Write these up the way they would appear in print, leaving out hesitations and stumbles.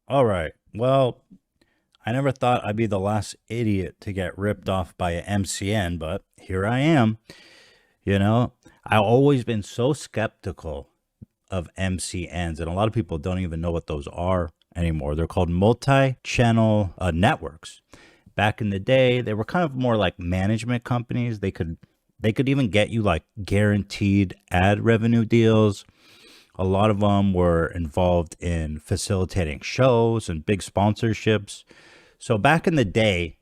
All right. Well, I never thought I'd be the last idiot to get ripped off by a MCN, but here I am. You know, I've always been so skeptical of MCNs, and a lot of people don't even know what those are anymore. They're called multi-channel networks. Back in the day, they were kind of more like management companies. They could even get you like guaranteed ad revenue deals. A lot of them were involved in facilitating shows and big sponsorships. So back in the day,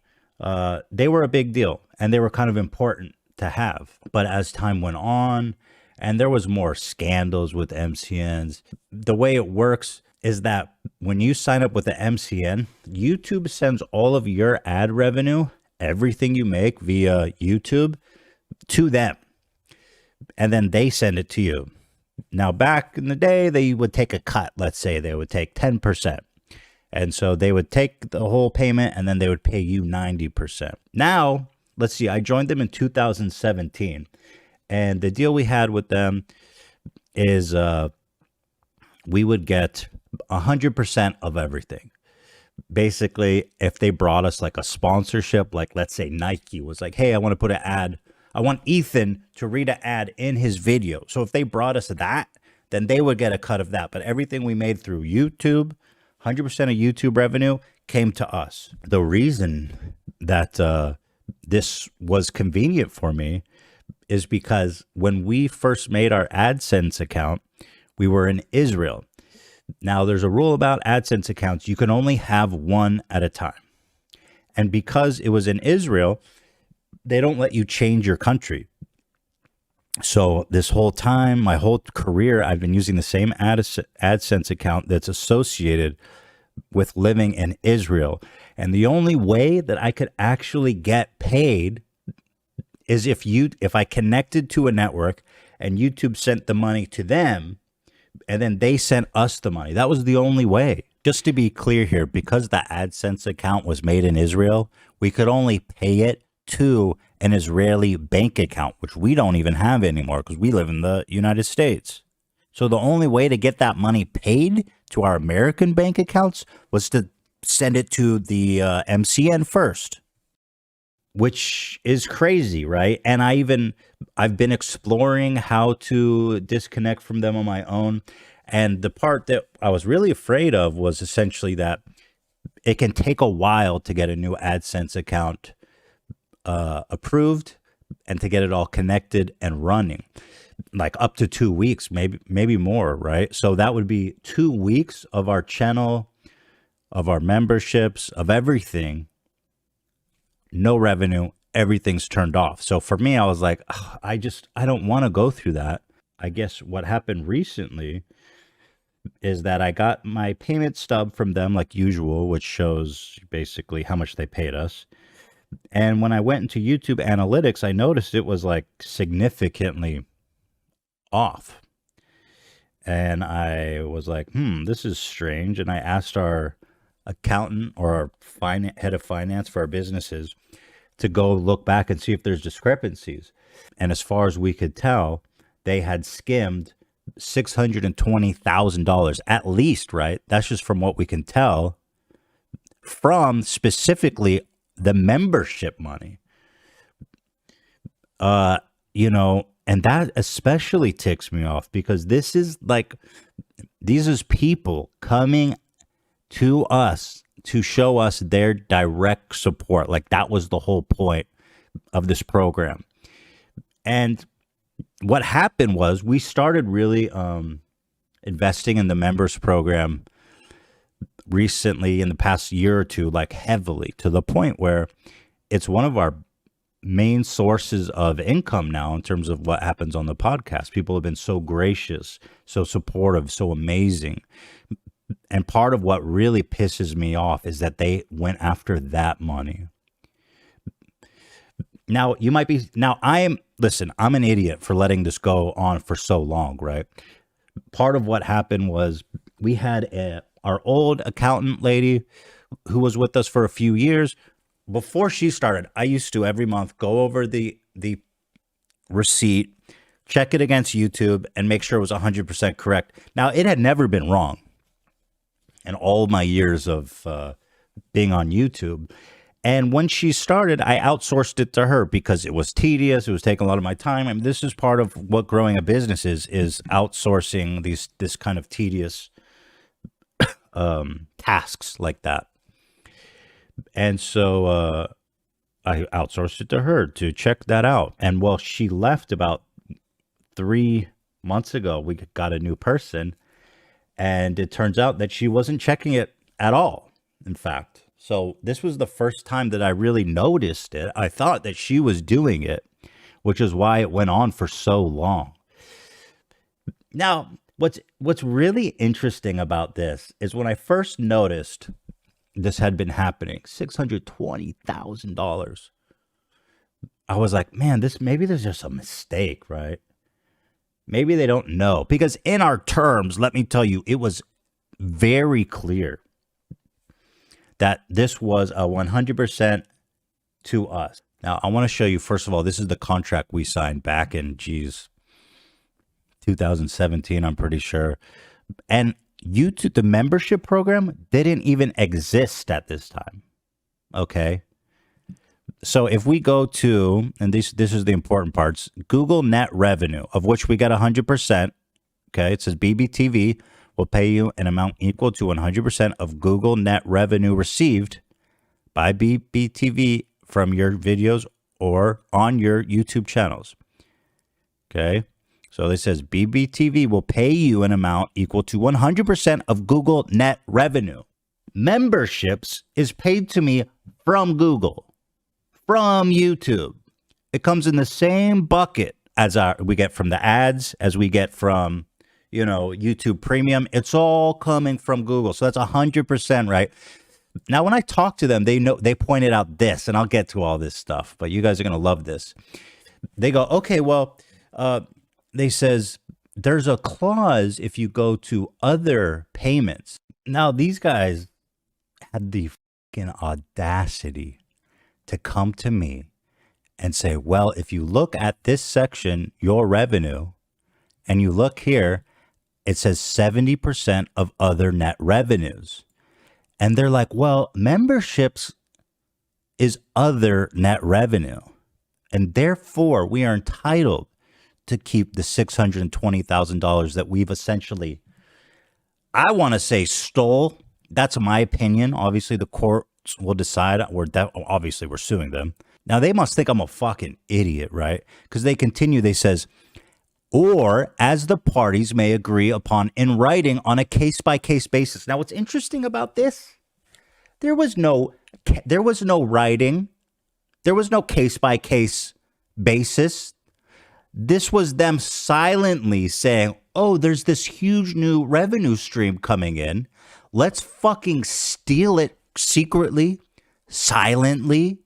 they were a big deal and they were kind of important to have. But as time went on, and there was more scandals with MCNs, the way it works is that when you sign up with the MCN, YouTube sends all of your ad revenue, everything you make via YouTube, to them, and then they send it to you. Now, back in the day, they would take a cut. Let's say they would take 10%. And so they would take the whole payment and then they would pay you 90%. Now, let's see, I joined them in 2017. And the deal we had with them is we would get 100% of everything. Basically, if they brought us like a sponsorship, like let's say Nike was like, hey, I want to put an ad. I want Ethan to read an ad in his video. So if they brought us that, then they would get a cut of that. But everything we made through YouTube, 100% of YouTube revenue came to us. The reason that this was convenient for me is because when we first made our AdSense account, we were in Israel. Now, there's a rule about AdSense accounts. You can only have one at a time. And because it was in Israel, they don't let you change your country. So this whole time, my whole career, I've been using the same AdSense account that's associated with living in Israel. And the only way that I could actually get paid is if I connected to a network and YouTube sent the money to them and then they sent us the money. That was the only way. Just to be clear here, because the AdSense account was made in Israel, we could only pay it to an Israeli bank account, which we don't even have anymore because we live in the United States. So the only way to get that money paid to our American bank accounts was to send it to the MCN first, which is crazy, right? And I've been exploring how to disconnect from them on my own. And the part that I was really afraid of was essentially that it can take a while to get a new AdSense account approved and to get it all connected and running, like up to 2 weeks, maybe more, right? So that would be 2 weeks of our channel, of our memberships, of everything, no revenue, everything's turned off. So for me, I was like, "Ugh, I don't want to go through that." I guess what happened recently is that I got my payment stub from them like usual, which shows basically how much they paid us. And when I went into YouTube analytics, I noticed it was like significantly off. And I was like, this is strange. And I asked our accountant or our head of finance for our businesses to go look back and see if there's discrepancies. And as far as we could tell, they had skimmed $620,000 at least, right? That's just from what we can tell from specifically the membership money. And that especially ticks me off because these is people coming to us to show us their direct support. Like that was the whole point of this program. And what happened was we started really investing in the members program recently in the past year or two, like heavily, to the point where it's one of our main sources of income now in terms of what happens on the podcast. People have been so gracious, so supportive, so amazing. And part of what really pisses me off is that they went after that money. Now, listen, I'm an idiot for letting this go on for so long, right? Part of what happened was we had our old accountant lady who was with us for a few years. Before she started, I used to every month go over the receipt, check it against YouTube, and make sure it was 100% correct. Now, it had never been wrong. in all my years of being on YouTube. And when she started, I outsourced it to her because it was tedious. It was taking a lot of my time. And this is part of what growing a business is outsourcing this kind of tedious tasks like that. And so I outsourced it to her to check that out. And while she left about 3 months ago, we got a new person. And it turns out that she wasn't checking it at all, in fact. So this was the first time that I really noticed it. I thought that she was doing it, which is why it went on for so long. Now, what's really interesting about this is when I first noticed this had been happening, $620,000. I was like, man, maybe there's just a mistake, right? Maybe they don't know. Because in our terms, let me tell you, it was very clear that this was a 100% to us. Now, I want to show you, first of all, this is the contract we signed back in, 2017, I'm pretty sure. And YouTube, the membership program didn't even exist at this time. Okay. So if we go to, and this is the important parts, Google net revenue, of which we got 100%. Okay. It says BBTV will pay you an amount equal to 100% of Google net revenue received by BBTV from your videos or on your YouTube channels. Okay. So it says BBTV will pay you an amount equal to 100% of Google net revenue. Memberships is paid to me from Google, from YouTube. It comes in the same bucket as we get from the ads, as we get from, YouTube Premium. It's all coming from Google. So that's 100%, right? Now, when I talk to them, they pointed out this, and I'll get to all this stuff, but you guys are going to love this. They go, okay, well, they says there's a clause if you go to other payments. Now, these guys had the fucking audacity to come to me and say, well, if you look at this section, your revenue, and you look here, it says 70% of other net revenues. And they're like, well, memberships is other net revenue. And therefore, we are entitled to keep the $620,000 that we've essentially, I want to say, stole. That's my opinion. Obviously, the courts will decide. Obviously, we're suing them. Now, they must think I'm a fucking idiot, right? Because they continue, they says, or as the parties may agree upon in writing on a case-by-case basis. Now, what's interesting about this, there was no writing. There was no case-by-case basis. This was them silently saying, oh, there's this huge new revenue stream coming in. Let's fucking steal it secretly, silently,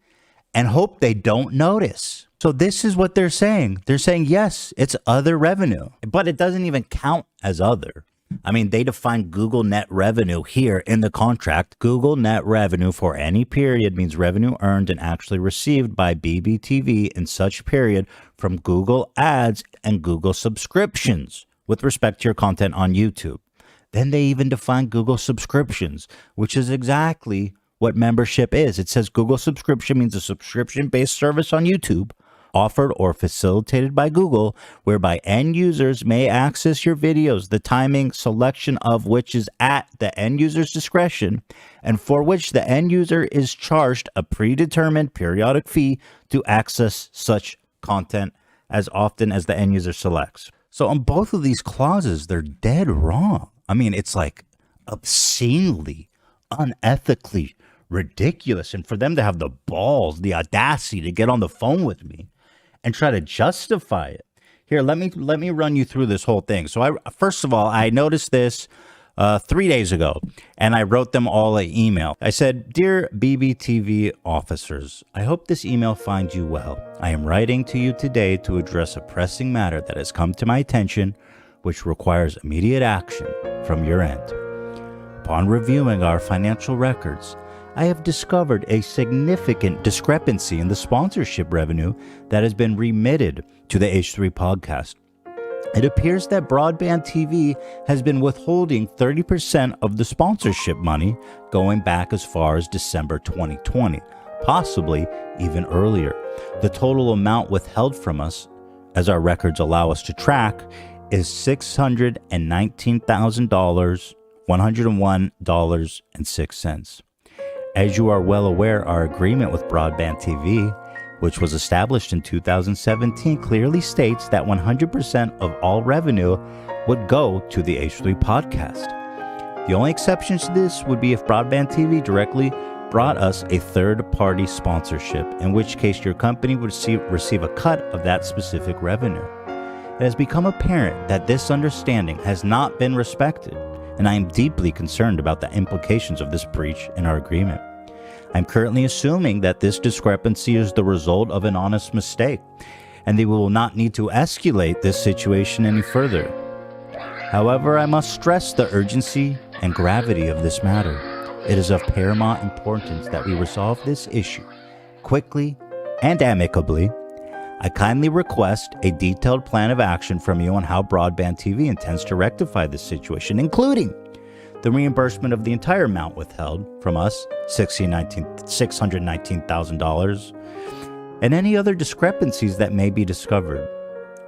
and hope they don't notice. So this is what they're saying. They're saying, yes, it's other revenue, but it doesn't even count as other. I mean, they define Google net revenue here in the contract. Google net revenue for any period means revenue earned and actually received by BBTV in such period from Google ads and Google subscriptions with respect to your content on YouTube. Then they even define Google subscriptions, which is exactly what membership is. It says Google subscription means a subscription-based service on YouTube offered or facilitated by Google, whereby end users may access your videos, the timing selection of which is at the end user's discretion, and for which the end user is charged a predetermined periodic fee to access such content as often as the end user selects. So on both of these clauses, they're dead wrong. I mean, it's like obscenely, unethically ridiculous. And for them to have the balls, the audacity to get on the phone with me and try to justify it. Here, let me run you through this whole thing. So first of all, I noticed this 3 days ago, and I wrote them all an email. I said, dear BBTV officers, I hope this email finds you well. I am writing to you today to address a pressing matter that has come to my attention, which requires immediate action from your end. Upon reviewing our financial records, I have discovered a significant discrepancy in the sponsorship revenue that has been remitted to the H3 podcast. It appears that Broadband TV has been withholding 30% of the sponsorship money going back as far as December 2020, possibly even earlier. The total amount withheld from us, as our records allow us to track, is $619,000, $101.06. As you are well aware, our agreement with Broadband TV, which was established in 2017, clearly states that 100% of all revenue would go to the H3 podcast. The only exceptions to this would be if Broadband TV directly brought us a third-party sponsorship, in which case your company would receive a cut of that specific revenue. It has become apparent that this understanding has not been respected, and I am deeply concerned about the implications of this breach in our agreement. I'm currently assuming that this discrepancy is the result of an honest mistake, and they will not need to escalate this situation any further. However, I must stress the urgency and gravity of this matter. It is of paramount importance that we resolve this issue quickly and amicably. I kindly request a detailed plan of action from you on how Broadband TV intends to rectify this situation, including the reimbursement of the entire amount withheld from us, $619,000, and any other discrepancies that may be discovered.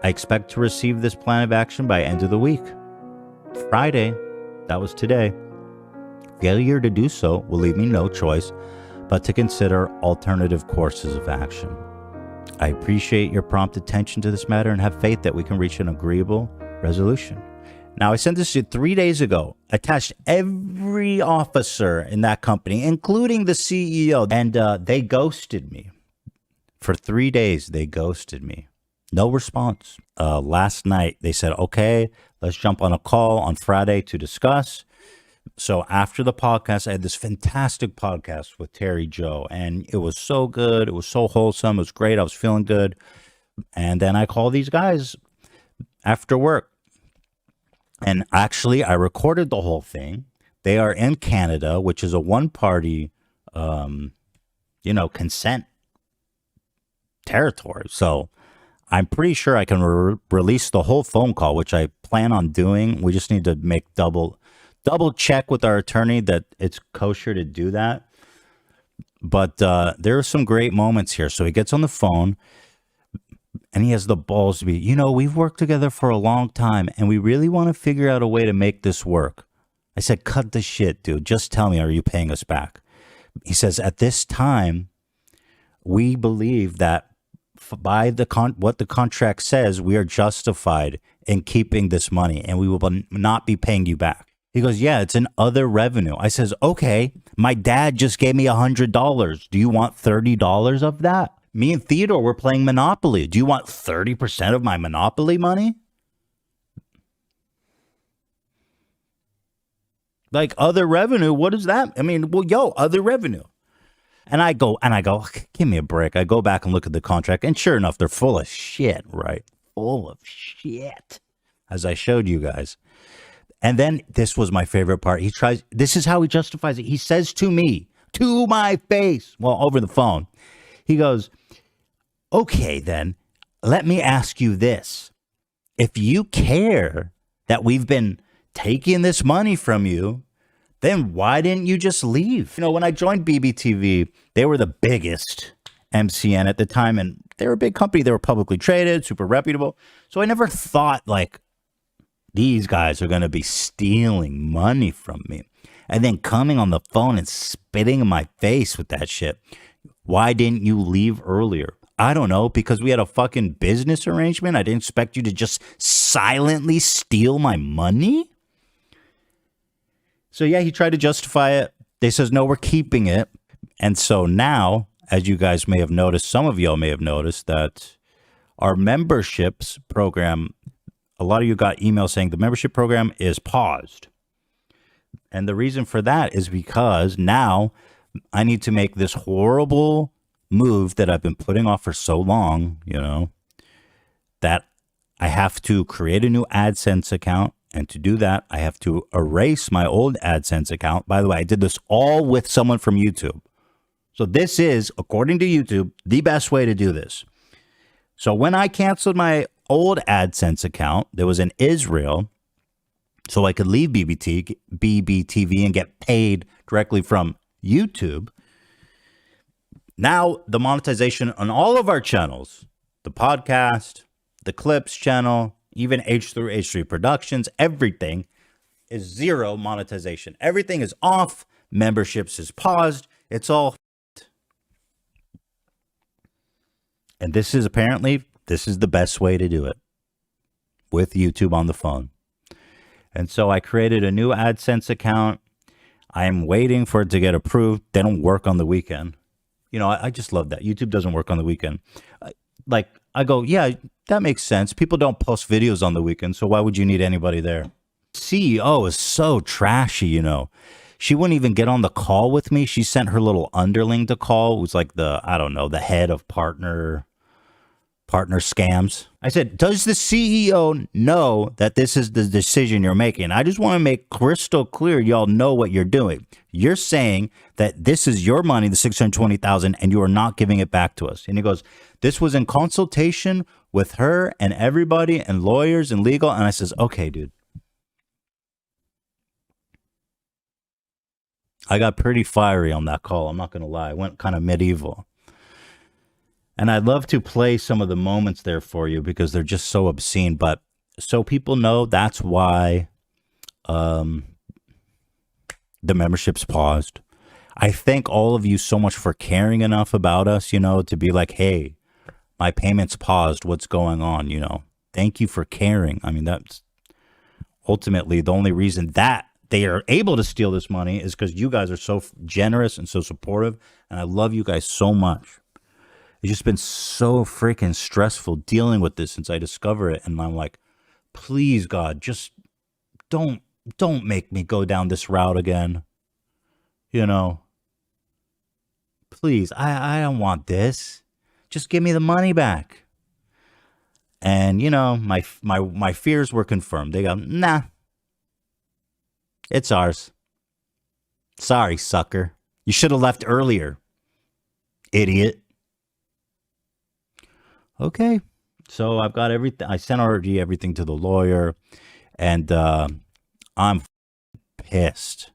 I expect to receive this plan of action by end of the week. Friday, that was today. Failure to do so will leave me no choice but to consider alternative courses of action. I appreciate your prompt attention to this matter and have faith that we can reach an agreeable resolution. Now, I sent this to you 3 days ago, attached every officer in that company, including the CEO, and they ghosted me. For 3 days, they ghosted me. No response. Last night, they said, okay, let's jump on a call on Friday to discuss. So after the podcast, I had this fantastic podcast with Terry Joe, and it was so good. It was so wholesome. It was great. I was feeling good. And then I called these guys after work. And actually, I recorded the whole thing. They are in Canada, which is a one-party, consent territory. So I'm pretty sure I can release the whole phone call, which I plan on doing. We just need to make double check with our attorney that it's kosher to do that. But there are some great moments here. So he gets on the phone. And he has the balls to be, we've worked together for a long time and we really want to figure out a way to make this work. I said, cut the shit, dude. Just tell me, are you paying us back? He says, at this time, we believe that by what the contract says, we are justified in keeping this money and we will not be paying you back. He goes, yeah, it's an other revenue. I says, okay, my dad just gave me $100. Do you want $30 of that? Me and Theodore were playing Monopoly. Do you want 30% of my Monopoly money? Like other revenue, what is that? I mean, other revenue. And I go, give me a break. I go back and look at the contract, and sure enough, they're full of shit, right? Full of shit, as I showed you guys. And then this was my favorite part. This is how he justifies it. He says to me, to my face, over the phone, he goes, okay, then let me ask you this. If you care that we've been taking this money from you, then why didn't you just leave? When I joined BBTV, they were the biggest MCN at the time, and they were a big company. They were publicly traded, super reputable. So I never thought these guys are going to be stealing money from me and then coming on the phone and spitting in my face with that shit. Why didn't you leave earlier? I don't know, because we had a fucking business arrangement. I didn't expect you to just silently steal my money. So yeah, he tried to justify it. They says, no, we're keeping it. And so now, as you guys may have noticed, some of y'all may have noticed that our memberships program, a lot of you got emails saying the membership program is paused. And the reason for that is because now I need to make this horrible move that I've been putting off for so long, that I have to create a new AdSense account. And to do that, I have to erase my old AdSense account. By the way, I did this all with someone from YouTube. So this is, according to YouTube, the best way to do this. So when I canceled my old AdSense account that was in Israel so I could leave BBTV and get paid directly from YouTube. Now the monetization on all of our channels, the podcast, the clips channel, even H through H3 Productions, everything is zero monetization. Everything is off. Memberships is paused. It's all. And this is the best way to do it with YouTube on the phone. And so I created a new AdSense account. I am waiting for it to get approved. They don't work on the weekend. You know, I just love that. YouTube doesn't work on the weekend. I go, yeah, that makes sense. People don't post videos on the weekend, so why would you need anybody there? CEO is so trashy, you know. She wouldn't even get on the call with me. She sent her little underling to call. It was like the head of partner scams. I said, does the CEO know that this is the decision you're making? I just want to make crystal clear y'all know what you're doing. You're saying that this is your money, the $620,000, and you are not giving it back to us. And he goes, this was in consultation with her and everybody and lawyers and legal. And I says, okay, dude. I got pretty fiery on that call. I'm not going to lie. I went kind of medieval. And I'd love to play some of the moments there for you because they're just so obscene. But so people know that's why the membership's paused. I thank all of you so much for caring enough about us, you know, to be like, hey, my payment's paused. What's going on? You know, thank you for caring. I mean, that's ultimately the only reason that they are able to steal this money is because you guys are so generous and so supportive. And I love you guys so much. It's just been so freaking stressful dealing with this since I discovered it. And I'm like, please, God, just don't make me go down this route again. You know, please, I don't want this. Just give me the money back. And, you know, my fears were confirmed. They go, nah, it's ours. Sorry, sucker. You should have left earlier, idiot. Okay, so I've got everything. I sent already everything to the lawyer, and I'm pissed.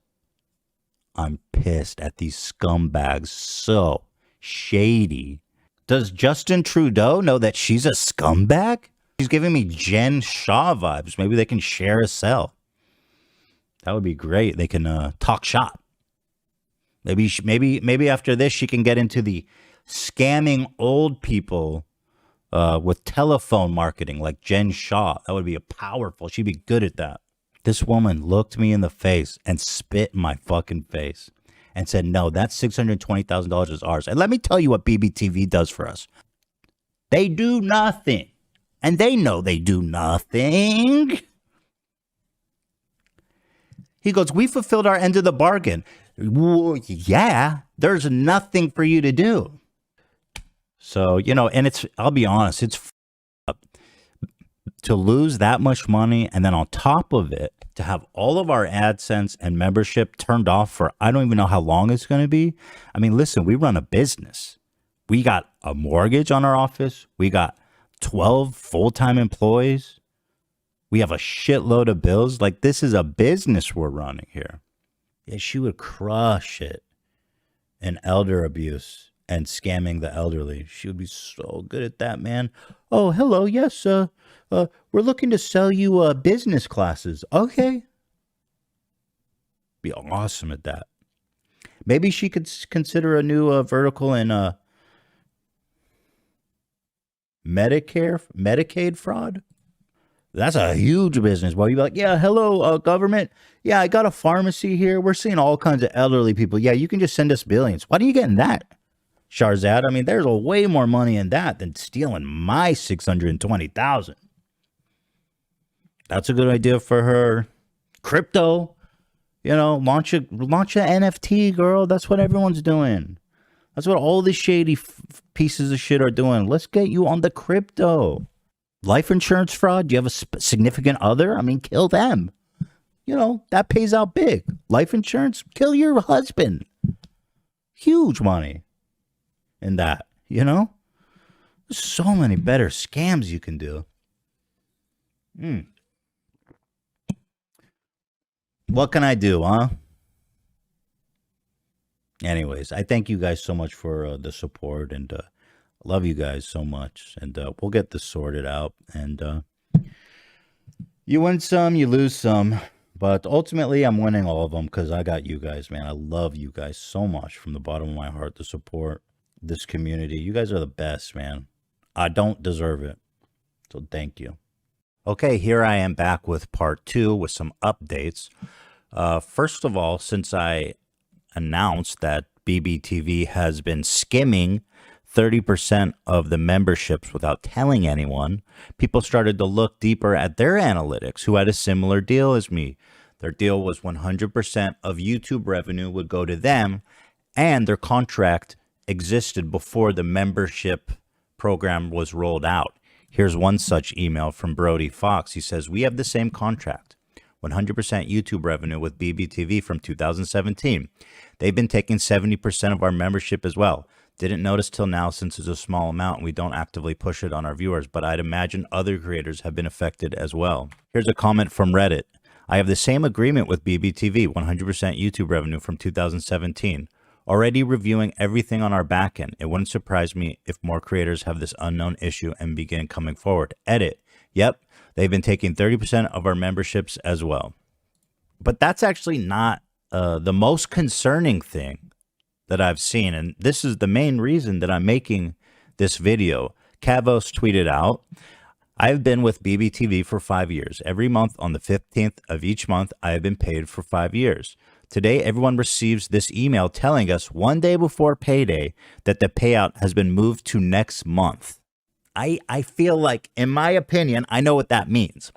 I'm pissed at these scumbags. So shady. Does Justin Trudeau know that she's a scumbag? She's giving me Jen Shaw vibes. Maybe they can share a cell. That would be great. They can talk shop. Maybe after this, she can get into the scamming old people with telephone marketing like Jen Shaw. That would be a powerful. She'd be good at that. This woman looked me in the face and spit in my fucking face and said, no, that $620,000 is ours. And let me tell you what BBTV does for us. They do nothing. And they know they do nothing. He goes, we fulfilled our end of the bargain. Well, yeah, there's nothing for you to do. So, you know, and I'll be honest, it's up to lose that much money. And then on top of it, to have all of our AdSense and membership turned off for, I don't even know how long it's going to be. I mean, listen, we run a business. We got a mortgage on our office. We got 12 full-time employees. We have a shitload of bills. Like, this is a business we're running here. Yeah, she would crush it in elder abuse and scamming the elderly. She would be so good at that, man. Oh, hello. Yes, we're looking to sell you business classes. Okay. Be awesome at that. Maybe she could consider a new vertical in Medicaid fraud. That's a huge business. Well, you'd be like, yeah, hello, government. Yeah, I got a pharmacy here. We're seeing all kinds of elderly people. Yeah, you can just send us billions. Why do you get in that, Shahrzad? I mean, there's way more money in that than stealing my $620,000. That's a good idea for her. Crypto, you know, launch a NFT, girl. That's what everyone's doing. That's what all the shady pieces of shit are doing. Let's get you on the crypto. Life insurance fraud. Do you have a significant other? I mean, kill them. You know, that pays out big. Life insurance, kill your husband. Huge money in that, you know? There's so many better scams you can do. Mm. What can I do, huh? Anyways, I thank you guys so much for the support, and love you guys so much. And we'll get this sorted out. And you win some, you lose some. But ultimately, I'm winning all of them because I got you guys, man. I love you guys so much from the bottom of my heart, the support, this community. You guys are the best, man. I don't deserve it. So thank you. Okay, here I am back with part 2 with some updates. First of all, since I announced that BBTV has been skimming 30% of the memberships without telling anyone, people started to look deeper at their analytics who had a similar deal as me. Their deal was 100% of YouTube revenue would go to them, and their contract existed before the membership program was rolled out. Here's one such email from Brody Fox. He says, "We have the same contract, 100% YouTube revenue with BBTV from 2017. They've been taking 70% of our membership as well. Didn't notice till now since it's a small amount and we don't actively push it on our viewers, but I'd imagine other creators have been affected as well." Here's a comment from Reddit. "I have the same agreement with BBTV, 100% YouTube revenue from 2017. Already reviewing everything on our backend. It wouldn't surprise me if more creators have this unknown issue and begin coming forward. Edit. Yep, they've been taking 30% of our memberships as well." But that's actually not the most concerning thing that I've seen. And this is the main reason that I'm making this video. Kavos tweeted out, "I've been with BBTV for 5 years. Every month on the 15th of each month, I have been paid for 5 years. Today, everyone receives this email telling us one day before payday that the payout has been moved to next month." I feel like, in my opinion, I know what that means.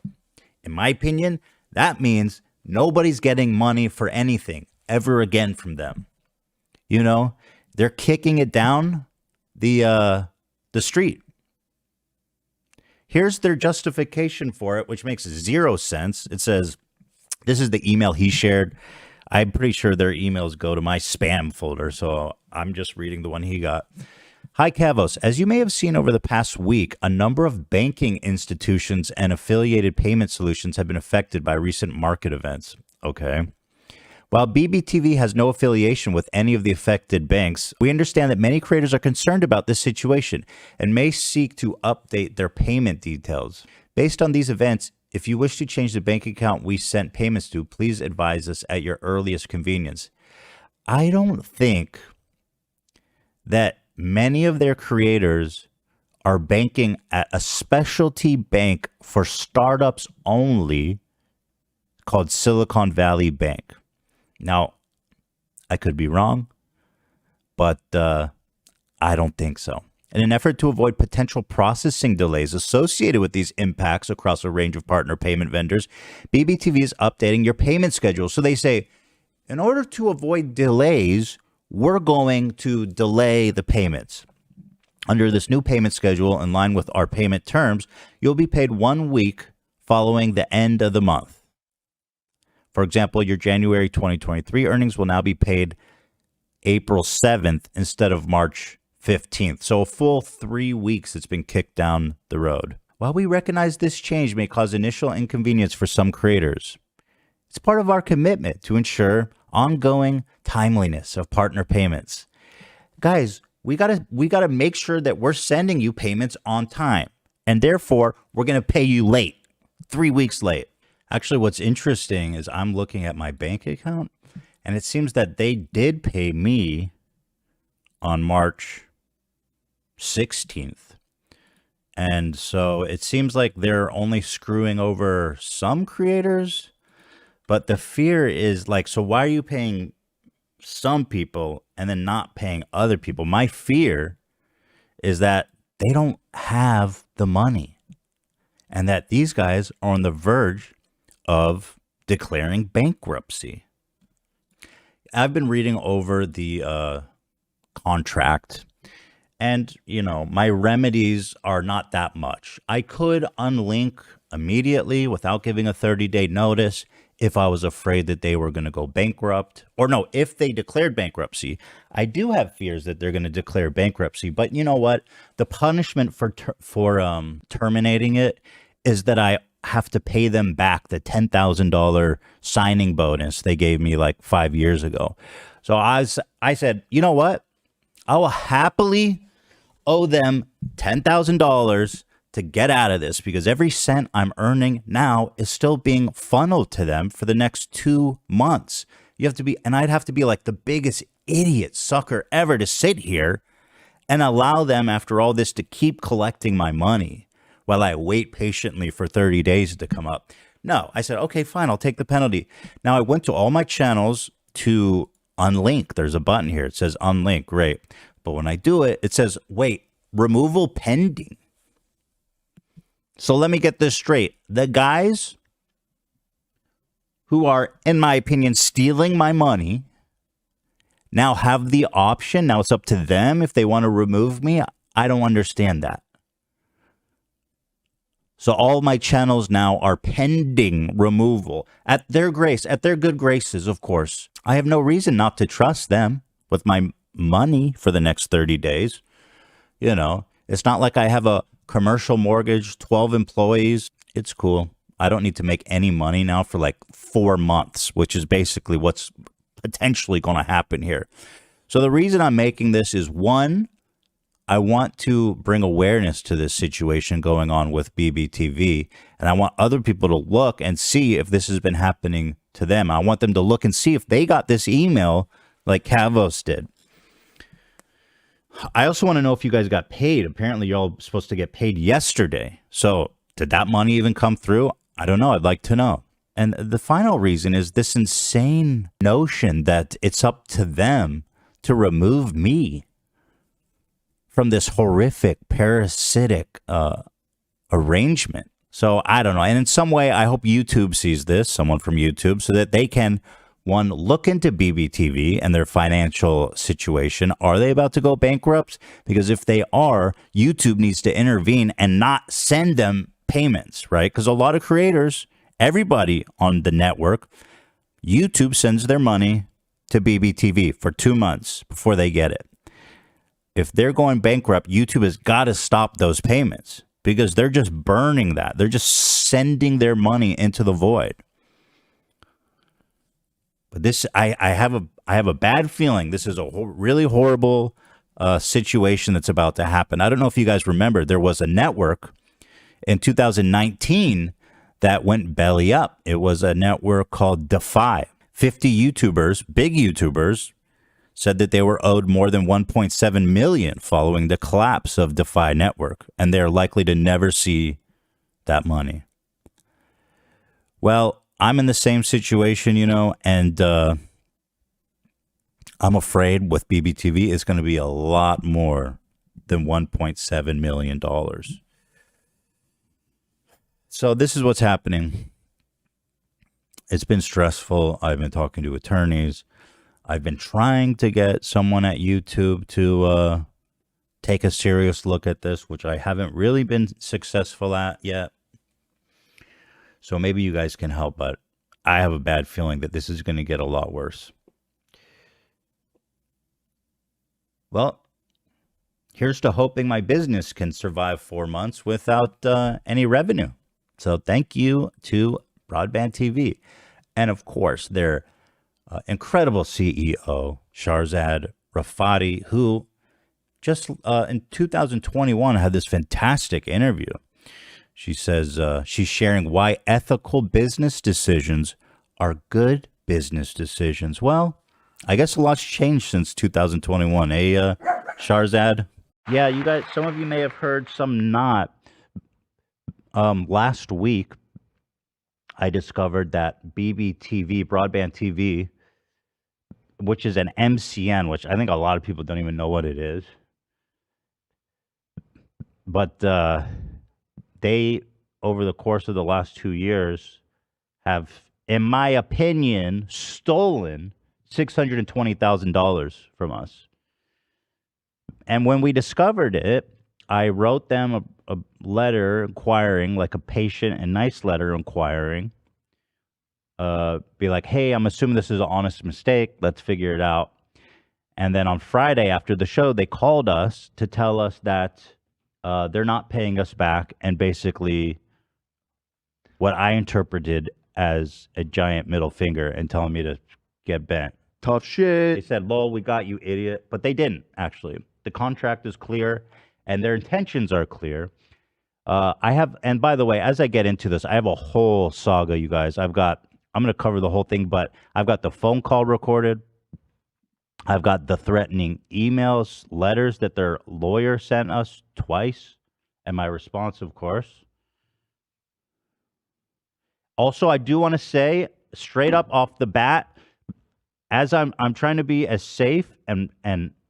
In my opinion, that means nobody's getting money for anything ever again from them. You know, they're kicking it down the street. Here's their justification for it, which makes 0 sense. It says, this is the email he shared. I'm pretty sure their emails go to my spam folder, so I'm just reading the one he got. "Hi, Kavos. As you may have seen over the past week, a number of banking institutions and affiliated payment solutions have been affected by recent market events." Okay. "While BBTV has no affiliation with any of the affected banks, we understand that many creators are concerned about this situation and may seek to update their payment details. Based on these events, if you wish to change the bank account we sent payments to, please advise us at your earliest convenience." I don't think that many of their creators are banking at a specialty bank for startups only called Silicon Valley Bank. Now, I could be wrong, but I don't think so. In an effort to avoid potential processing delays associated with these impacts across a range of partner payment vendors, BBTV is updating your payment schedule. So they say, in order to avoid delays, we're going to delay the payments. Under this new payment schedule, in line with our payment terms, you'll be paid 1 week following the end of the month. For example, your January 2023 earnings will now be paid April 7th instead of March 15th. So a full 3 weeks it's been kicked down the road. While we recognize this change may cause initial inconvenience for some creators, it's part of our commitment to ensure ongoing timeliness of partner payments. Guys, we gotta make sure that we're sending you payments on time, and therefore we're gonna pay you late, 3 weeks late. Actually, what's interesting is I'm looking at my bank account, and it seems that they did pay me on March 16th. And so it seems like they're only screwing over some creators. But the fear is like, so why are you paying some people and then not paying other people? My fear is that they don't have the money and that these guys are on the verge of declaring bankruptcy. I've been reading over the contract, and, you know, my remedies are not that much. I could unlink immediately without giving a 30-day notice if I was afraid that they were going to go bankrupt, or no, if they declared bankruptcy. I do have fears that they're going to declare bankruptcy, but you know what? The punishment for terminating it is that I have to pay them back the $10,000 signing bonus they gave me like 5 years ago. So I said, you know what? I will happily owe them $10,000 to get out of this, because every cent I'm earning now is still being funneled to them for the next 2 months. And I'd have to be like the biggest idiot sucker ever to sit here and allow them after all this to keep collecting my money while I wait patiently for 30 days to come up. No, I said, okay, fine, I'll take the penalty. Now I went to all my channels to unlink. There's a button here. It says unlink. Great. But when I do it, it says, wait, removal pending. So let me get this straight. The guys who are, in my opinion, stealing my money now have the option. Now it's up to them if they want to remove me. I don't understand that. So all my channels now are pending removal at their grace, at their good graces, of course. I have no reason not to trust them with my money for the next 30 days. You know, it's not like I have a commercial mortgage, 12 employees. It's cool. I don't need to make any money now for like 4 months, which is basically what's potentially going to happen here. So the reason I'm making this is, one, I want to bring awareness to this situation going on with BBTV, and I want other people to look and see if this has been happening to them. I want them to look and see if they got this email like Kavos did. I also want to know if you guys got paid. Apparently, you're all supposed to get paid yesterday. So did that money even come through? I don't know. I'd like to know. And the final reason is this insane notion that it's up to them to remove me from this horrific parasitic arrangement. So I don't know. And in some way, I hope YouTube sees this, someone from YouTube, so that they can, one, look into BBTV and their financial situation. Are they about to go bankrupt? Because if they are, YouTube needs to intervene and not send them payments, right? Because a lot of creators, everybody on the network, YouTube sends their money to BBTV for 2 months before they get it. If they're going bankrupt, YouTube has got to stop those payments, because they're just burning that. They're just sending their money into the void. But this, I have a bad feeling this is a really horrible situation that's about to happen. I don't know if you guys remember, there was a network in 2019 that went belly up. It was a network called Defy. 50 YouTubers, big YouTubers, said that they were owed more than 1.7 million following the collapse of Defy Network, and they're likely to never see that money. Well, I'm in the same situation, you know, and I'm afraid with BBTV it's going to be a lot more than $1.7 million. So this is what's happening. It's been stressful. I've been talking to attorneys. I've been trying to get someone at YouTube to take a serious look at this, which I haven't really been successful at yet. So maybe you guys can help, but I have a bad feeling that this is going to get a lot worse. Well, here's to hoping my business can survive 4 months without any revenue. So thank you to Broadband TV. And of course, their incredible CEO, Shahrzad Rafati, who just in 2021 had this fantastic interview. She says she's sharing why ethical business decisions are good business decisions. Well, I guess a lot's changed since 2021. Shahrzad? Yeah, you guys, some of you may have heard, some not. Last week, I discovered that BBTV, Broadband TV, which is an MCN, which I think a lot of people don't even know what it is. But they, over the course of the last 2 years, have, in my opinion, stolen $620,000 from us. And when we discovered it, I wrote them a letter inquiring, like a patient and nice letter inquiring. Be like, hey, I'm assuming this is an honest mistake. Let's figure it out. And then on Friday after the show, they called us to tell us that they're not paying us back, and basically what I interpreted as a giant middle finger and telling me to get bent. Tough shit. They said, "Lol, we got you, idiot," but they didn't actually. The contract is clear, and their intentions are clear. I have, and by the way, as I get into this, I have a whole saga, you guys. I'm going to cover the whole thing, but I've got the phone call recorded. I've got the threatening emails, letters that their lawyer sent us twice, and my response, of course. Also, I do want to say straight up off the bat, as I'm trying to be as safe and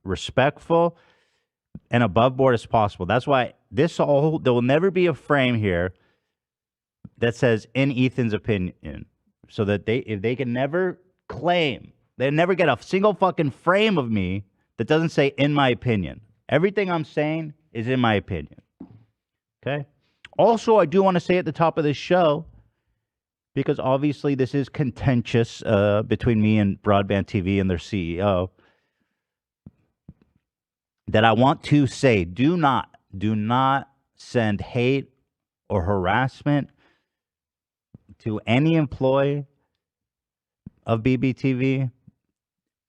respectful and above board as possible. That's why there will never be a frame here that says in Ethan's opinion, so that if they can never claim, they never get a single fucking frame of me that doesn't say in my opinion. Everything I'm saying is in my opinion. Okay. Also, I do want to say at the top of this show, because obviously this is contentious between me and Broadband TV and their CEO, that I want to say, do not send hate or harassment to any employee of BBTV,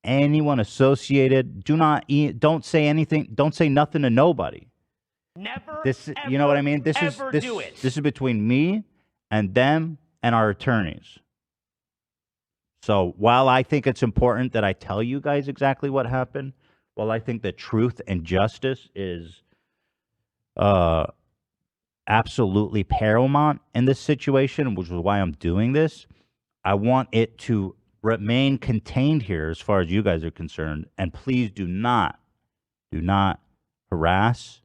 anyone associated. Don't say anything. Don't say nothing to nobody. Never. You know what I mean? This is between me and them and our attorneys. So while I think it's important that I tell you guys exactly what happened, while I think that truth and justice is absolutely paramount in this situation, which is why I'm doing this, I want it to remain contained here as far as you guys are concerned. And please do not harass,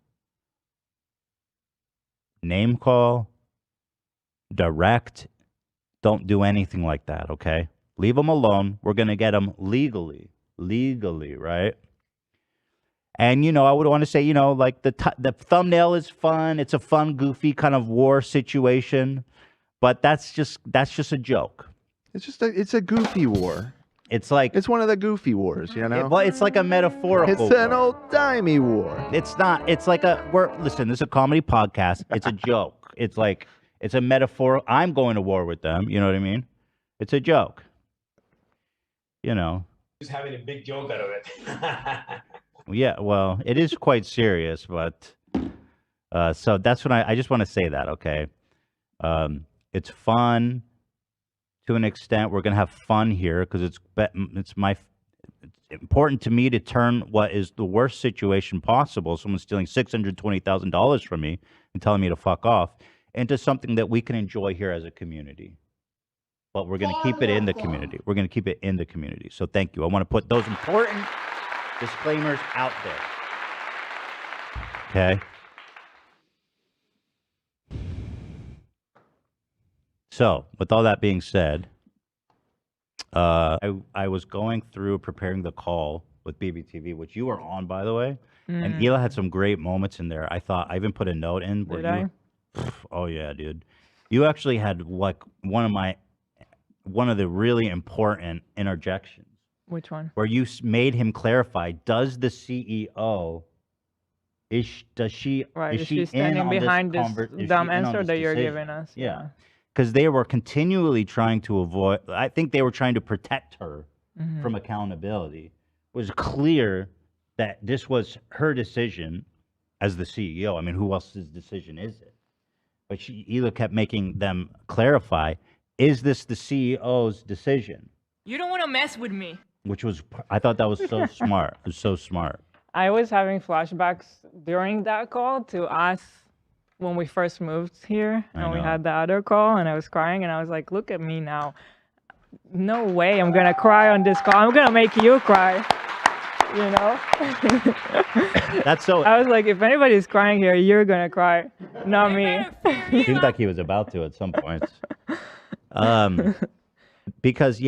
name call, direct. Don't do anything like that, okay? Leave them alone. We're going to get them legally, right? And, I would want to say, like the thumbnail is fun. It's a fun, goofy kind of war situation. But that's just a joke. It's a goofy war. It's like... It's one of the goofy wars, Well, it's like a metaphorical It's an old-timey war. It's not. It's like listen, this is a comedy podcast. It's a joke. It's like... It's a metaphor. I'm going to war with them. You know what I mean? It's a joke. Just having a big joke out of it. Yeah, well, it is quite serious, but so that's what I just want to say that, okay? It's fun to an extent. We're gonna have fun here because it's important to me to turn what is the worst situation possible, someone stealing $620,000 from me and telling me to fuck off, into something that we can enjoy here as a community. But we're going to keep it in the community. We're going to keep it in the community. So thank you. I want to put those important disclaimers out there. Okay? So, with all that being said, I was going through preparing the call with BBTV, which you were on, by the way. And Hila had some great moments in there. I even put a note in. Did I? Oh yeah, dude. You actually had like one of the really important interjections. Which one? Where you made him clarify: does the CEO is she standing behind this dumb answer that you're giving us? Yeah, because they were continually trying to avoid. I think they were trying to protect her from accountability. It was clear that this was her decision as the CEO. I mean, who else's decision is it? But Hila kept making them clarify, is this the CEO's decision? You don't want to mess with me. I thought that was so smart. It was so smart. I was having flashbacks during that call to us when we first moved here and we had the other call, and I was crying and I was like, look at me now. No way I'm going to cry on this call. I'm going to make you cry. That's so. I was like, if anybody's crying here, you're gonna cry, not me. Seemed like he was about to at some points. Because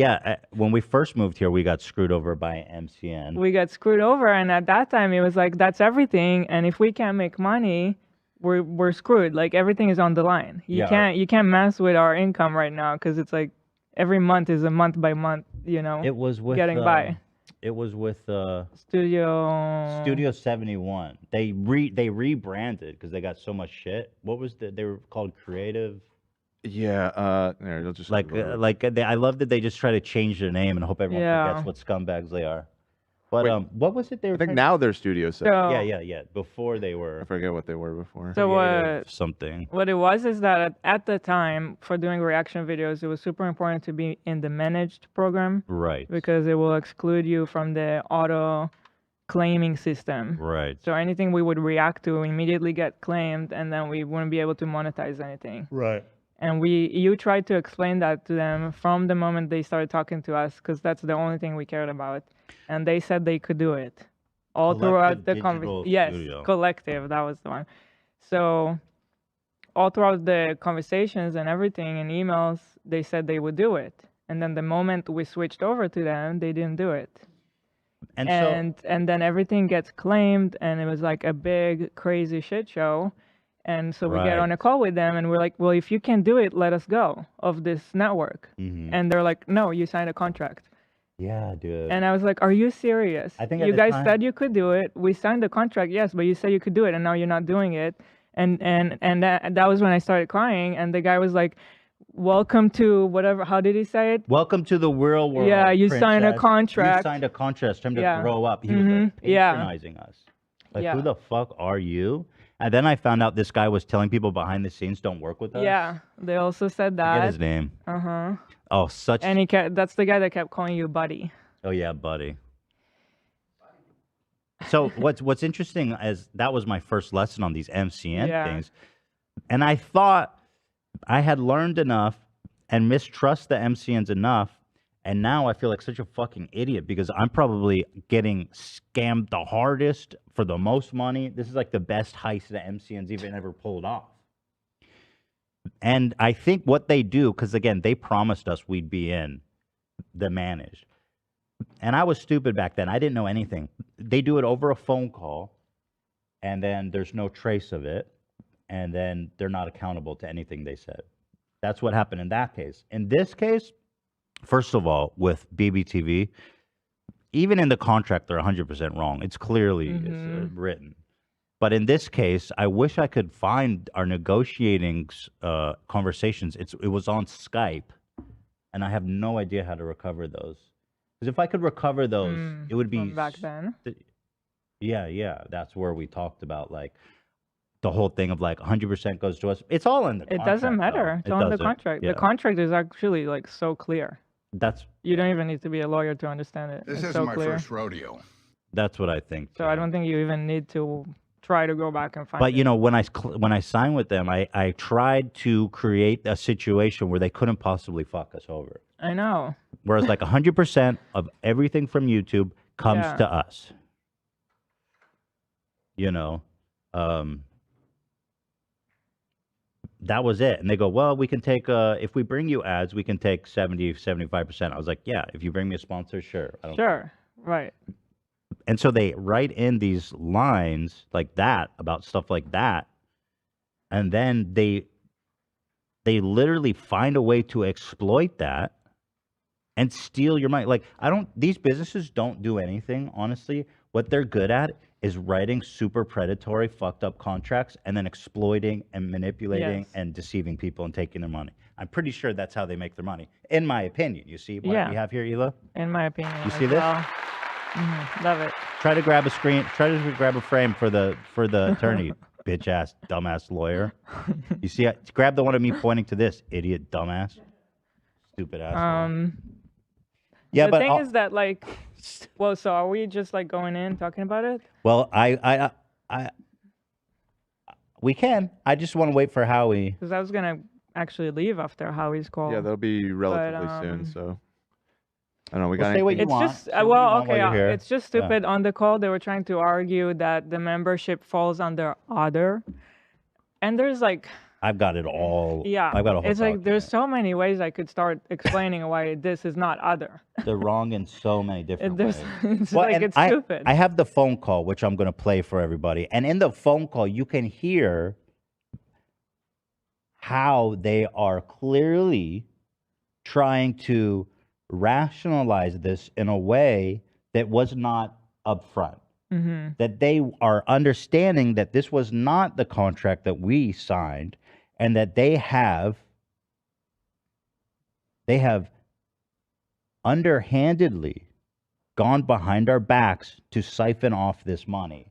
when we first moved here, we got screwed over by MCN. We got screwed over, and at that time, it was like that's everything. And if we can't make money, we're screwed. Like everything is on the line. You can't mess with our income right now because it's like every month is a month by month. It was with getting by. It was with Studio 71. They rebranded because they got so much shit. What was they were called Creative Yeah. There, you'll just Like, Google it. I love that they just try to change their name and hope everyone Yeah. forgets what scumbags they are. But Wait, what was it they were I think trying now they're studio set. So yeah. Before they I were forget what they were before. So creative something. what it was is that at the time for doing reaction videos, it was super important to be in the managed program Right. because it will exclude you from the auto claiming system. Right. So anything we would react to immediately get claimed, and then we wouldn't be able to monetize anything. Right. And you tried to explain that to them from the moment they started talking to us, because that's the only thing we cared about. And they said they could do it all throughout the Digital conversation. Yes, Studio. collective, that was the one. So all throughout the conversations and everything and emails, they said they would do it. And then the moment we switched over to them, they didn't do it. And And then everything gets claimed, and it was like a big crazy shit show. And so we get on a Right. call with them, and we're like, well, if you can do it, let us go of this network. Mhm. And they're like, no, you signed a contract. Yeah, dude. And I was like, are you serious? I think at you the guys time- said you could do it. We signed the contract, yes, but you said you could do it, and now you're not doing it. And that was when I started crying. And the guy was like, welcome to whatever. How did he say it? Welcome to the real world. Yeah, you signed a princess. contract. You signed a contract. Time to Yeah. grow up. He was like Yeah. patronizing us. Like, Yeah. who the fuck are you? And then I found out this guy was telling people behind the scenes, don't work with us. Yeah, they also said Forget that. his name. Uh-huh. Oh, such. And that's the guy that kept calling you buddy. Oh yeah, buddy. So what's interesting is that was my first lesson on these MCN Yeah. things, and I thought I had learned enough and mistrust the MCNs enough, and now I feel like such a fucking idiot because I'm probably getting scammed the hardest for the most money. This is like the best heist the MCNs even ever pulled off. And I think what they do, because again, they promised us we'd be in the managed. And I was stupid back then. I didn't know anything. They do it over a phone call, and then there's no trace of it, and then they're not accountable to anything they said. That's what happened in that case. In this case, first of all, with BBTV, even in the contract, they're 100% wrong. It's clearly written. But in this case, I wish I could find our negotiating conversations. It was on Skype, and I have no idea how to recover those. Because if I could recover those, it would be From back then. Yeah. That's where we talked about like the whole thing of like 100% goes to us. It's all in the It contract. doesn't matter. though. It's It on the doesn't. contract. Yeah. The contract is actually like so clear. That's You don't even need to be a lawyer to understand it. This it's isn't so my clear. first rodeo. that's what I think. So I don't think you even need to try to go back and find But it. you know, when I signed with them, I tried to create a situation where they couldn't possibly fuck us over. I know. Whereas like 100% of everything from YouTube comes Yeah. to us. You know, that was it. And they go, well, we can take, if we bring you ads, we can take 70, 75%. I was like, yeah, if you bring me a sponsor, sure. I don't Sure. Right. And so they write in these lines like that about stuff like that. And then they literally find a way to exploit that and steal your money. Like, these businesses don't do anything, honestly. What they're good at is writing super predatory, fucked up contracts and then exploiting and manipulating Yes. and deceiving people and taking their money. I'm pretty sure that's how they make their money, in my opinion. You see what Yeah. we have here, Hila? In my opinion. You as see this? well. Love it. Try to grab a screen. Try to grab a frame for the attorney, bitch ass, dumbass lawyer. You see, grab the one of me pointing to this idiot, dumbass, stupid ass. Yeah, the but thing is that like, well, so are we just like going in talking about it? well, we can. I just want to wait for Howie. Because I was gonna actually leave after Howie's call. Yeah, that'll be relatively soon. So I don't know. We Well, got say what anything? you want. Just Say what you well, want while okay. you're here. It's just Yeah. stupid. On the call, they were trying to argue that the membership falls under other, and there's like, I've got it all. yeah, I've got a whole. it's like there's document. so many ways I could start explaining why this is not other. They're wrong in so many different There's, ways. it's Well, like and it's I, stupid. I have the phone call, which I'm going to play for everybody. And in the phone call, you can hear how they are clearly trying to rationalize this in a way that was not upfront. Mm-hmm. That they are understanding that this was not the contract that we signed and that they have They have underhandedly gone behind our backs to siphon off this money.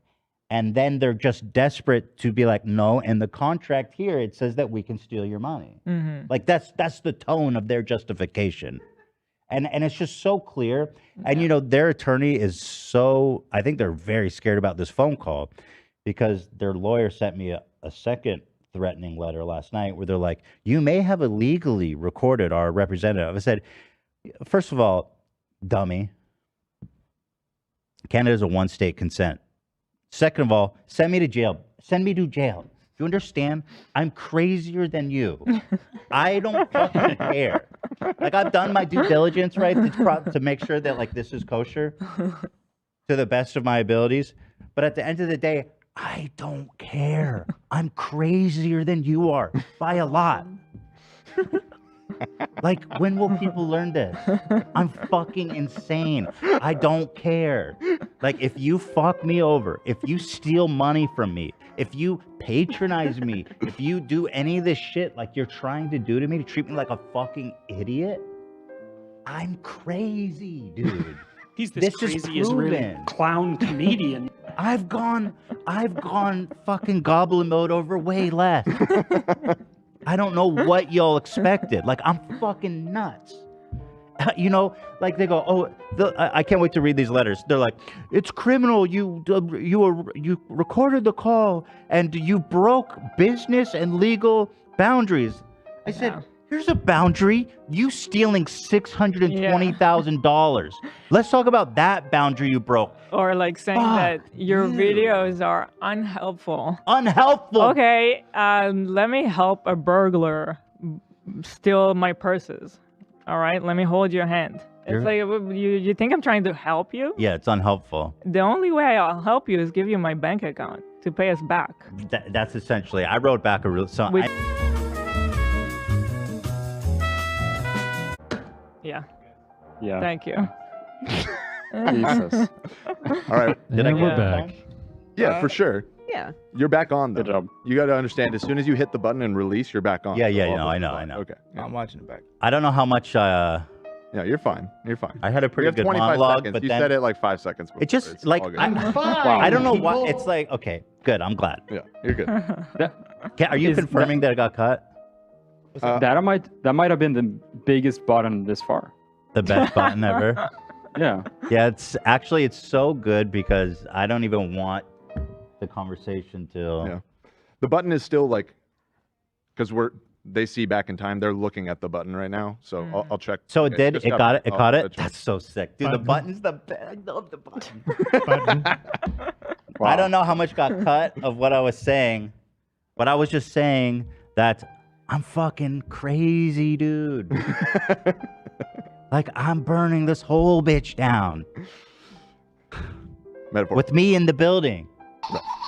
And then they're just desperate to be like, no, in the contract here, it says that we can steal your money. Like that's the tone of their justification. And it's just so clear. And, you know, their attorney is so, I think they're very scared about this phone call because their lawyer sent me a second threatening letter last night where they're like, you may have illegally recorded our representative. I said, first of all, dummy, Canada's a one-state consent. Second of all, send me to jail. Send me to jail. You understand? I'm crazier than you. I don't fucking care. Like, I've done my due diligence, right, to make sure that, like, this is kosher to the best of my abilities. But at the end of the day, I don't care. I'm crazier than you are by a lot. Like, when will people learn this? I'm fucking insane. I don't care. Like, if you fuck me over, if you steal money from me, if you patronize me, if you do any of this shit like you're trying to do to me, to treat me like a fucking idiot, I'm crazy, dude. He's this crazy Israeli clown comedian. I've gone fucking Goblin mode over way less. I don't know what y'all expected. Like, I'm fucking nuts. You know, like they go, oh, I can't wait to read these letters. They're like, it's criminal. You recorded the call and you broke business and legal boundaries. I said, here's a boundary. You stealing $620,000. Let's talk about that boundary you broke. Or like saying that your videos are unhelpful. Unhelpful. Okay, let me help a burglar steal my purses. All right, let me hold your hand. It's like, you think I'm trying to help you? Yeah, it's unhelpful. The only way I'll help you is give you my bank account to pay us back. That's essentially, I wrote back a real, so Yeah. Yeah. Thank you. Jesus. All right. And we're back. Yeah, for sure. Yeah. You're back on, though. Good job. You got to understand, as soon as you hit the button and release, you're back on. Yeah, So all I this is know. fine. Okay. I'm watching it back. I don't know how much, Yeah, you're fine. You're fine. I had a We pretty have good 25 monologue, seconds. but You then said it like 5 seconds before. it just, It's like, all good. I don't know why, it's like, okay, good, I'm glad. Yeah, you're good. Are you confirming that it got cut? That might have been the biggest button this far. The best button ever? Yeah. Yeah, it's so good because I don't even want the conversation to... Yeah. The button is still like, because they see back in time, they're looking at the button right now. So I'll check. So it did? It got it? It caught it? check. That's so sick. Dude, the button's the best. I love the button. Wow. I don't know how much got cut of what I was saying, but I was just saying that I'm fucking crazy, dude. Like, I'm burning this whole bitch down. Metaphor. With me in the building.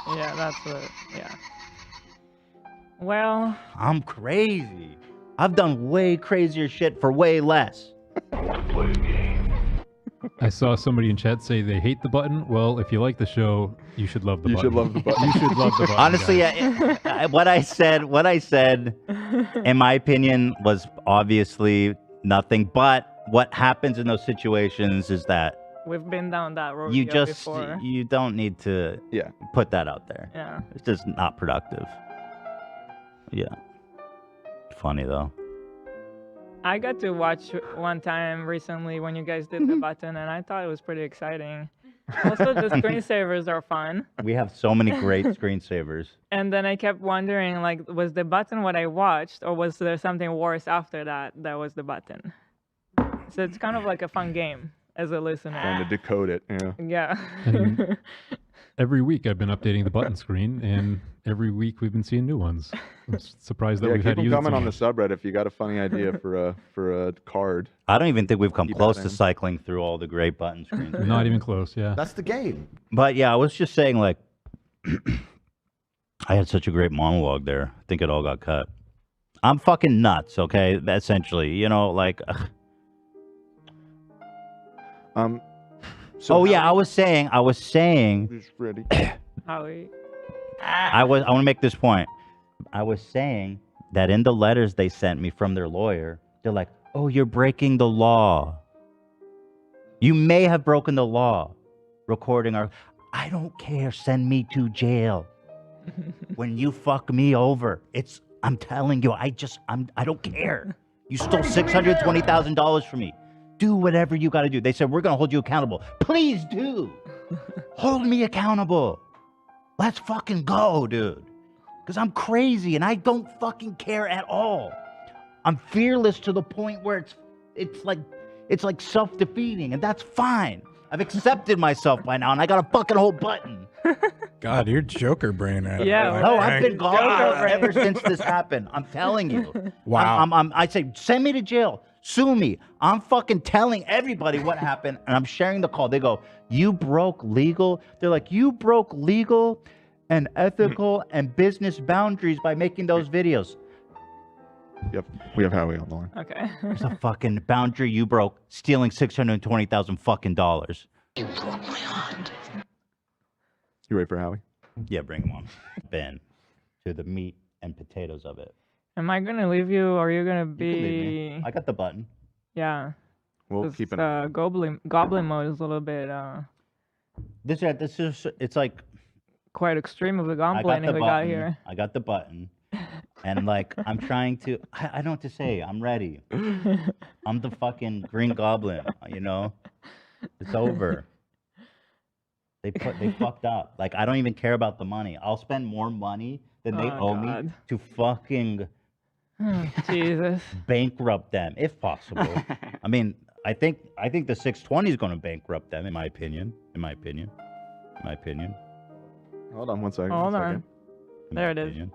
Yeah, that's it. Yeah. Well, I'm crazy. I've done way crazier shit for way less. I saw somebody in chat say they hate the button. Well, if you like the show, you should love the You button. should love the button. You should love the button. Honestly, guys. what I said, in my opinion, was obviously nothing. But what happens in those situations is that we've been down that road before. you don't need to put that out there. Yeah. It's just not productive. Yeah. Funny though. I got to watch one time recently when you guys did the button, and I thought it was pretty exciting. Also, the screensavers are fun. We have so many great screensavers. And then I kept wondering, like, was the button what I watched, or was there something worse after that was the button? So it's kind of like a fun game as a listener. Trying to decode it. Yeah. Yeah. And every week I've been updating the button screen, and every week we've been seeing new ones. I'm surprised that Yeah, we've keep had to them use it coming so on the much. subreddit if you got a funny idea for a card. I don't even think we've come Keep close that to in. cycling through all the great button screens. Not even close, yeah. That's the game. But yeah, I was just saying, like, I had such a great monologue there. I think it all got cut. I'm fucking nuts, okay? Essentially, you know, like. So I was saying. Who's ready? Howie. I want to make this point. I was saying that in the letters they sent me from their lawyer, they're like, Oh, you're breaking the law. You may have broken the law. Recording our... I don't care. Send me to jail. When you fuck me over, I'm telling you, I don't care. You stole $620,000 from me. Do whatever you got to do. They said, we're going to hold you accountable. Please do. Hold me accountable. Let's fucking go, dude. Because I'm crazy and I don't fucking care at all. I'm fearless to the point where it's like self-defeating, and that's fine. I've accepted myself by now, and I got a fucking whole button. God, you're Joker brain at it. Yeah, No, right. I've been gone ever since this happened. I'm telling you. Wow. I say, send me to jail. Sue me. I'm fucking telling everybody what happened, and I'm sharing the call. They go, you broke legal? They're like, you broke legal and ethical and business boundaries by making those videos. Yep, we have Howie on the line. Okay. There's a fucking boundary you broke, stealing $620,000 fucking dollars. You ready for Howie? Yeah, bring him on. Ben, to the meat and potatoes of it. Am I gonna leave you, or are you gonna You can leave me. be? I got the button. Yeah. We'll 'Cause, keep it. Goblin mode is a little bit This is it's like quite extreme of the I got Goblin the we got button. here. I got the button, and like I'm trying to. I don't know what to say. I'm ready. I'm the fucking Green Goblin. You know, it's over. They fucked up. Like I don't even care about the money. I'll spend more money than they owe me God. to fucking Jesus. bankrupt them if possible. I mean, I think the 620 is going to bankrupt them, in my opinion. In my opinion. Hold on one second. Hold one on. second. In my There it is. opinion.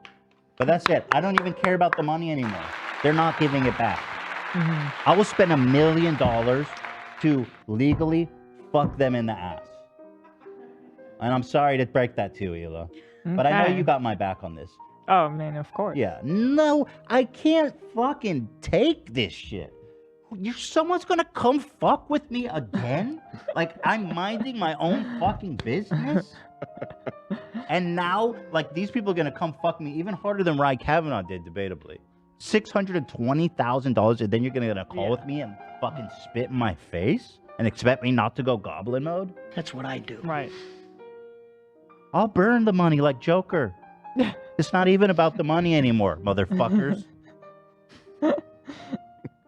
But that's it. I don't even care about the money anymore. They're not giving it back. I will spend $1 million to legally fuck them in the ass. And I'm sorry to break that to you, Hila. But I know Okay. you got my back on this. Oh man, of course. Yeah. No, I can't fucking take this shit. Someone's gonna come fuck with me again? Like, I'm minding my own fucking business? And now, like, these people are gonna come fuck me even harder than Ryan Kavanaugh did, debatably. $620,000, and then you're gonna call with me and fucking spit in my face? And expect me not to go Goblin mode? That's what I do. Right. I'll burn the money like Joker. It's not even about the money anymore, motherfuckers.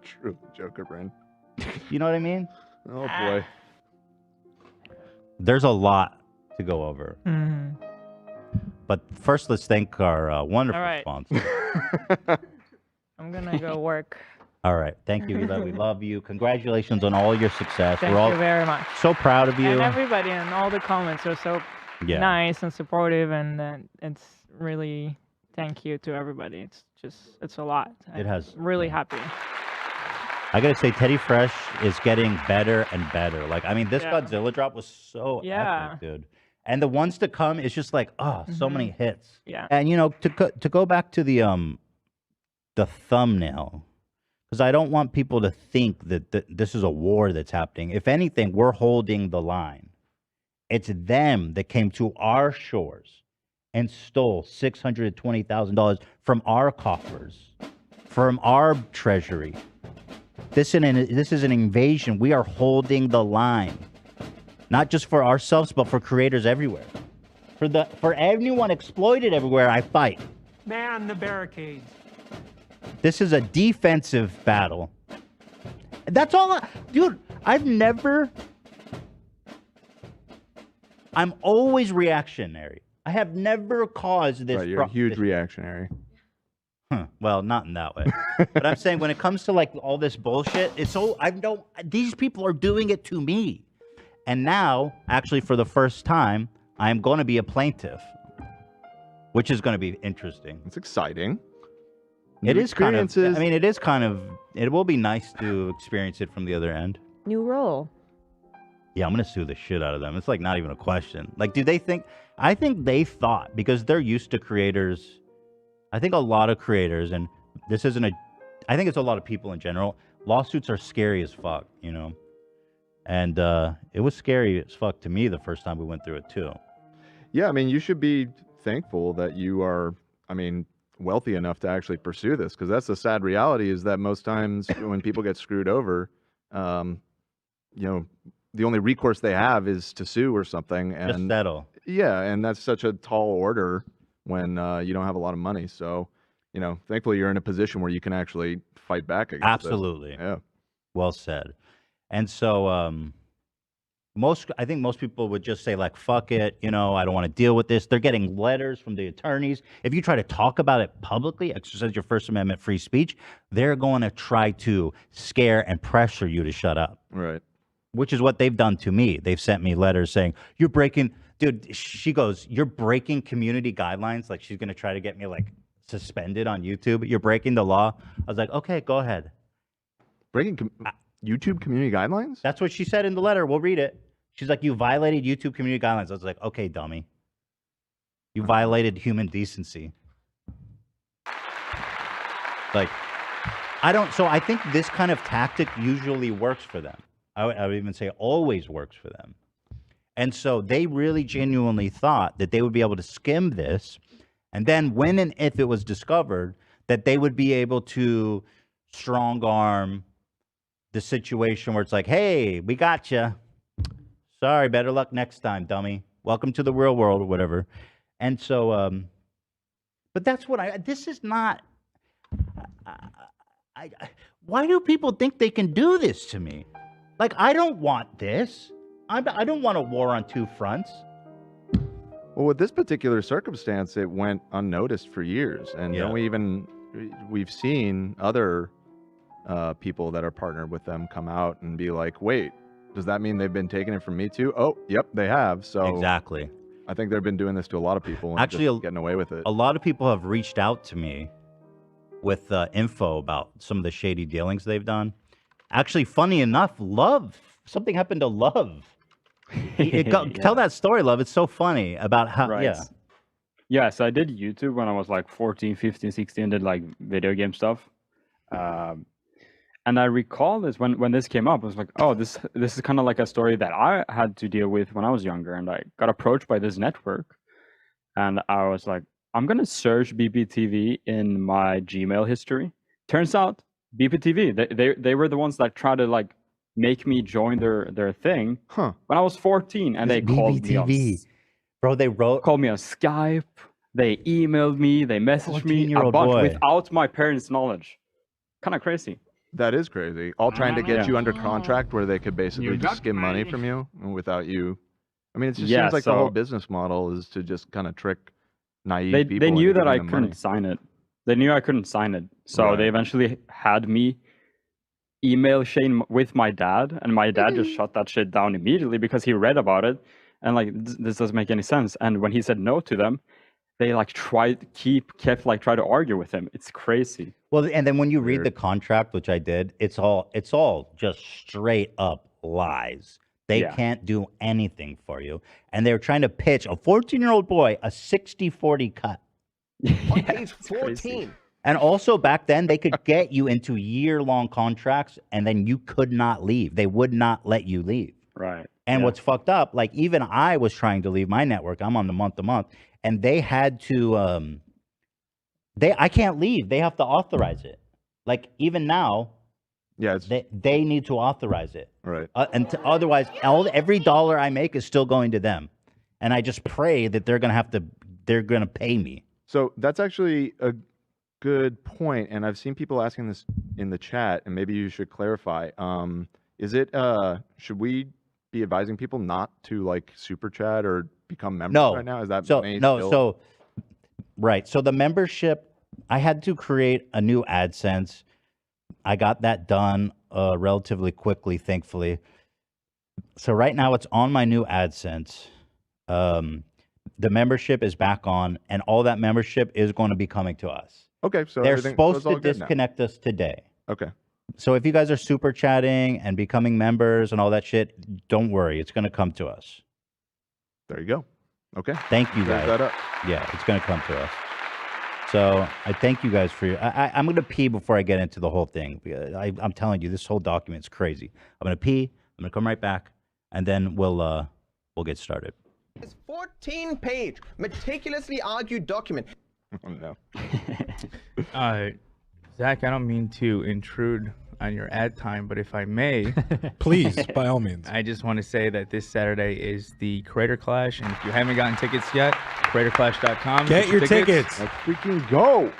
True, Joker brain. You know what I mean? Oh boy. There's a lot to go over. Mhm. But first, let's thank our wonderful All right. sponsor. I'm gonna go work. All right. Thank you, Hila. We love you. Congratulations on all your success. Thank We're all you very much. so proud of you. And everybody and all the comments are so Yeah. nice and supportive, and it's really thank you to everybody. It's a lot. It has- I'm really happy. I gotta say, Teddy Fresh is getting better and better. Like, I mean, this Yeah. Godzilla drop was so Yeah. epic, dude. And the ones to come, it's just like, oh, so many hits. Yeah. And you know, to go back to the thumbnail, because I don't want people to think that this is a war that's happening. If anything, we're holding the line. It's them that came to our shores and stole $620,000 from our coffers, from our treasury. This is an invasion. We are holding the line, not just for ourselves, but for creators everywhere. For anyone exploited everywhere, I fight. Man the barricades. This is a defensive battle. That's all, dude. I'm always reactionary. I have never caused this. Right, you're a huge reactionary. Well, not in that way. But I'm saying when it comes to like all this bullshit, these people are doing it to me. And now, actually, for the first time, I'm going to be a plaintiff, which is going to be interesting. It's exciting. It New is kind of. experiences. I mean, it is kind of. It will be nice to experience it from the other end. New role. Yeah, I'm gonna sue the shit out of them. It's like not even a question. Like, do they think? I think they thought, because they're used to creators. I think a lot of creators, and this isn't a. I think it's a lot of people in general. Lawsuits are scary as fuck, you know. And it was scary as fuck to me the first time we went through it too. Yeah, I mean, you should be thankful that you are. I mean, wealthy enough to actually pursue this, because that's the sad reality, is that most times when people get screwed over, you know, the only recourse they have is to sue or something. Just And settle. yeah, and that's such a tall order when you don't have a lot of money. So, you know, thankfully you're in a position where you can actually fight back against this. Absolutely. Yeah. Well said. And so I think most people would just say, like, fuck it, you know, I don't want to deal with this. They're getting letters from the attorneys. If you try to talk about it publicly, exercise your First Amendment free speech, they're going to try to scare and pressure you to shut up. Right. Which is what they've done to me. They've sent me letters saying, you're breaking, dude, she goes, you're breaking community guidelines. Like, she's going to try to get me, like, suspended on YouTube. You're breaking the law. I was like, okay, go ahead. Breaking YouTube community guidelines? That's what she said in the letter. We'll read it. She's like, you violated YouTube community guidelines. I was like, okay, dummy. You violated human decency. Like, so I think this kind of tactic usually works for them. I would even say always works for them. And so they really genuinely thought that they would be able to skim this, and then when and if it was discovered, that they would be able to strong arm the situation where it's like, hey, we got you. Sorry, better luck next time, dummy. Welcome to the real world or whatever. And so, but that's what this is not, why do people think they can do this to me? Like, I don't want this. I don't want a war on two fronts. Well, with this particular circumstance, it went unnoticed for years. And Yeah. then we've seen other people that are partnered with them come out and be like, wait, does that mean they've been taking it from me too? Oh, yep, they have. So Exactly. I think they've been doing this to a lot of people and Actually, just getting away with it. A lot of people have reached out to me with info about some of the shady dealings they've done. Actually, funny enough, Love, something happened to Love. Tell that story, Love. It's so funny about how, Right. yeah. Yeah, so I did YouTube when I was like 14, 15, 16, did like video game stuff. And I recall this when this came up, I was like, oh, this is kind of like a story that I had to deal with when I was younger. And I got approached by this network. And I was like, I'm going to search BBTV in my Gmail history. Turns out BBTV, they were the ones that tried to like make me join their thing when I was 14. And they called me on, bro, they called me on Skype. They emailed me. They messaged me a 14-year-old bunch boy. without my parents' knowledge. Kind of crazy. That is crazy. All trying to get Yeah. you under contract where they could basically You just got skim money me. from you without you. I mean, it just Yeah, seems like the whole so- business model is to just kind of trick naive They people. knew into that I giving them couldn't money. sign it. They knew I couldn't sign it. So Right. they eventually had me email Shane with my dad, and my dad just shut that shit down immediately because he read about it and like this doesn't make any sense. And when he said no to them, they like try to argue with him. It's crazy. Well, and then when you read Weird. the contract, which I did, it's all just straight up lies. They Yeah. can't do anything for you. And they're trying to pitch a 14-year-old boy a 60-40 cut. On page 14. And also back then, they could get you into year-long contracts, and then you could not leave. They would not let you leave. Right. And Yeah. what's fucked up, like even I was trying to leave my network. I'm on the month-to-month, and they had to. I can't leave. They have to authorize it. Like even now, Yeah, it's they need to authorize it. right. Otherwise, every dollar I make is still going to them, and I just pray that they're gonna pay me. So that's actually a good point, and I've seen people asking this in the chat, and maybe you should clarify. Is it should we be advising people not to like super chat or become members No. right now? Is that So money no, still- right. So the membership, I had to create a new AdSense. I got that done relatively quickly, thankfully. So right now it's on my new AdSense. The membership is back on, and all that membership is going to be coming to us. Okay, so They're everything- so supposed it's all to good now. disconnect us today. Okay. So if you guys are super chatting and becoming members and all that shit, don't worry, it's going to come to us. There you go. Okay. Thank you Clears guys. that up. Yeah, it's going to come to us. So I thank you guys for your. I'm going to pee before I get into the whole thing. I'm telling you, this whole document's crazy. I'm going to pee. I'm going to come right back, and then we'll get started. This 14-page, meticulously argued document. Oh, no. Zach, I don't mean to intrude on your ad time, but if I may, Please, by all means. I just want to say that this Saturday is the Creator Clash, and if you haven't gotten tickets yet, creatorclash.com. Get your tickets. Let's freaking go.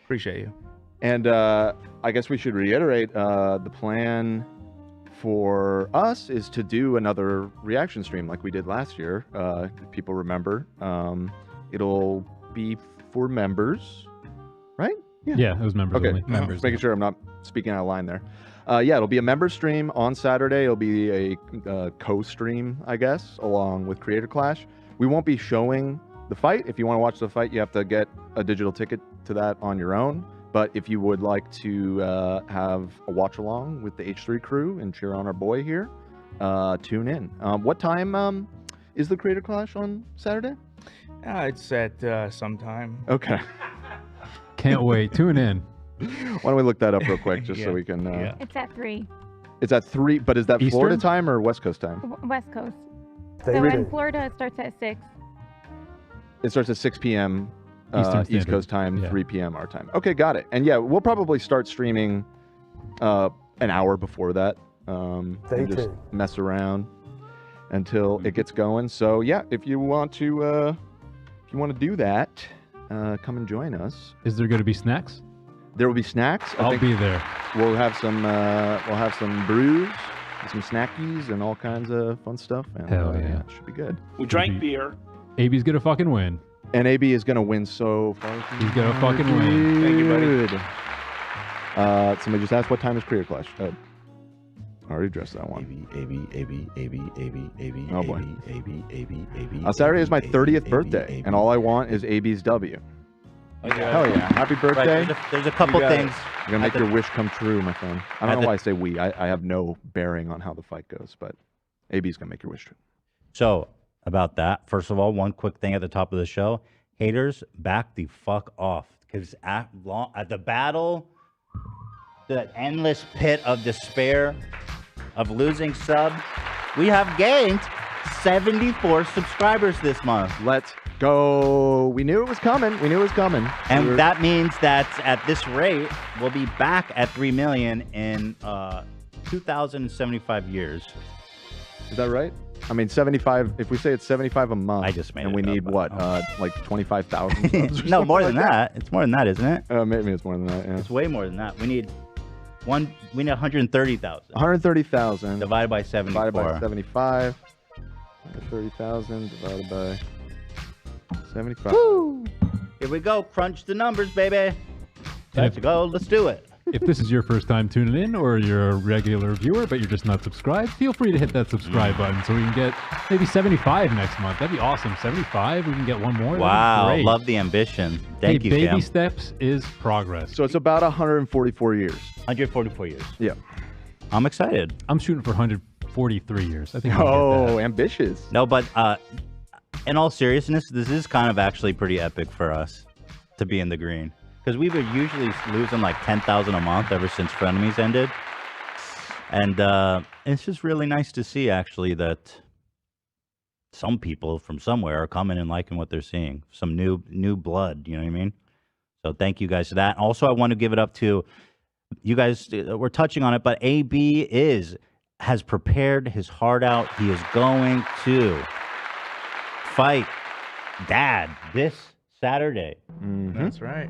Appreciate you. And I guess we should reiterate the plan for us is to do another reaction stream like we did last year. If people remember, it'll be for members, right? Yeah, it was members Okay, only. Members, just making sure I'm not speaking out of line there. Yeah, it'll be a member stream on Saturday. It'll be a co-stream, I guess, along with Creator Clash. We won't be showing the fight. If you want to watch the fight, you have to get a digital ticket to that on your own. But if you would like to have a watch along with the H3 crew and cheer on our boy here, tune in. What time is the Creator Clash on Saturday? It's at sometime. Okay. Can't wait. Tune in. Why don't we look that up real quick just so we can... It's at 3. It's at 3, but is that Florida Eastern? time or West Coast time? West Coast. So in Florida, it starts at 6. It starts at 6 p.m. Eastern East Standard. Coast time, Yeah. 3 p.m. our time. Okay, got it. And yeah, we'll probably start streaming an hour before that. And just mess around until it gets going. So yeah, if you want to do that, come and join us. Is there going to be snacks? There will be snacks. I I'll think be there. we'll have some brews, some snackies, and all kinds of fun stuff. And, Hell yeah. it should be good. We drank beer. AB's going to fucking win. And AB is gonna win so far. He's going to fucking win. Thank you, buddy. Good. Somebody just asked what time is Creator Clash. I already addressed that one. Oh boy. Saturday is my 30th birthday, and all I want is AB's W. Hell yeah! Happy birthday! Right, there's a couple things. You're gonna make at your the- wish come true, my friend. I at don't know the- why I say we. I have no bearing on how the fight goes, but AB's gonna make your wish true. So about that, first of all, one quick thing at the top of the show: haters, back the fuck off, because at the battle, the endless pit of despair of losing sub, we have gained 74 subscribers this month. Let's go. We knew it was coming. And that means that at this rate, we'll be back at 3 million in 2,075 years. Is that right? I mean, 75. If we say it's 75 a month, I just made and it we up, need but- what, like 25,000 subs or No, something more like than that. It's more than that, isn't it? Maybe it's more than that. Yeah. It's way more than that. We need 130,000 130,000 divided by 74. divided by 75. 130,000 divided by 75. Here we go. Crunch the numbers, baby. And Let's if, go. Let's do it. if this is your first time tuning in, or you're a regular viewer but you're just not subscribed, feel free to hit that subscribe button so we can get maybe 75 next month. That'd be awesome. 75, we can get one more. That'd be Wow. great. Love the ambition. Thank you, baby Cam. steps is progress. So it's about 144 years. 144 years. Yeah. I'm excited. I'm shooting for 143 years. I think. Oh, ambitious. No, but in all seriousness, this is kind of actually pretty epic for us to be in the green. Because we were usually losing like 10,000 a month ever since Frenemies ended. And it's just really nice to see, actually, that some people from somewhere are coming and liking what they're seeing. Some new blood, you know what I mean? So thank you guys for that. Also, I want to give it up to you guys. We're touching on it, but AB has prepared his heart out. He is going to fight Dad this Saturday. That's right.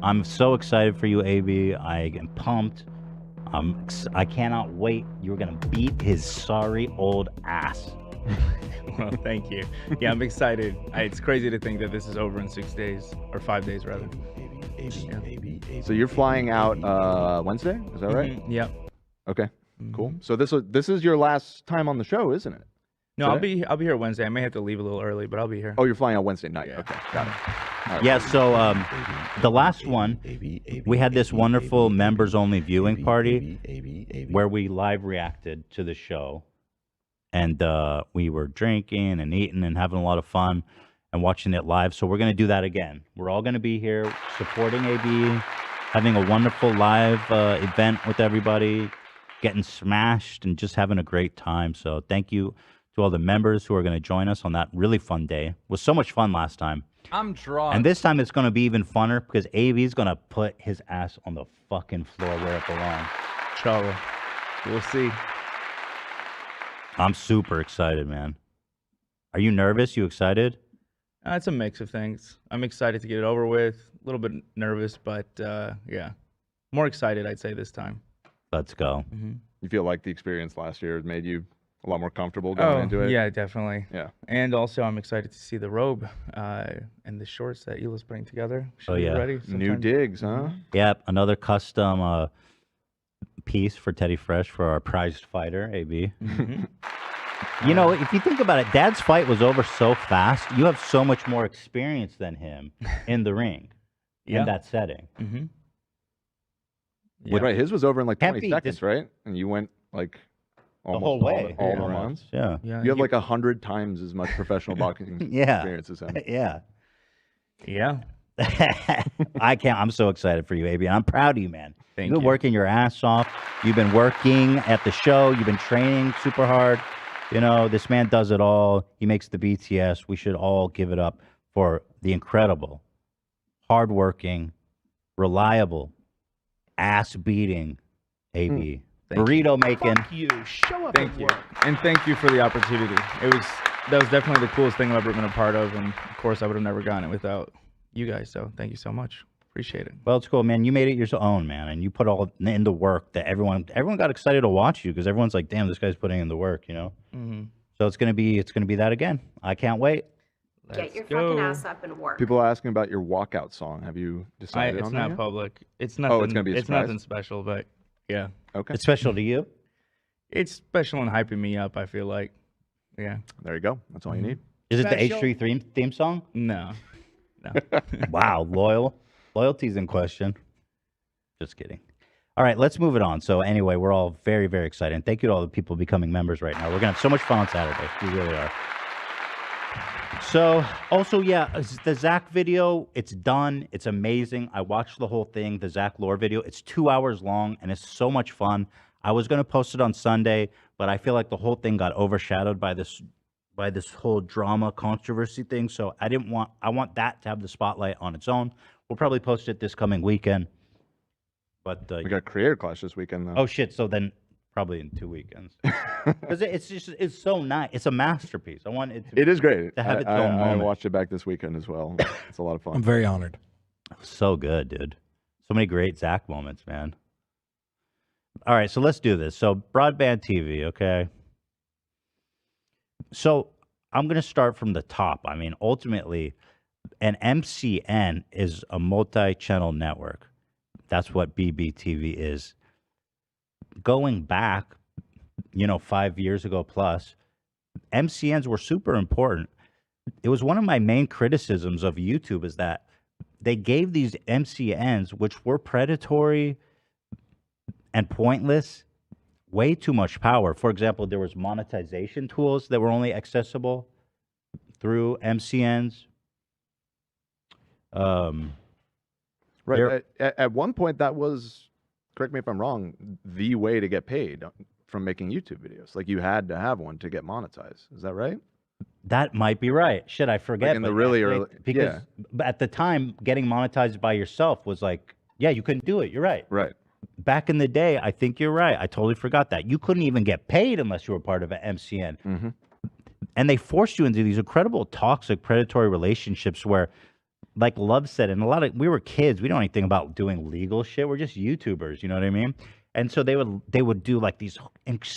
I'm so excited for you, AB. I am pumped. I cannot wait. You're going to beat his sorry old ass. Well, thank you. Yeah, I'm excited. It's crazy to think that this is over in 6 days, or 5 days rather. So you're flying out Wednesday? Is that right? Yep. Okay. Cool. So this is your last time on the show, isn't it? No, I'll Today? be here Wednesday. I may have to leave a little early, but I'll be here. Oh, you're flying out Wednesday night. Yeah. Okay, got it. All right. Yeah, so the last one, we had this wonderful members-only viewing party where we live reacted to the show. And we were drinking and eating and having a lot of fun and watching it live. So we're going to do that again. We're all going to be here supporting AB, having a wonderful live event with everybody, getting smashed and just having a great time. So thank you to all the members who are going to join us on that really fun day. It was so much fun last time. I'm drawn. And this time it's going to be even funner because AB's going to put his ass on the fucking floor where it belongs. Inshallah. We'll see. I'm super excited, man. Are you nervous? You excited? It's a mix of things. I'm excited to get it over with. A little bit nervous, but yeah. More excited, I'd say, this time. Let's go. You feel like the experience last year has made you a lot more comfortable going into it? Yeah, definitely. Yeah. And also, I'm excited to see the robe and the shorts that Ila's putting together. Should be yeah. ready New sometime. digs, huh? Yep. Another custom piece for Teddy Fresh for our prized fighter, AB. You know, if you think about it, Dad's fight was over so fast. You have so much more experience than him in the ring, in that setting. Right, his was over in like Can't 20 be seconds, dis- right? And you went like almost whole way. all the Almost, rounds. yeah. You have like 100 times as much professional boxing Yeah. experience as him. Yeah. Yeah. I'm so excited for you, AB. And I'm proud of you, man. Thank You've been you. working your ass off. You've been working at the show. You've been training super hard. You know, this man does it all. He makes the BTS. We should all give it up for the incredible, hardworking, reliable, ass-beating AB. Burrito making. You show up. Thank you, and thank you for the opportunity. That was definitely the coolest thing I've ever been a part of, and of course I would have never gotten it without you guys. So thank you so much. Appreciate it. Well, it's cool, man. You made it your own, man, and you put all in the work that everyone got excited to watch you because everyone's like, "Damn, this guy's putting in the work," you know. So it's gonna be that again. I can't wait. Get your fucking ass up and work. People are asking about your walkout song. Have you decided It's on not that yet? public. It's nothing. Oh, it's gonna be a It's surprise? nothing special, but yeah. Okay. It's special to you. It's special and hyping me up. I feel like. Yeah. There you go. That's all you need. Is it the Special? H3 theme song? No. Wow, loyalty's in question. Just kidding. All right, let's move it on. So anyway, we're all very, very excited. And thank you to all the people becoming members right now. We're gonna have so much fun on Saturday. We really are. So also, yeah, the Zach video, it's done. It's amazing. I watched the whole thing, the Zach Lore video. It's 2 hours long and it's so much fun. I was gonna post it on Sunday, but I feel like the whole thing got overshadowed by this whole drama controversy thing. So I want that to have the spotlight on its own. We'll probably post it this coming weekend. But We got Creator Clash this weekend, though. oh shit! So then probably in 2 weekends because it's so nice. It's a masterpiece. I want it. It is great. To have its I own moment. watched it back this weekend as well. It's a lot of fun. I'm very honored. So good, dude. So many great Zach moments, man. All right, so let's do this. So broadband TV, okay. So I'm gonna start from the top. I mean, ultimately, an MCN is a multi-channel network. That's what BBTV is. Going back, 5 years ago plus, MCNs were super important. It was one of my main criticisms of YouTube is that they gave these MCNs, which were predatory and pointless, way too much power. For example, there was monetization tools that were only accessible through MCNs. Right. At one point, that was, correct me if I'm wrong, the way to get paid from making YouTube videos. Like you had to have one to get monetized. Is that right? That might be right. Shit, I forget. Like in the but really yeah, early, because at the time, getting monetized by yourself was like, yeah, you couldn't do it. You're right. Right. Back in the day, I think you're right. I totally forgot that. You couldn't even get paid unless you were part of an MCN. Mm-hmm. And they forced you into these incredible toxic predatory relationships where, like Love said, and we were kids. We don't know anything about doing legal shit. We're just YouTubers. You know what I mean? And so they would do like these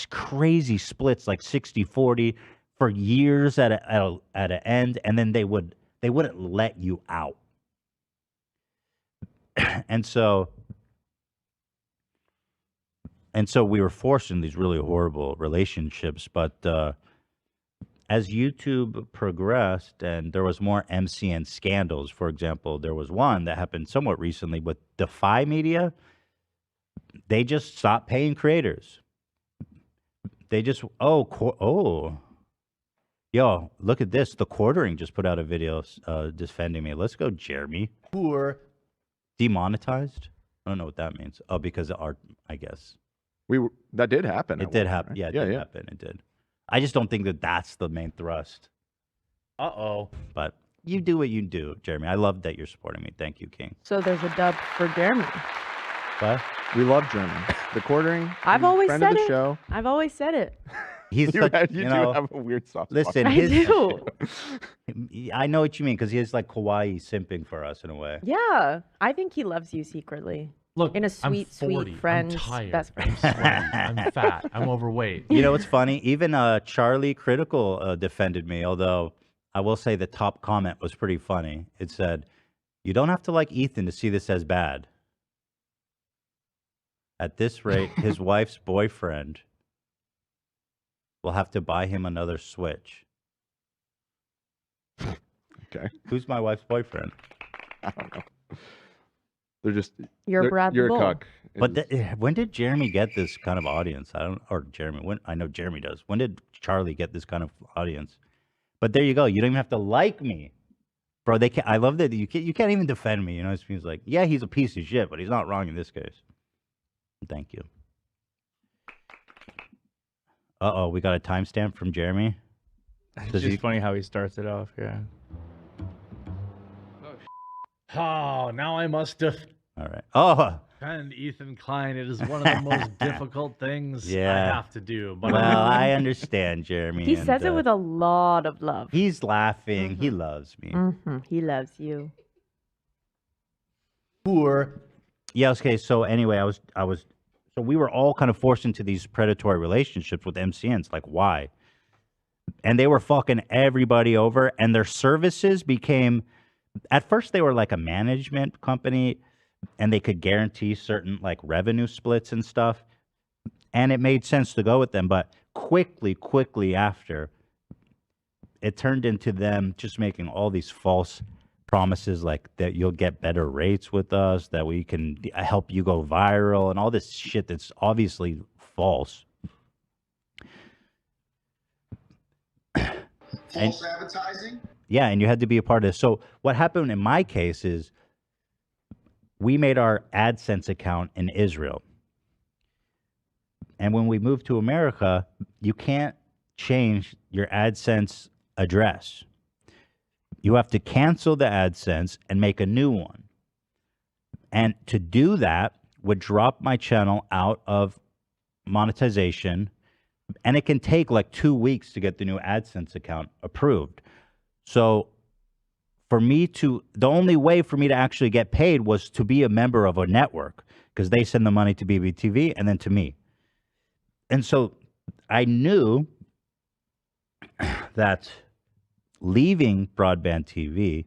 crazy splits, like 60-40 for years at an end. And then they wouldn't let you out. And so we were forced in these really horrible relationships. But as YouTube progressed and there was more MCN scandals, for example, there was one that happened somewhat recently with Defy Media. They just stopped paying creators. They just, yo, look at this. The Quartering just put out a video defending me. Let's go, Jeremy. Poor. Demonetized? I don't know what that means. Oh, because of art, I guess. That did happen. It did happen. Right? Yeah, it did happen. It did. I just don't think that that's the main thrust. Uh-oh. But you do what you do, Jeremy. I love that you're supporting me. Thank you, King. So there's a dub for Jeremy. What? We love Jeremy. The quartering. I've he's a always friend said of the it. show. I've always said it. He's You, such, you do know, have a weird soft spot. listen, I his, do. I know what you mean because he's like kawaii simping for us in a way. Yeah, I think he loves you secretly. Look, in a I'm sweet, 40. sweet friend, I'm tired. best friend. I'm sweaty. I'm fat. I'm overweight. You know what's funny? Even Charlie Critical defended me, although I will say the top comment was pretty funny. It said, "You don't have to like Ethan to see this as bad. At this rate, his wife's boyfriend will have to buy him another Switch." Okay. Who's my wife's boyfriend? I don't know. They're just You're Brad You're the a Bull. cuck. But when did Jeremy get this kind of audience? I don't, or Jeremy. When I know Jeremy does. When did Charlie get this kind of audience? But there you go. You don't even have to like me, bro. They can't. I love that you can't even defend me. You know, it seems like yeah, he's a piece of shit, but he's not wrong in this case. Thank you. Uh-oh, we got a timestamp from Jeremy. It's just funny how he starts it off. Yeah. Oh, now I must defend All right. Oh, Ethan Klein. It is one of the most difficult things I Yeah. have to do. But well, I understand, Jeremy. He and, says it with a lot of love. He's laughing. He loves me. He loves you. Poor. Yeah. Okay. So anyway, so we were all kind of forced into these predatory relationships with MCNs. Like, why? And they were fucking everybody over, and their services became. At first, they were like a management company, and they could guarantee certain like revenue splits and stuff, and it made sense to go with them. But quickly after, it turned into them just making all these false promises, like that you'll get better rates with us, that we can help you go viral, and all this shit that's obviously false. False advertising? Yeah, and you had to be a part of this. So what happened in my case is we made our AdSense account in Israel. And when we moved to America, you can't change your AdSense address. You have to cancel the AdSense and make a new one. And to do that would drop my channel out of monetization. And it can take like 2 weeks to get the new AdSense account approved. So the only way for me to actually get paid was to be a member of a network, because they send the money to BBTV and then to me. And so I knew that leaving broadband TV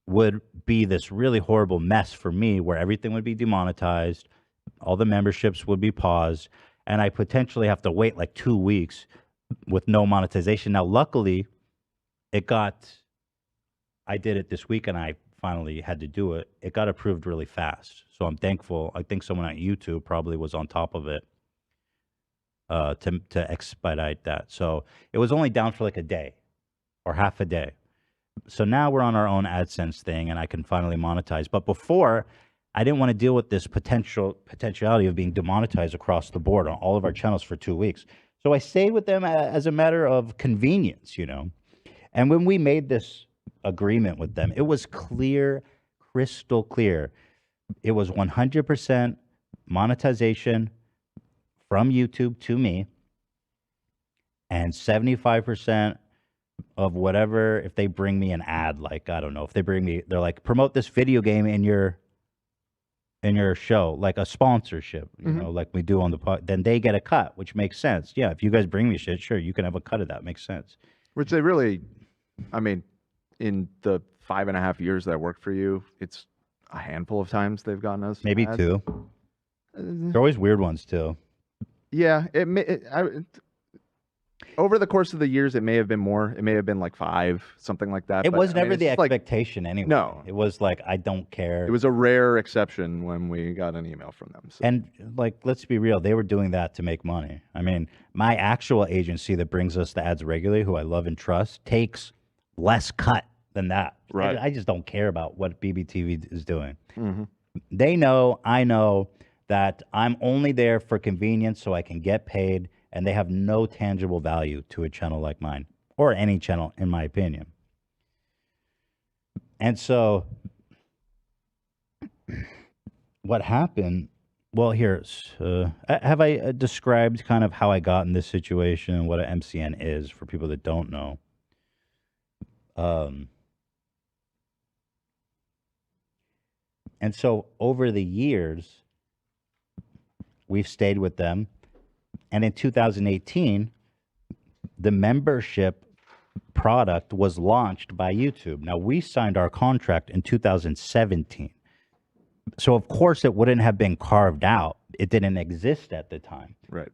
would be this really horrible mess for me, where everything would be demonetized, all the memberships would be paused, and I potentially have to wait like 2 weeks with no monetization. Now, luckily, I did it this week, and I finally had to do it. It got approved really fast. So I'm thankful. I think someone at YouTube probably was on top of it to expedite that. So it was only down for like a day or half a day. So now we're on our own AdSense thing, and I can finally monetize. But before, I didn't want to deal with this potentiality of being demonetized across the board on all of our channels for 2 weeks. So I stayed with them as a matter of convenience, you know. And when we made this agreement with them, it was clear, crystal clear. It was 100% monetization from YouTube to me, and 75% of whatever, if they bring me an ad, like, I don't know, if they bring me, they're like, promote this video game in your show, like a sponsorship, you know, like we do on the pod, then they get a cut, which makes sense. Yeah, if you guys bring me shit, sure, you can have a cut of that. Makes sense. Which they really, I mean, in the 5.5 years that I worked for you, it's a handful of times they've gotten us. Maybe ads. 2. They're always weird ones too. Yeah, over the course of the years, it may have been more. It may have been like 5, something like that. It but, was I mean, never it's the just like, expectation anyway. No. It was like, I don't care. it was a rare exception when we got an email from them. So. And like, let's be real, they were doing that to make money. I mean, my actual agency that brings us the ads regularly, who I love and trust, takes less cut than that. Right. I just don't care about what BBTV is doing. Mhm. They know, I know that I'm only there for convenience so I can get paid, and they have no tangible value to a channel like mine, or any channel, in my opinion. And so what happened? Well, have I described kind of how I got in this situation and what an MCN is for people that don't know? And so over the years, we've stayed with them. And in 2018, the membership product was launched by YouTube. Now, we signed our contract in 2017. So, of course, it wouldn't have been carved out. It didn't exist at the time. Right.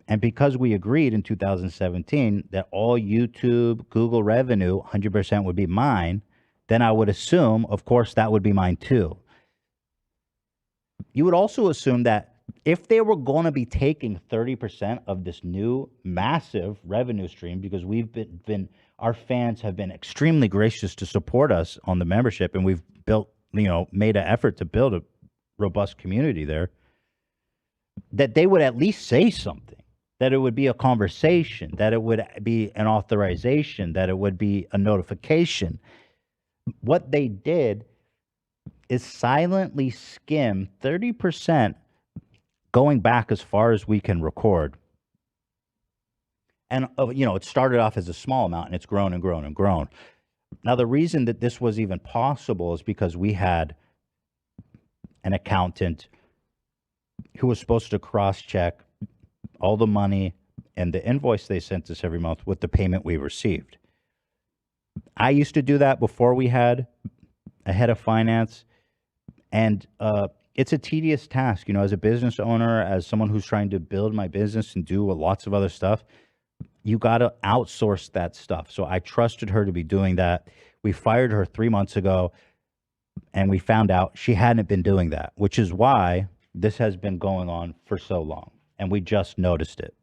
And because we agreed in 2017 that all YouTube, Google revenue, 100% would be mine, then I would assume, of course, that would be mine too. You would also assume that if they were going to be taking 30% of this new massive revenue stream, because we've been our fans have been extremely gracious to support us on the membership, and we've built, made an effort to build a robust community there, that they would at least say something, that it would be a conversation, that it would be an authorization, that it would be a notification. What they did is silently skim 30%, going back as far as we can record. And, it started off as a small amount, and it's grown and grown and grown. Now, the reason that this was even possible is because we had an accountant who was supposed to cross-check all the money and the invoice they sent us every month with the payment we received. I used to do that before we had a head of finance, and it's a tedious task, as a business owner, as someone who's trying to build my business and do lots of other stuff. You got to outsource that stuff. So I trusted her to be doing that. We fired her 3 months ago, and we found out she hadn't been doing that, which is why this has been going on for so long, and we just noticed it.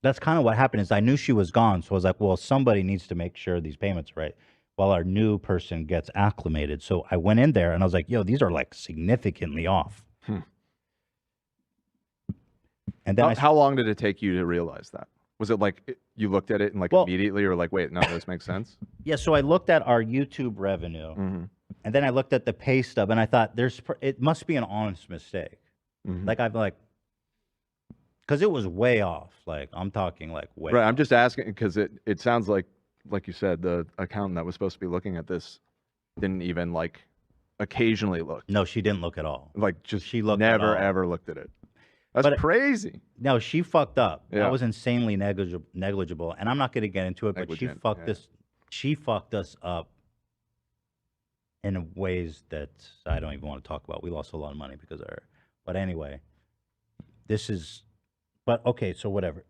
That's kind of what happened. Is I knew she was gone, so I was like, well, somebody needs to make sure these payments are right while our new person gets acclimated. So I went in there and I was like, yo, these are like significantly off. And then how long did it take you to realize that? Was it like you looked at it and immediately you were like, wait, no, this makes sense? Yeah, so I looked at our YouTube revenue, and then I looked at the pay stub, and I thought it must be an honest mistake. Because it was way off. Like, I'm talking like way Right, off. I'm just asking because it sounds like you said, the accountant that was supposed to be looking at this didn't even occasionally look. No, she didn't look at all. She never ever looked at it. That's crazy. No, she fucked up. Yeah. That was insanely negligible. And I'm not going to get into it, but she fucked us up in ways that I don't even want to talk about. We lost a lot of money because of her. But anyway, okay, so whatever.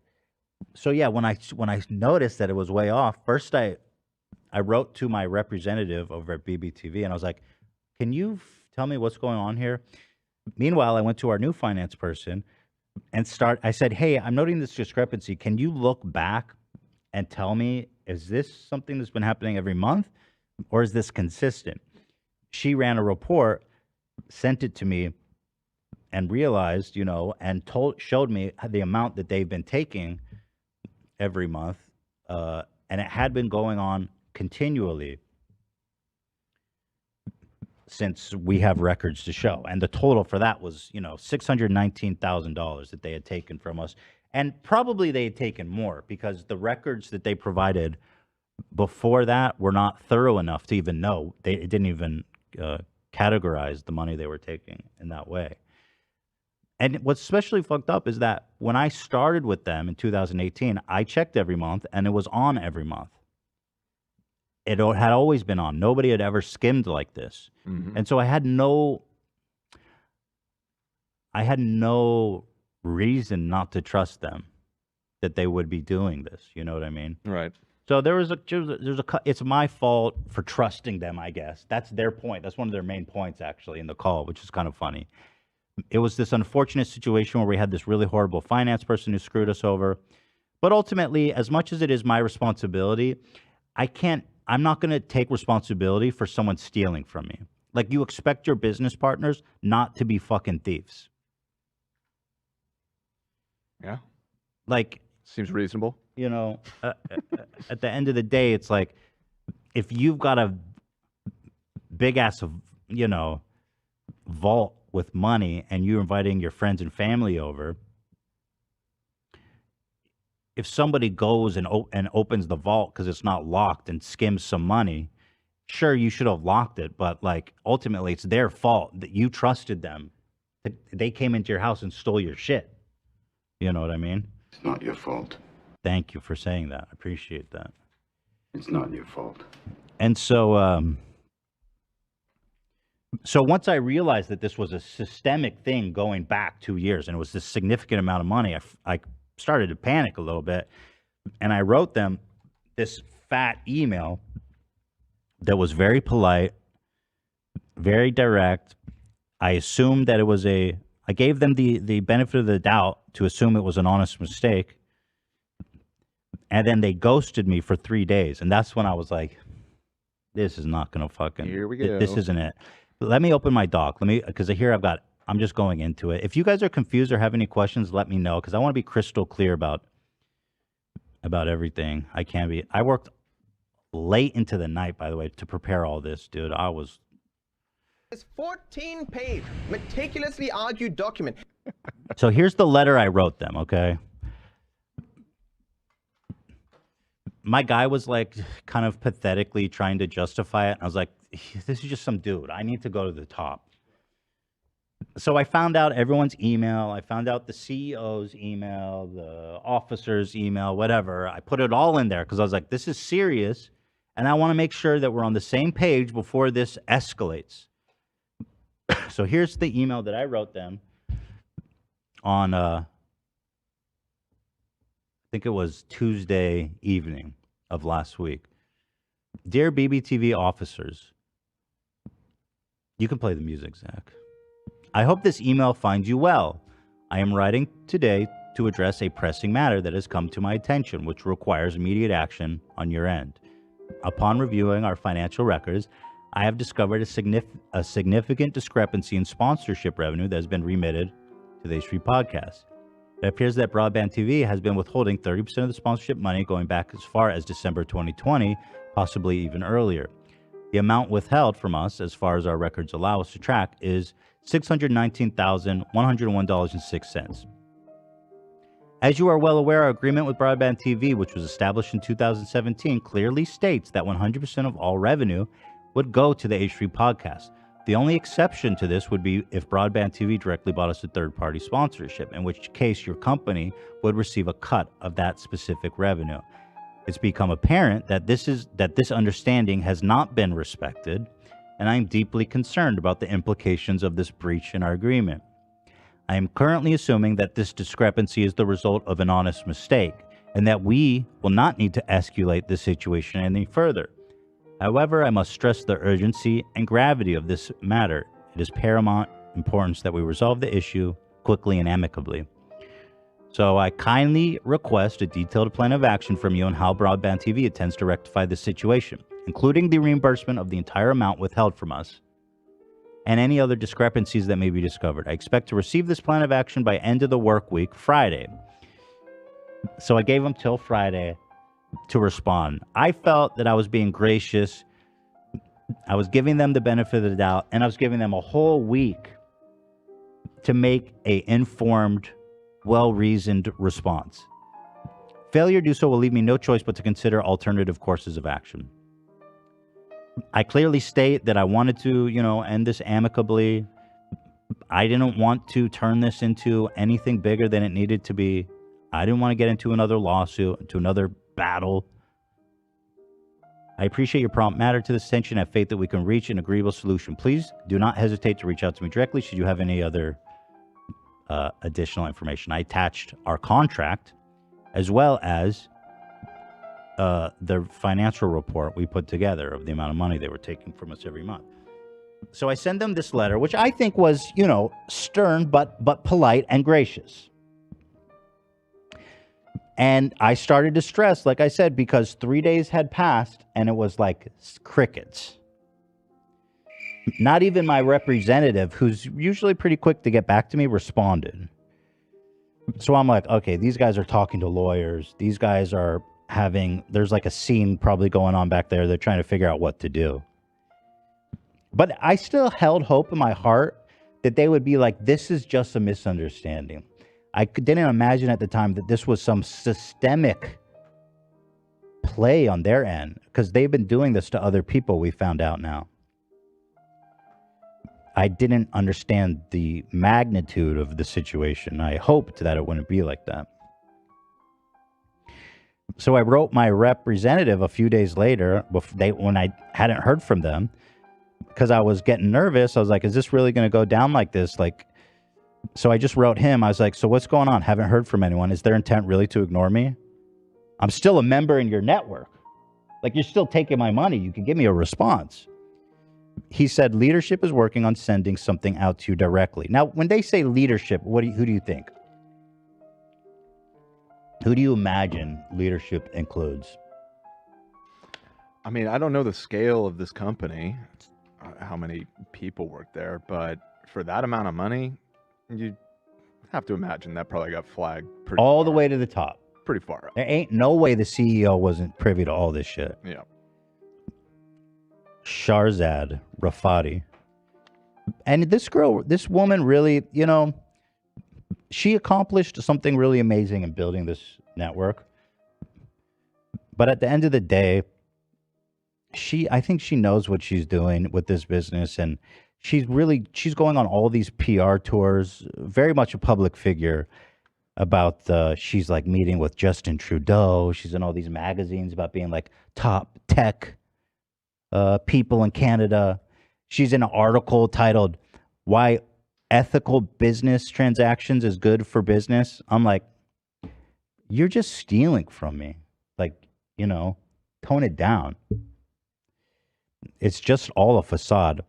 So yeah, when I noticed that it was way off, first I wrote to my representative over at BBTV, and I was like, can you tell me what's going on here? Meanwhile, I went to our new finance person and I said, hey, I'm noting this discrepancy. Can you look back and tell me, is this something that's been happening every month, or is this consistent? She ran a report, sent it to me, and realized, and showed me the amount that they've been taking every month, and it had been going on continually since we have records to show. And the total for that was, $619,000 that they had taken from us. And probably they had taken more because the records that they provided before that were not thorough enough to even know. They didn't even categorize the money they were taking in that way. And what's especially fucked up is that when I started with them in 2018, I checked every month, and it was on every month. It had always been on. Nobody had ever skimmed like this. And so I had no reason not to trust them that they would be doing this. You know what I mean? Right. So it's my fault for trusting them, I guess. That's their point. That's one of their main points, actually, in the call, which is kind of funny. It was this unfortunate situation where we had this really horrible finance person who screwed us over. But ultimately, as much as it is my responsibility, I'm not going to take responsibility for someone stealing from me. Like, you expect your business partners not to be fucking thieves. Yeah. Like, Seems reasonable. You know, at the end of the day, it's like if you've got a big ass, vault with money and you're inviting your friends and family over, if somebody goes and opens the vault because it's not locked and skims some money, sure, you should have locked it, but like ultimately it's their fault that you trusted them. They came into your house and stole your shit. You know what I mean? It's not your fault. Thank you for saying that. I appreciate that. It's not your fault. And so, so once I realized that this was a systemic thing going back 2 years and it was this significant amount of money, I started to panic a little bit. And I wrote them this fat email that was very polite, very direct. I assumed that it was I gave them the benefit of the doubt to assume it was an honest mistake. And then they ghosted me for 3 days. And that's when I was like, this is not going to fucking, here we go. This isn't it. Let me open my doc. Because here I'm just going into it. If you guys are confused or have any questions, let me know. Because I want to be crystal clear about everything. I worked late into the night, by the way, to prepare all this, dude. This 14-page, meticulously argued document. So here's the letter I wrote them, okay? My guy was like kind of pathetically trying to justify it. I was like, this is just some dude. I need to go to the top. So I found out everyone's email. I found out the CEO's email, the officer's email, whatever. I put it all in there because I was like, this is serious. And I want to make sure that we're on the same page before this escalates. So here's the email that I wrote them on, I think it was Tuesday evening of last week. Dear BBTV officers, you can play the music, Zach. I hope this email finds you well. I am writing today to address a pressing matter that has come to my attention, which requires immediate action on your end. Upon reviewing our financial records, I have discovered a significant discrepancy in sponsorship revenue that has been remitted to the H3 podcast. It appears that Broadband TV has been withholding 30% of the sponsorship money going back as far as December 2020, possibly even earlier. The amount withheld from us, as far as our records allow us to track, is $619,101.06. As you are well aware, our agreement with Broadband TV, which was established in 2017, clearly states that 100% of all revenue would go to the H3 podcast. The only exception to this would be if Broadband TV directly bought us a third-party sponsorship, in which case your company would receive a cut of that specific revenue. It's become apparent that this understanding has not been respected, and I am deeply concerned about the implications of this breach in our agreement. I am currently assuming that this discrepancy is the result of an honest mistake, and that we will not need to escalate this situation any further. However, I must stress the urgency and gravity of this matter. It is paramount importance that we resolve the issue quickly and amicably. So I kindly request a detailed plan of action from you on how Broadband TV intends to rectify this situation, including the reimbursement of the entire amount withheld from us and any other discrepancies that may be discovered. I expect to receive this plan of action by end of the work week, Friday. So I gave them till Friday to respond. I felt that I was being gracious. I was giving them the benefit of the doubt, and I was giving them a whole week to make an informed, well-reasoned response. Failure to do so will leave me no choice but to consider alternative courses of action. I clearly state that I wanted to, end this amicably. I didn't want to turn this into anything bigger than it needed to be. I didn't want to get into another lawsuit, into another battle. I appreciate your prompt matter to this attention. I have faith that we can reach an agreeable solution. Please do not hesitate to reach out to me directly should you have any other additional information. I attached our contract as well as the financial report we put together of the amount of money they were taking from us every month. So I send them this letter, which I think was, stern but polite and gracious. And I started to stress, like I said, because 3 days had passed and it was like crickets. Not even my representative, who's usually pretty quick to get back to me, responded. So I'm like, okay, these guys are talking to lawyers. These guys are there's like a scene probably going on back there. They're trying to figure out what to do. But I still held hope in my heart that they would be like, this is just a misunderstanding. I didn't imagine at the time that this was some systemic play on their end, because they've been doing this to other people, we found out now. I didn't understand the magnitude of the situation. I hoped that it wouldn't be like that. So I wrote my representative a few days later, when I hadn't heard from them, because I was getting nervous. I was like, is this really going to go down like this? So I just wrote him. I was like, so what's going on? Haven't heard from anyone. Is their intent really to ignore me? I'm still a member in your network. Like, you're still taking my money. You can give me a response. He said, leadership is working on sending something out to you directly. Now, when they say leadership, who do you think? Who do you imagine leadership includes? I mean, I don't know the scale of this company, how many people work there, but for that amount of money, you have to imagine that probably got flagged all the way to the top. Pretty far up. There ain't no way the CEO wasn't privy to all this shit. Yeah. Shahrzad, Rafati. And this woman really, she accomplished something really amazing in building this network. But at the end of the day, I think she knows what she's doing with this business, and she's going on all these PR tours, very much a public figure. She's like meeting with Justin Trudeau. She's in all these magazines about being like top tech people in Canada. She's in an article titled "Why Ethical Business Transactions is Good for Business." I'm like, you're just stealing from me. Tone it down. It's just all a facade.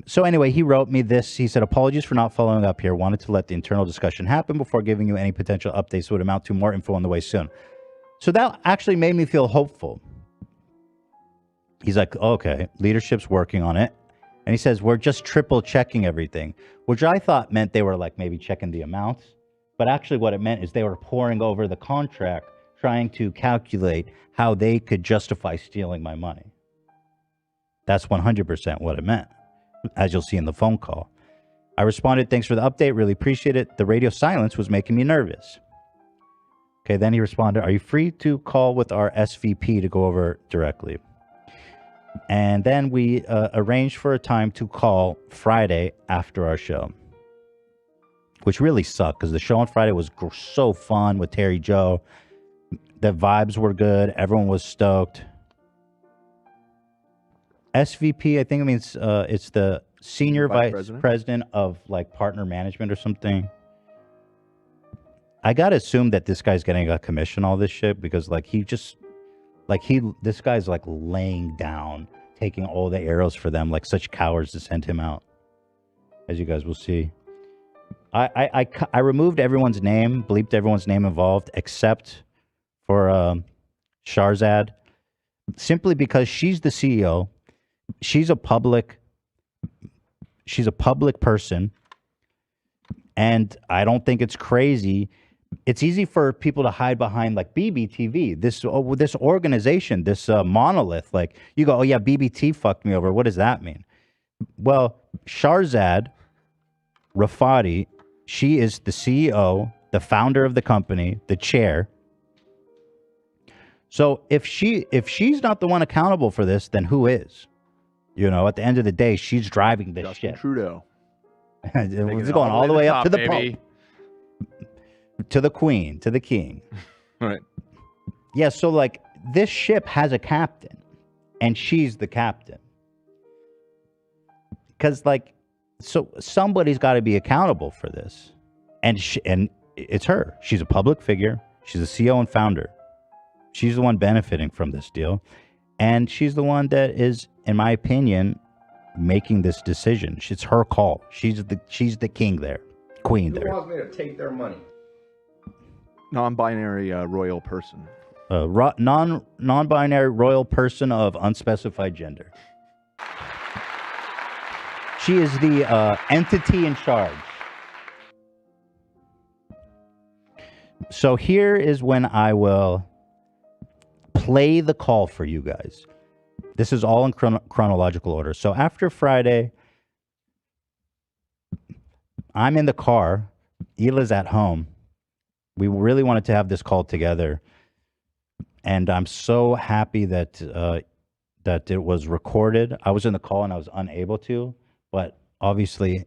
So anyway, he wrote me this. He said, apologies for not following up here. Wanted to let the internal discussion happen before giving you any potential updates that would amount to more info on the way soon. So that actually made me feel hopeful. He's like, okay, leadership's working on it. And he says, we're just triple checking everything, which I thought meant they were like maybe checking the amounts. But actually what it meant is they were poring over the contract, trying to calculate how they could justify stealing my money. That's 100% what it meant, as you'll see in the phone call. I responded, thanks for the update. Really appreciate it. The radio silence was making me nervous. Okay, then he responded, are you free to call with our SVP to go over directly? And then we arranged for a time to call Friday after our show, which really sucked because the show on Friday was so fun with Terry Joe. The vibes were good. Everyone was stoked. SVP, I think it means it's the senior vice president of like partner management or something. I gotta assume that this guy's getting a commission, all this shit, because this guy's like laying down, taking all the arrows for them, like such cowards to send him out, as you guys will see. I removed everyone's name, bleeped everyone's name involved, except for Shahrzad, simply because she's the CEO. She's a public person, and I don't think it's crazy. It's easy for people to hide behind like BBTV, this organization, this monolith. Like you go, oh yeah, BBT fucked me over. What does that mean? Well, Shahrzad Rafati, she is the CEO, the founder of the company, the chair. So if she's not the one accountable for this, then who is? At the end of the day, she's driving this shit. Trudeau. It's going all the way up to the Pope. To the Queen, to the King. Right. Yeah, so like this ship has a captain, and she's the captain. Because so somebody's got to be accountable for this. And it's her. She's a public figure. She's the CEO and founder. She's the one benefiting from this deal. And she's the one that is, in my opinion, making this decision. It's her call. She's the king there, queen there. Who wants me to take their money? Non-binary royal person. Non-binary royal person of unspecified gender. She is the entity in charge. So here is when I will play the call for you guys. This is all in chronological order. So after Friday, I'm in the car. Hila's at home. We really wanted to have this call together. And I'm so happy that that it was recorded. I was in the call and I was unable to. But obviously,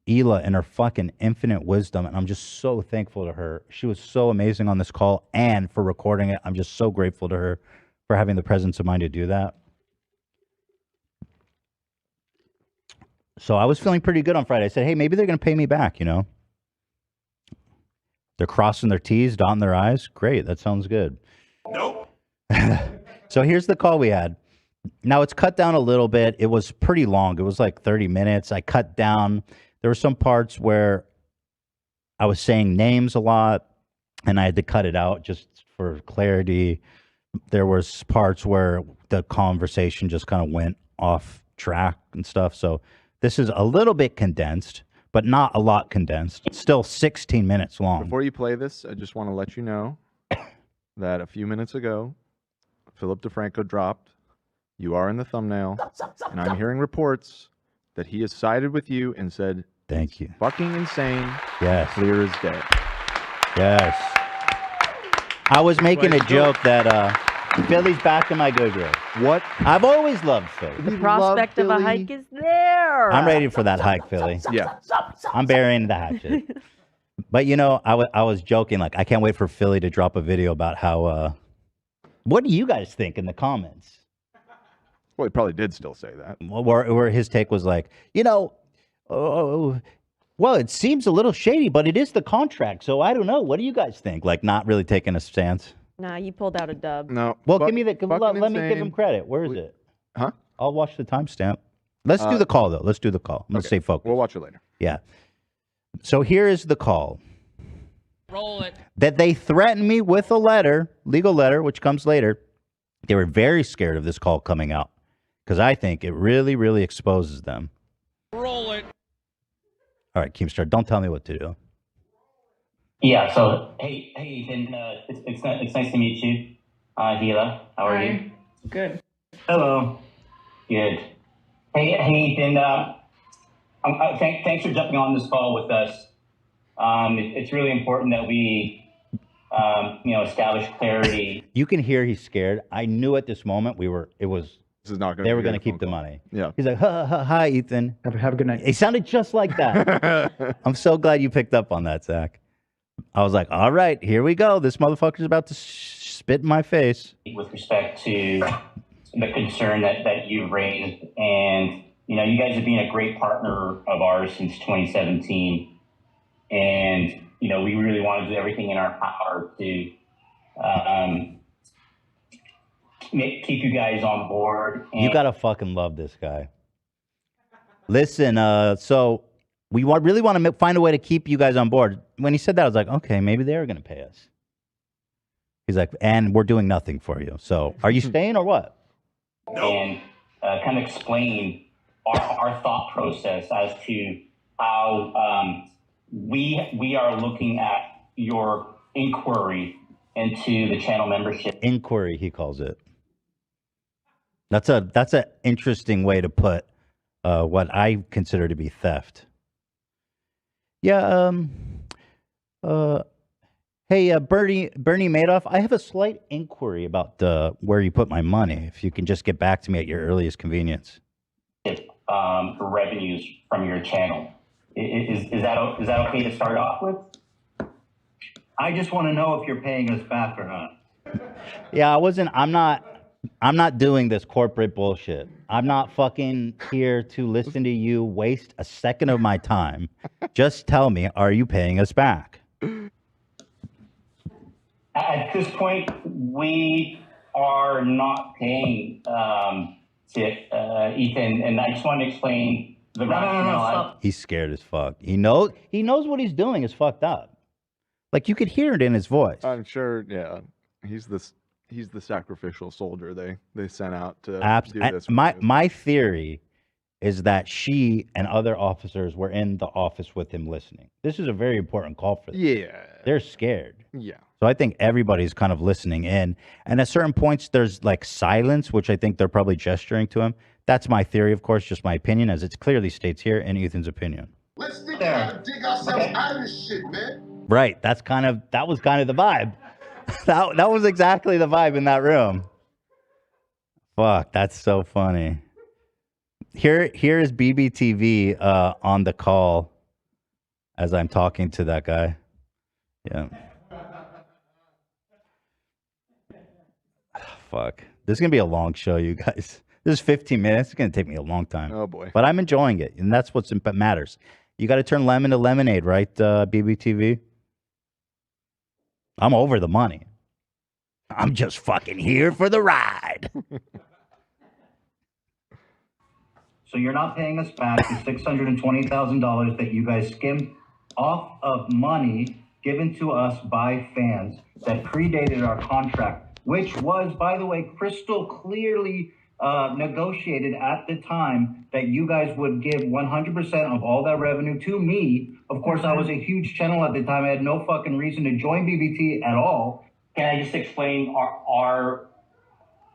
Hila and her fucking infinite wisdom, and I'm just so thankful to her. She was so amazing on this call and for recording it. I'm just so grateful to her for having the presence of mind to do that. So I was feeling pretty good on Friday. I said, hey, maybe they're going to pay me back, you know? They're crossing their T's, dotting their I's. Great, that sounds good. Nope. So here's the call we had. Now it's cut down a little bit. It was pretty long. It was like 30 minutes. I cut down. There were some parts where I was saying names a lot and I had to cut it out just for clarity. There was parts where the conversation just kind of went off track and stuff. So this is a little bit condensed, but not a lot condensed. It's still 16 minutes long. Before you play this, I just want to let you know that a few minutes ago, Philip DeFranco dropped, you are in the thumbnail, and I'm hearing reports that he has sided with you and said, thank you. Fucking insane. Yes. Clear as day. Yes. I was making a joke that Philly's back in my good grace. What? I've always loved Philly. The prospect of a hike is there. I'm ready for that hike, Philly. Yeah. I'm burying the hatchet. But, you know, I was joking. Like, I can't wait for Philly to drop a video about how, what do you guys think in the comments? Well, he probably did still say that. Where his take was like, you know, well, it seems a little shady, but it is the contract. So I don't know. What do you guys think? Like, not really taking a stance. Nah, you pulled out a dub. No. Well, give me the. Let me give him credit. Where is it? Huh? I'll watch the timestamp. Let's do the call though. Let's do the call. Let's stay focused. We'll watch it later. Yeah. So here is the call. Roll it. That they threatened me with a letter, legal letter, which comes later. They were very scared of this call coming out because I think it really, really exposes them. Roll it. All right, Keemstar, don't tell me what to do. Yeah. So hey, Ethan. It's nice to meet you. Hila, how are you? Good. Hello. Good. Hey, Ethan. Thanks for jumping on this call with us. It's really important that we, establish clarity. You can hear he's scared. I knew at this moment they were going to keep the money. Yeah. He's like, hi, Ethan. Have a good night. It sounded just like that. I'm so glad you picked up on that, Zach. I was like, all right, here we go. This motherfucker's about to spit in my face. With respect to the concern that you've raised, and you guys have been a great partner of ours since 2017, and we really want to do everything in our power to keep you guys on board. You gotta fucking love this guy. Listen, so we really want to find a way to keep you guys on board. When he said that, I was like, okay, maybe they're gonna pay us. He's like, and we're doing nothing for you. So, are you staying or what? And kind of explain our thought process as to how we are looking at your inquiry into the channel membership. Inquiry, he calls it. That's an interesting way to put what I consider to be theft. Yeah. Hey, Bernie Madoff, I have a slight inquiry about where you put my money. If you can just get back to me at your earliest convenience. Revenues from your channel. Is that okay to start off with? I just want to know if you're paying us back or not. Yeah, I'm not doing this corporate bullshit. I'm not fucking here to listen to you waste a second of my time. Just tell me, are you paying us back? At this point, we are not paying Ethan, and I just want to explain the rationale. He's scared as fuck. He knows what he's doing is fucked up. Like you could hear it in his voice. I'm sure. Yeah, he's the sacrificial soldier they sent out to do this. My theory is that she and other officers were in the office with him listening. This is a very important call for them. Yeah, they're scared. Yeah. So I think everybody's kind of listening in. And at certain points, there's like silence, which I think they're probably gesturing to him. That's my theory, of course, just my opinion, as it clearly states here in Ethan's opinion. Let's dig ourselves out of this shit, man. Right. That was kind of the vibe. that was exactly the vibe in that room. Fuck, that's so funny. Here is BBTV on the call as I'm talking to that guy. Yeah. Fuck. This is going to be a long show, you guys. This is 15 minutes. It's going to take me a long time. Oh, boy. But I'm enjoying it, and that's what matters. You got to turn lemon to lemonade, right, BBTV? I'm over the money. I'm just fucking here for the ride. So you're not paying us back the $620,000 that you guys skimmed off of money given to us by fans that predated our contract, which was, by the way, crystal clearly negotiated at the time that you guys would give 100% of all that revenue to me. Of course, I was a huge channel at the time. I had no fucking reason to join BBT at all. Can I just explain our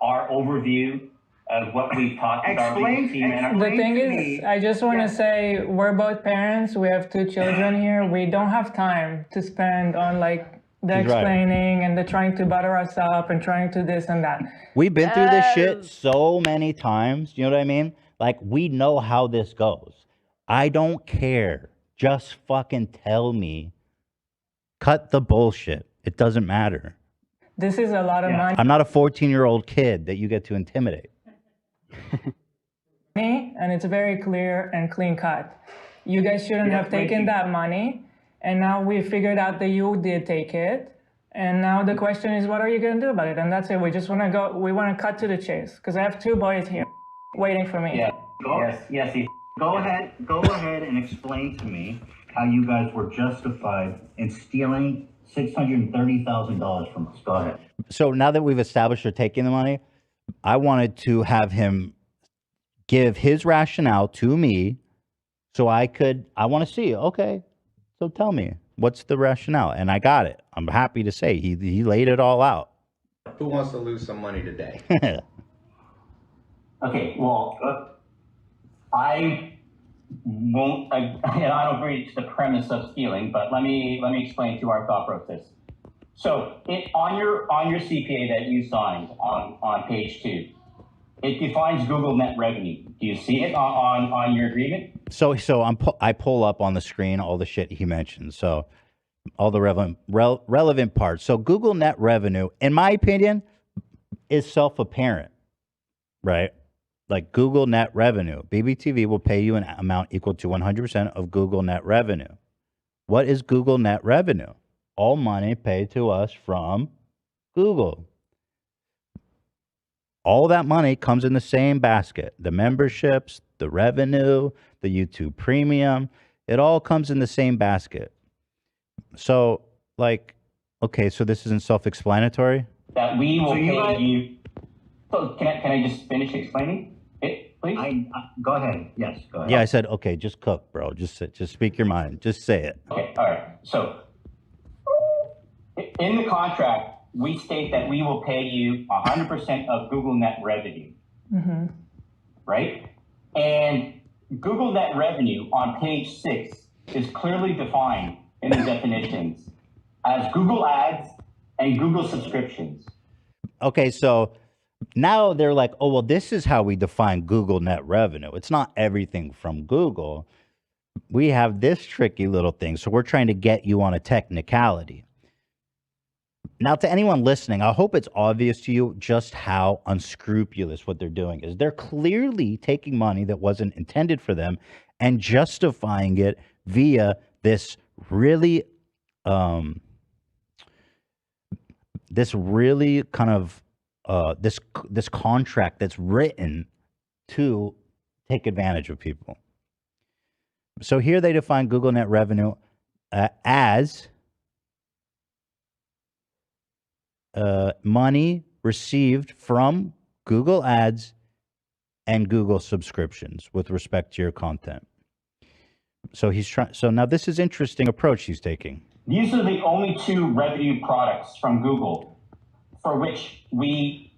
overview of what we've talked about? The thing is, I just want to say we're both parents. We have 2 children here. We don't have time to spend on like the She's right. explaining and the trying to butter us up and trying to this and that. We've been through this shit so many times. You know what I mean? Like, we know how this goes. I don't care. Just fucking tell me. Cut the bullshit. It doesn't matter. This is a lot of money. I'm not a 14-year-old kid that you get to intimidate. And it's very clear and clean cut. You guys shouldn't have taken that money, and now we figured out that you did take it, and now the question is, what are you going to do about it? And that's it. We just want to go. We want to cut to the chase because I have 2 boys here waiting for me. Yeah. Yes. Go ahead and explain to me how you guys were justified in stealing $630,000 from us. Go ahead. So now that we've established you're taking the money, I wanted to have him give his rationale to me so I want to see, okay, so tell me, what's the rationale? And I got it. I'm happy to say he laid it all out. Who wants to lose some money today? Okay, well, I won't. I don't agree to the premise of stealing, but let me explain to our thought process. So, on your CPA that you signed on page 2, it defines Google net revenue. Do you see it on your agreement? So I pull up on the screen all the shit he mentioned. So all the relevant parts. So Google net revenue, in my opinion, is self-apparent, right? Like Google net revenue. BBTV will pay you an amount equal to 100% of Google net revenue. What is Google net revenue? All money paid to us from Google. All that money comes in the same basket. The memberships, the revenue, the YouTube premium, it all comes in the same basket. So, like, okay, so this isn't self-explanatory? That we will pay you. So can I just finish explaining it, please? Go ahead. Yes, go ahead. Yeah, I said, okay, just cook, bro. Just speak your mind. Just say it. Okay, all right. So, in the contract, we state that we will pay you 100% of Google net revenue, right? And Google net revenue on page 6 is clearly defined in the definitions as Google ads and Google subscriptions. Okay, so now they're like, oh, well, this is how we define Google net revenue. It's not everything from Google. We have this tricky little thing. So we're trying to get you on a technicality. Now, to anyone listening, I hope it's obvious to you just how unscrupulous what they're doing is. They're clearly taking money that wasn't intended for them and justifying it via this really kind of this contract that's written to take advantage of people. So here they define Google net revenue as money received from Google ads and Google subscriptions with respect to your content. So he's trying. So now this is interesting approach he's taking. These are the only two revenue products from Google for which we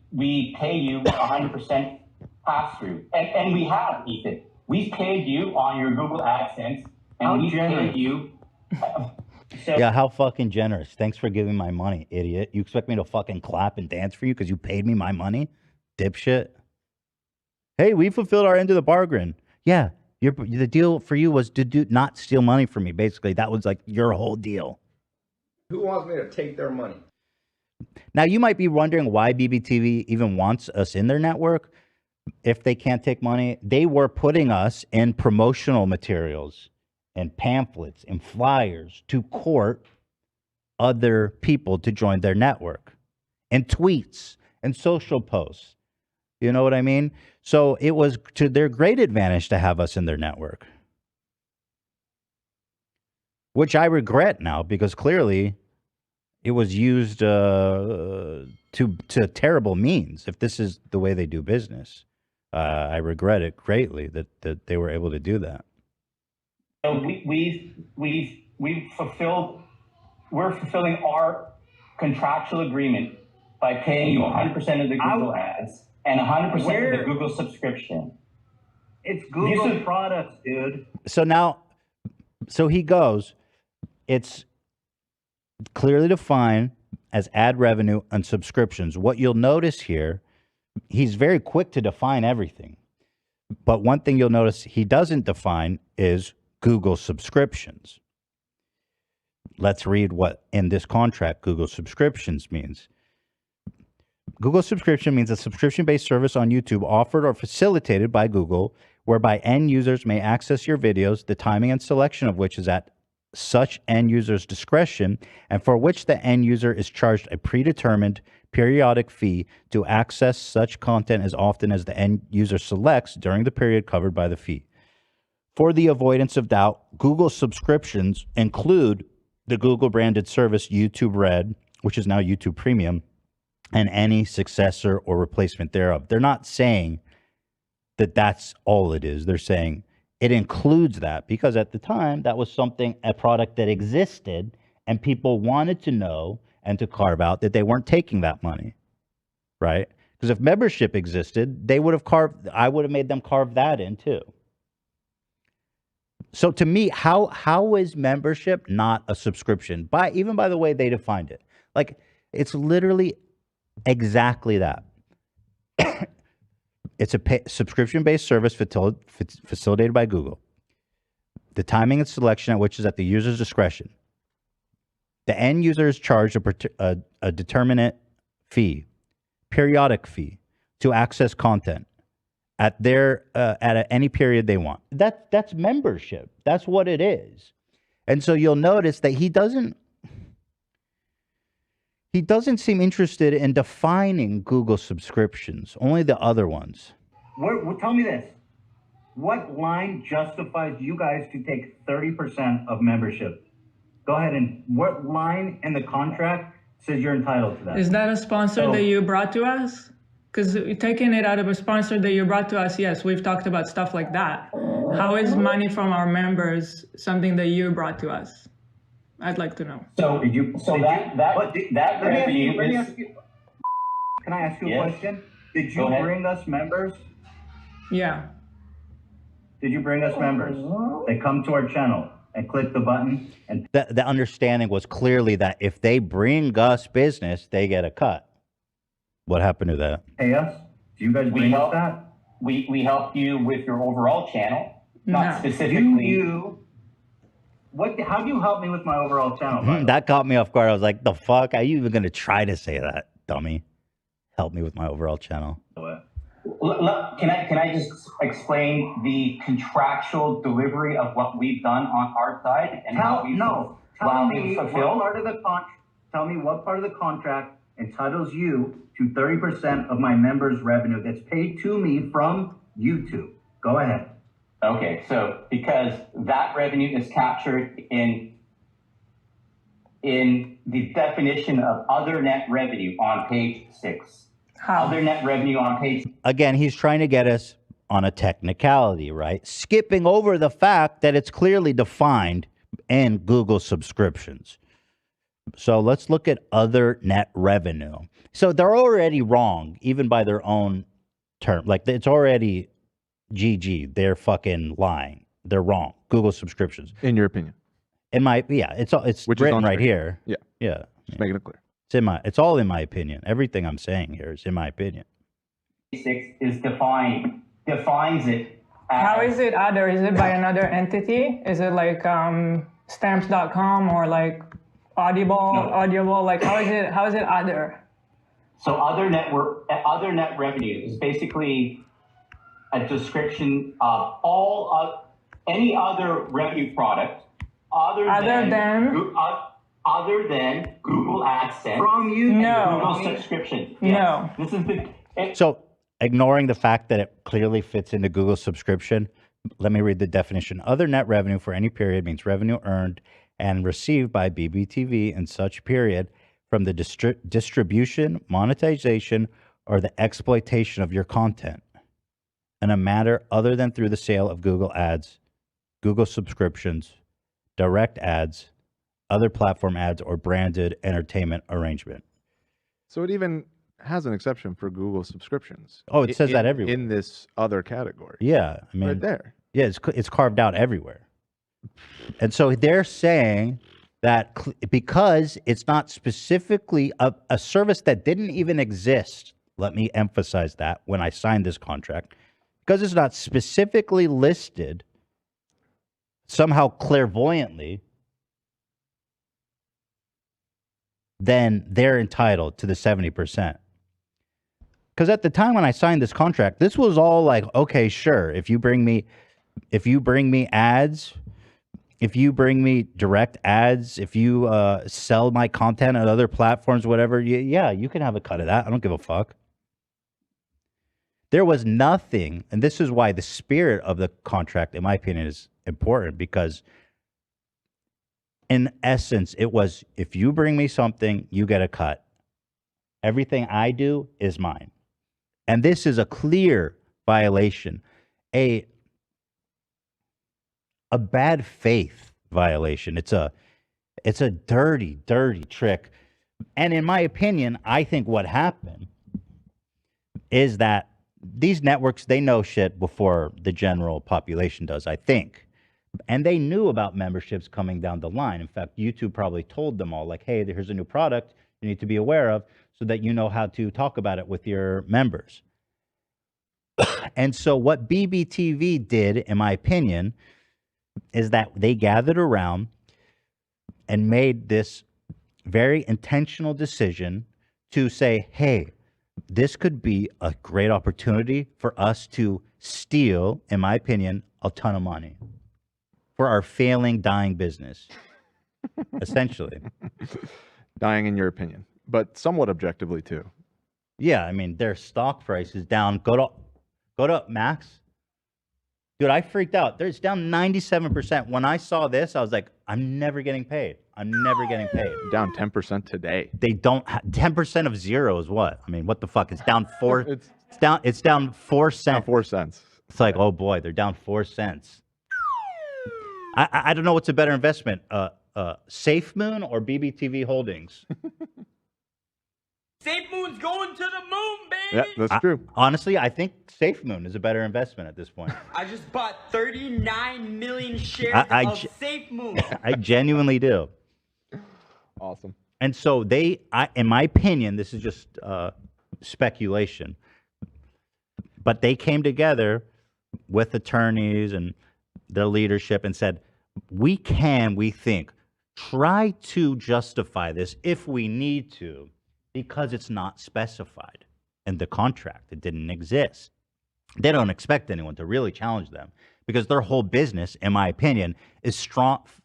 pay you 100% pass through. And we have, Ethan. We paid you on your Google AdSense, and we paid you. Yeah, how fucking generous. Thanks for giving my money, idiot. You expect me to fucking clap and dance for you because you paid me my money? Dipshit. Hey, we fulfilled our end of the bargain. Yeah, the deal for you was to not steal money from me, basically. That was like your whole deal. Who wants me to take their money? Now, you might be wondering why BBTV even wants us in their network if they can't take money. They were putting us in promotional materials and pamphlets and flyers to court other people to join their network, and tweets and social posts. You know what I mean? So it was to their great advantage to have us in their network, which I regret now because clearly it was used to terrible means. If this is the way they do business, I regret it greatly that they were able to do that. So we've fulfilled. We're fulfilling our contractual agreement by paying you 100% of the Google ads and 100% of the Google subscription. It's Google products, dude. So now, so he goes, it's clearly defined as ad revenue and subscriptions. What you'll notice here, he's very quick to define everything. But one thing you'll notice he doesn't define is Google subscriptions. Let's read what in this contract Google subscriptions means. Google subscription means a subscription-based service on YouTube offered or facilitated by Google, whereby end users may access your videos, the timing and selection of which is at such end user's discretion, and for which the end user is charged a predetermined periodic fee to access such content as often as the end user selects during the period covered by the fee. For the avoidance of doubt, Google subscriptions include the Google branded service YouTube Red, which is now YouTube Premium, and any successor or replacement thereof. They're not saying that that's all it is. They're saying it includes that because at the time that was a product that existed and people wanted to know and to carve out that they weren't taking that money, right? Because if membership existed, I would have made them carve that in too. So to me, how is membership not a subscription? Even by the way they defined it. Like, it's literally exactly that. It's a subscription-based service facilitated by Google. The timing and selection at which is at the user's discretion. The end user is charged a determinate fee, periodic fee, to access content at any period they want. That's membership. That's what it is. And so you'll notice that he doesn't seem interested in defining Google subscriptions, only the other ones. Tell me this. What line justifies you guys to take 30% of membership? Go ahead, and what line in the contract says you're entitled to that? Is that a sponsor that you brought to us? Because taking it out of a sponsor that you brought to us, yes, we've talked about stuff like that. How is money from our members something that you brought to us? I'd like to know. Can I ask you a question? Did you bring us members? Yeah. Did you bring us members? They come to our channel and click the button. And the understanding was clearly that if they bring us business, they get a cut. What happened to that? Pay us? Do you guys bring us that? We help you with your overall channel, not specifically. How do you help me with my overall channel? That caught me off guard. I was like, the fuck? Are you even going to try to say that, dummy? Help me with my overall channel. Can I just explain the contractual delivery of what we've done on our side and how we fulfill? Tell me what part of the contract entitles you to 30% of my members' revenue that's paid to me from YouTube. Go ahead. Okay, so because that revenue is captured in the definition of other net revenue on page 6. Other net revenue on page. Again, he's trying to get us on a technicality, right? Skipping over the fact that it's clearly defined in Google subscriptions. So let's look at other net revenue. So they're already wrong, even by their own term. Like it's already GG. They're fucking lying. They're wrong. Google subscriptions. In your opinion. It's Which is written on right screen. here. Yeah. Yeah. Just making it clear. It's all in my opinion. Everything I'm saying here is in my opinion. Is defines it. How is it other? Is it by another entity? Is it like stamps.com or like Audible? Like how is it other? So other net revenue is basically a description of any other revenue product other than Google AdSense from you and Google subscription. No. This is So ignoring the fact that it clearly fits into Google subscription, let me read the definition. Other net revenue for any period means revenue earned and received by BBTV in such period from the distribution, monetization, or the exploitation of your content in a matter other than through the sale of Google ads, Google subscriptions, direct ads, other platform ads, or branded entertainment arrangement. So it even has an exception for Google subscriptions. Oh, it says that everywhere. In this other category. Yeah, I mean, right there. Yeah, it's carved out everywhere. And so they're saying that because it's not specifically a service that didn't even exist, let me emphasize that when I signed this contract, because it's not specifically listed somehow clairvoyantly, then they're entitled to the 70%. Because at the time when I signed this contract, this was all like, okay, sure, if you bring me ads, if you bring me direct ads, if you sell my content on other platforms, whatever, yeah, you can have a cut of that. I don't give a fuck. There was nothing, and this is why the spirit of the contract, in my opinion, is important, because in essence, it was, if you bring me something, you get a cut. Everything I do is mine. And this is a clear violation, a bad faith violation. It's a dirty, dirty trick. And in my opinion, I think what happened is that these networks, they know shit before the general population does, I think. And they knew about memberships coming down the line. In fact, YouTube probably told them all, like, hey, here's a new product you need to be aware of so that you know how to talk about it with your members. And so what BBTV did, in my opinion, is that they gathered around and made this very intentional decision to say, hey, this could be a great opportunity for us to steal, in my opinion, a ton of money for our failing, dying business, essentially. Dying in your opinion, but somewhat objectively too. Yeah, I mean, their stock price is down. Go to Max. Dude, I freaked out. It's down 97%. When I saw this, I was like, I'm never getting paid. I'm never getting paid. Down 10% today. They don't 10% of zero is what? I mean, what the fuck? It's down 4 it's down 4 cents. Down 4 cents. It's like, oh boy, they're down 4 cents. I don't know what's a better investment, Safe Moon or BBTV Holdings. Safe Moon's going to the moon, baby. Yeah, that's true. Honestly, I think Safe Moon is a better investment at this point. I just bought 39 million shares of Safe Moon. I genuinely do. Awesome. And so in my opinion, this is just speculation, but they came together with attorneys and their leadership and said, we think, try to justify this if we need to, because it's not specified in the contract. It didn't exist. They don't expect anyone to really challenge them because their whole business, in my opinion, is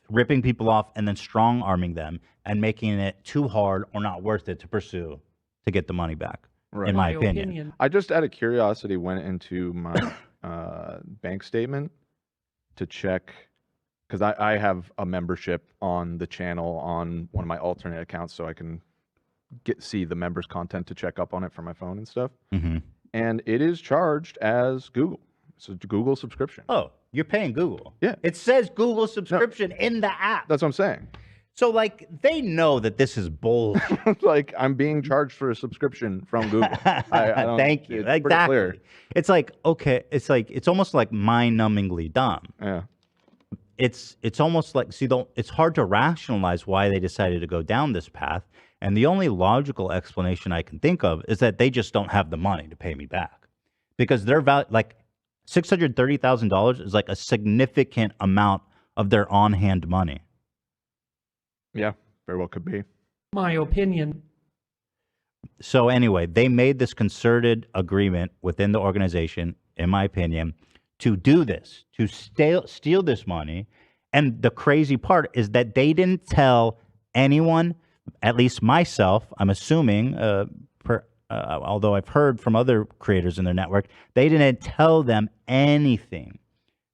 ripping people off and then strong-arming them and making it too hard or not worth it to pursue to get the money back, in my opinion. I just, out of curiosity, went into my bank statement to check, because I have a membership on the channel on one of my alternate accounts, so I can see the members' content to check up on it from my phone and stuff. Mm-hmm. And it is charged as Google. It's a Google subscription. Oh, you're paying Google. Yeah. It says Google subscription in the app. That's what I'm saying. So, like, they know that this is bullshit. Like, I'm being charged for a subscription from Google. I don't, Thank you. It's pretty Exactly. clear. It's like, okay, it's almost like mind-numbingly dumb. Yeah. It's almost like, it's hard to rationalize why they decided to go down this path. And the only logical explanation I can think of is that they just don't have the money to pay me back. Because their value, like $630,000 is like a significant amount of their on-hand money. Yeah, very well could be. My opinion. So anyway, they made this concerted agreement within the organization, in my opinion, to do this, to steal this money. And the crazy part is that they didn't tell anyone, at least myself, I'm assuming, although I've heard from other creators in their network, they didn't tell them anything.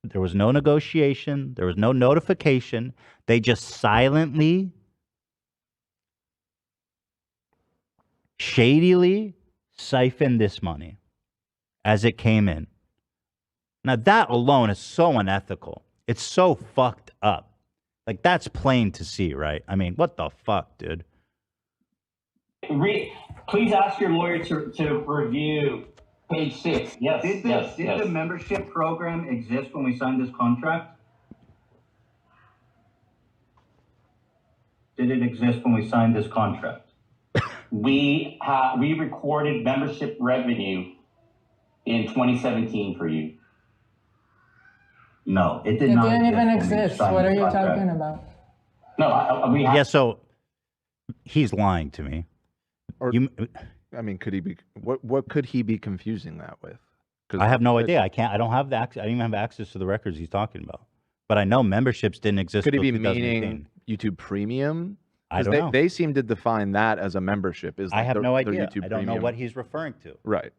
There was no negotiation. There was no notification. They just silently, shadily siphoned this money as it came in. Now, that alone is so unethical. It's so fucked up. Like, that's plain to see, right? I mean, what the fuck, dude? Please ask your lawyer to review page 6. Yes. Did the membership program exist when we signed this contract? Did it exist when we signed this contract? We recorded membership revenue in 2017 for you. No, it did It not. didn't even when we exist. signed What the are you contract. talking about? No, we have. Yeah, so he's lying to me. Or, I mean, could he be? What could he be confusing that with? I have no idea. I don't have the access. I don't even have access to the records he's talking about. But I know memberships didn't exist. Could he till be 2018. meaning YouTube Premium? I don't know. They seem to define that as a membership. Is I like have no their idea. YouTube I don't know Premium. what he's referring to. Right.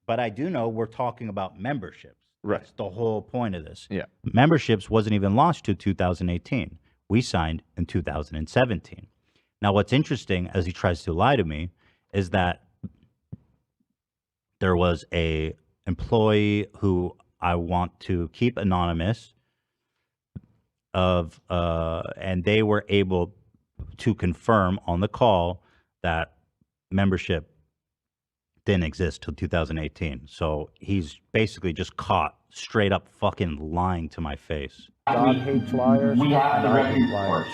But I do know we're talking about memberships. Right. That's the whole point of this. Yeah. Memberships wasn't even launched to 2018. We signed in 2017. Now, what's interesting, as he tries to lie to me, is that there was a employee who I want to keep anonymous and they were able to confirm on the call that membership didn't exist till 2018. So he's basically just caught straight up fucking lying to my face. God hates liars. We have the record reports.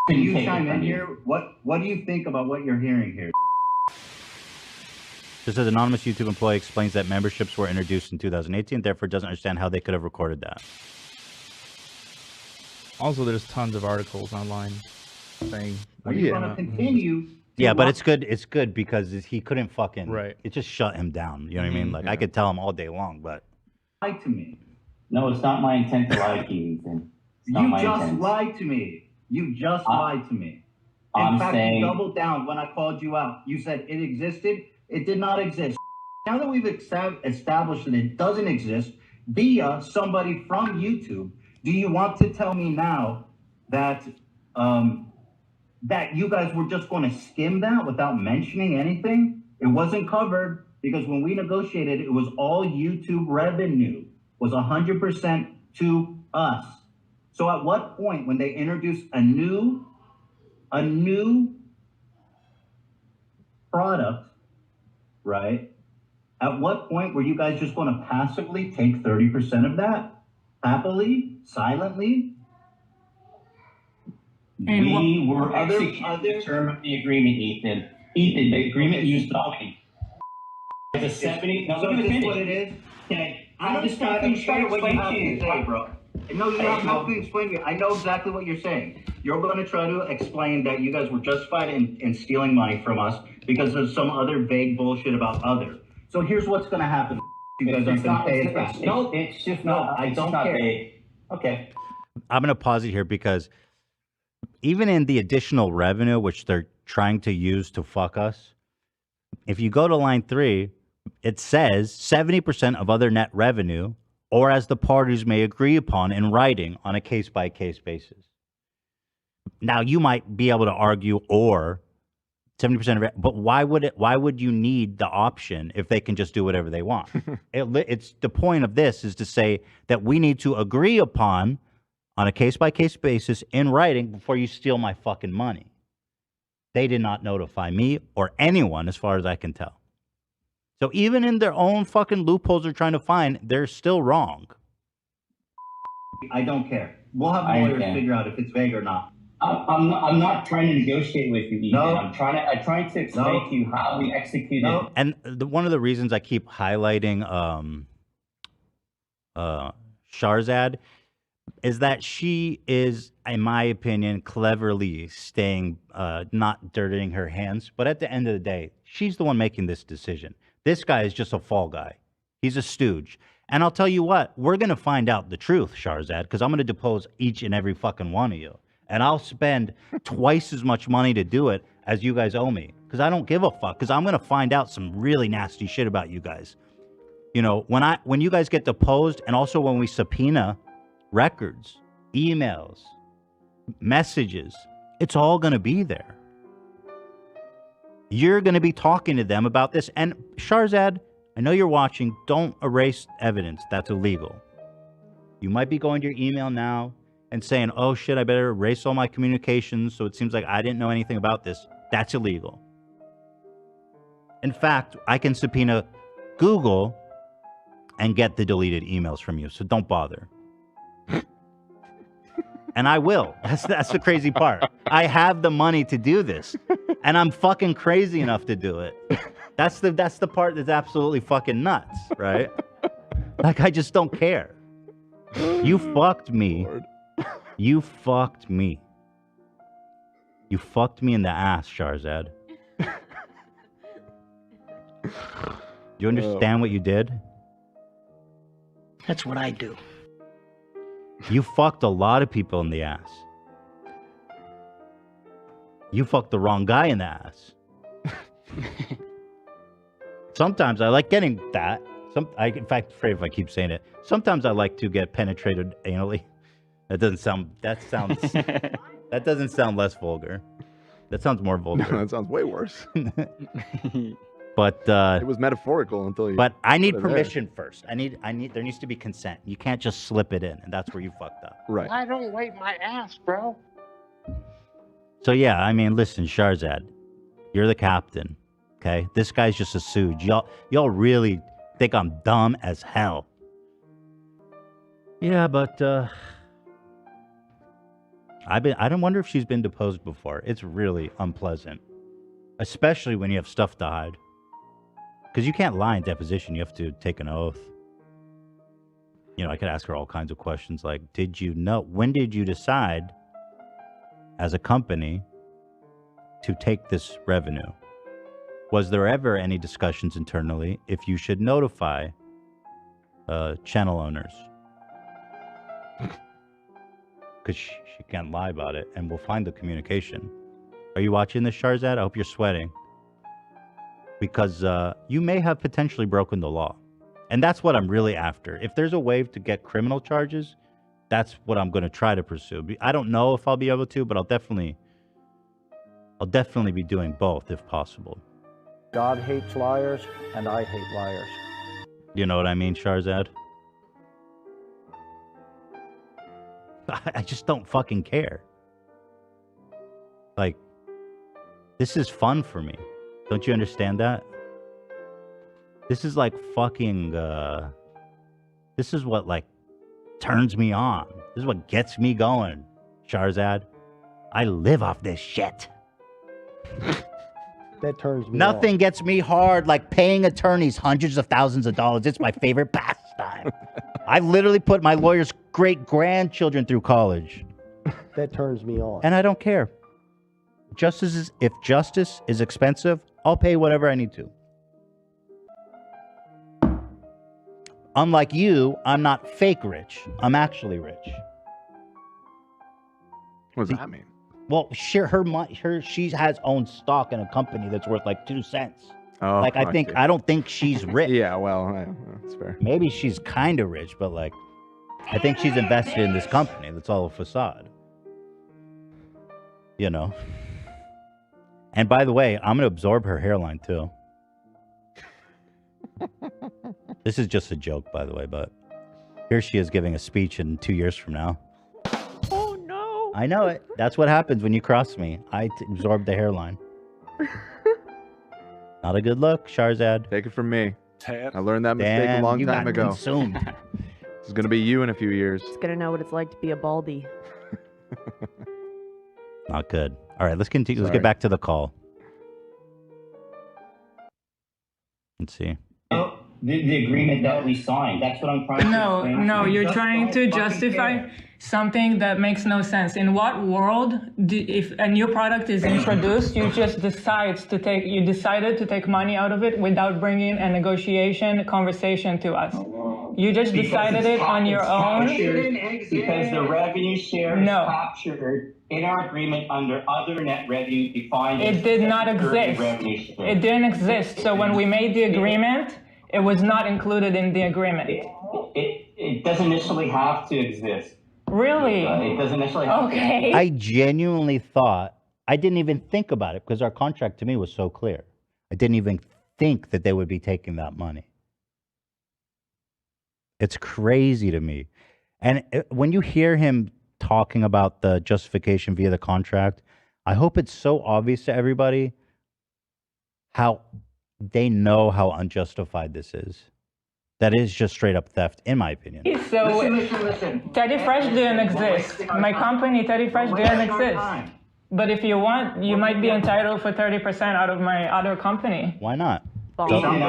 Can you chime in here? What do you think about what you're hearing here? This is anonymous YouTube employee explains that memberships were introduced in 2018, therefore doesn't understand how they could have recorded that. Also, there's tons of articles online saying. Are you going to continue? Yeah, but it's good. It's good because he couldn't fucking. Right. It just shut him down. You know what I mean? Like I could tell him all day long, but. Lie to me. No, it's not my intent to lie to you, Ethan. It's not You my just intent. lied to me. You just lied to me. In I'm fact, saying- you doubled down when I called you out. You said it existed. It did not exist. Now that we've established that it doesn't exist via somebody from YouTube, do you want to tell me now that that you guys were just going to skim that without mentioning anything? It wasn't covered because when we negotiated, it was all YouTube revenue, was 100% to us. So at what point, when they introduced a new product, right? At what point were you guys just going to passively take 30% of that? Happily? Silently? We were executing the term of the agreement, Ethan. Ethan, the agreement used talking. It's a 70. No, So let me is this finish. what it is? Okay. I'm just trying to share what you have to say, bro. No, you don't have to explain it. I know exactly what you're saying. You're going to try to explain that you guys were justified in stealing money from us because of some other vague bullshit about other. So here's what's going to happen. You guys aren't going to pay it back. No, it's just not. I don't not care. vague. Okay. I'm going to pause it here because even in the additional revenue, which they're trying to use to fuck us, if you go to line 3, it says 70% of other net revenue, or as the parties may agree upon in writing on a case-by-case basis. Now, you might be able to argue or 70% of it, but why would you need the option if they can just do whatever they want? It's the point of this is to say that we need to agree upon on a case-by-case basis in writing before you steal my fucking money. They did not notify me or anyone as far as I can tell. So even in their own fucking loopholes they're trying to find, they're still wrong. I don't care. We'll have lawyers figure out if it's vague or not. I'm not trying to negotiate with you, Ethan. No. I'm trying to explain to you how we executed. No. And one of the reasons I keep highlighting Shahrzad is that she is, in my opinion, cleverly staying, not dirtying her hands. But at the end of the day, she's the one making this decision. This guy is just a fall guy. He's a stooge. And I'll tell you what, we're going to find out the truth, Shahrzad, because I'm going to depose each and every fucking one of you. And I'll spend twice as much money to do it as you guys owe me. Because I don't give a fuck. Because I'm going to find out some really nasty shit about you guys. You know, when you guys get deposed, and also when we subpoena records, emails, messages, it's all going to be there. You're going to be talking to them about this. And Shahrzad, I know you're watching. Don't erase evidence. That's illegal. You might be going to your email now and saying, oh shit, I better erase all my communications so it seems like I didn't know anything about this. That's illegal. In fact, I can subpoena Google and get the deleted emails from you, so don't bother. And I will. That's the crazy part. I have the money to do this, and I'm fucking crazy enough to do it. That's the part that's absolutely fucking nuts, right? Like, I just don't care. You fucked me. You fucked me. You fucked me in the ass, Shahrzad. You understand what you did? That's what I do. You fucked a lot of people in the ass. You fucked the wrong guy in the ass. Sometimes I like getting that. In fact, afraid if I keep saying it. Sometimes I like to get penetrated anally. That doesn't sound less vulgar. That sounds more vulgar. No, that sounds way worse. But it was metaphorical until you. But I need permission first. There needs to be consent. You can't just slip it in, and that's where you fucked up. Right. I don't wipe my ass, bro. So yeah, I mean, listen, Shahrzad, you're the captain. Okay, this guy's just a stooge. Y'all really think I'm dumb as hell. Yeah, but I don't wonder if she's been deposed before. It's really unpleasant, especially when you have stuff to hide. Because you can't lie in deposition. You have to take an oath. You know, I could ask her all kinds of questions like, when did you decide as a company to take this revenue? Was there ever any discussions internally if you should notify channel owners? Because she can't lie about it, and we'll find the communication. Are you watching this, Shahrzad? I hope you're sweating. Because you may have potentially broken the law. And that's what I'm really after. If there's a way to get criminal charges, that's what I'm going to try to pursue. I don't know if I'll be able to, but I'll definitely be doing both if possible. God hates liars, and I hate liars. You know what I mean, Shahrzad? I just don't fucking care. Like, this is fun for me. Don't you understand that? This is like fucking, this is what like turns me on. This is what gets me going, Shahrzad. I live off this shit. That turns me Nothing gets me hard like paying attorneys hundreds of thousands of dollars. It's my favorite pastime. I literally put my lawyer's great-grandchildren through college. That turns me on. And I don't care. If justice is expensive, I'll pay whatever I need to. Unlike you, I'm not fake rich. I'm actually rich. What does that mean? Well, she has own stock in a company that's worth like 2 cents. Oh, like I don't think she's rich. Yeah, well, that's fair. Maybe she's kind of rich, but like, I think she's invested in this company. That's all a facade. You know. And by the way, I'm gonna absorb her hairline too. This is just a joke, by the way, but here she is giving a speech in 2 years from now. I know it. That's what happens when you cross me. I absorb the hairline. Not a good look, Shahrzad. Take it from me. I learned that mistake a long time ago. Consumed. It's gonna be you in a few years. Just gonna know what it's like to be a baldy. Not good. All right, let's continue. Let's Sorry. get back to the call. Let's see. The agreement that we signed. That's what I'm trying to No, explain. no, you're Just trying don't to fucking justify care. something that makes no sense. In what world, if a new product is introduced, you just decided to take money out of it without bringing a negotiation conversation to us. You just decided it on your own. Because the revenue share is captured in our agreement under other net revenue defined. It did not revenue exist. share. It didn't exist. So when we made the agreement, it was not included in the agreement. It doesn't necessarily have to exist. Really? It doesn't necessarily have to. I genuinely thought, I didn't even think about it because our contract to me was so clear. I didn't even think that they would be taking that money. It's crazy to me. And when you hear him talking about the justification via the contract, I hope it's so obvious to everybody how they know how unjustified this is. That is just straight up theft, in my opinion. So Teddy Fresh didn't exist. My company, Teddy Fresh, didn't exist. But if you want, you might be entitled for 30% out of my other company. Why not? Ethan,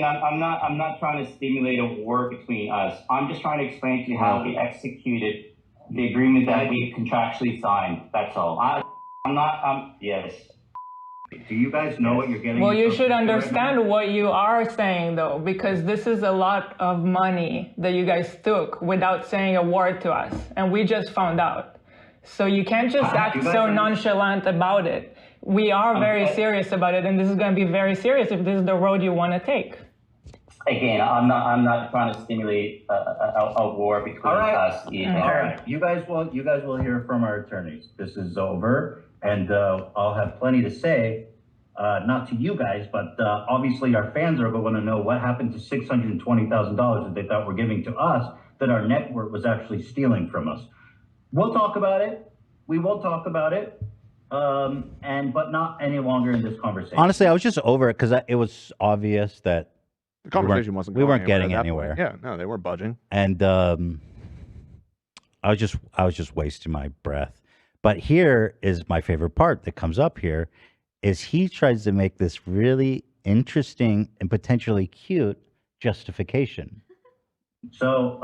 I'm not trying to stimulate a war between us. I'm just trying to explain to you how we executed the agreement that we contractually signed. That's all. Yes. Do you guys know what you're getting? Well, you should understand what you are saying, though, because this is a lot of money that you guys took without saying a word to us, and we just found out. So you can't just act so nonchalant about it. We are very serious about it, and this is going to be very serious if this is the road you want to take. Again, I'm not trying to stimulate a war between us. Ethan. All right. You guys will hear from our attorneys. This is over, and I'll have plenty to say. Not to you guys, but obviously our fans are going to know what happened to $620,000 that they thought were giving to us that our network was actually stealing from us. We'll talk about it. We will talk about it. But not any longer in this conversation. Honestly, I was just over it because it was obvious that the conversation wasn't. We weren't going getting anywhere at that anywhere. point. Yeah, no, they weren't budging. And I was just wasting my breath. But here is my favorite part that comes up here, is he tries to make this really interesting and potentially cute justification. So,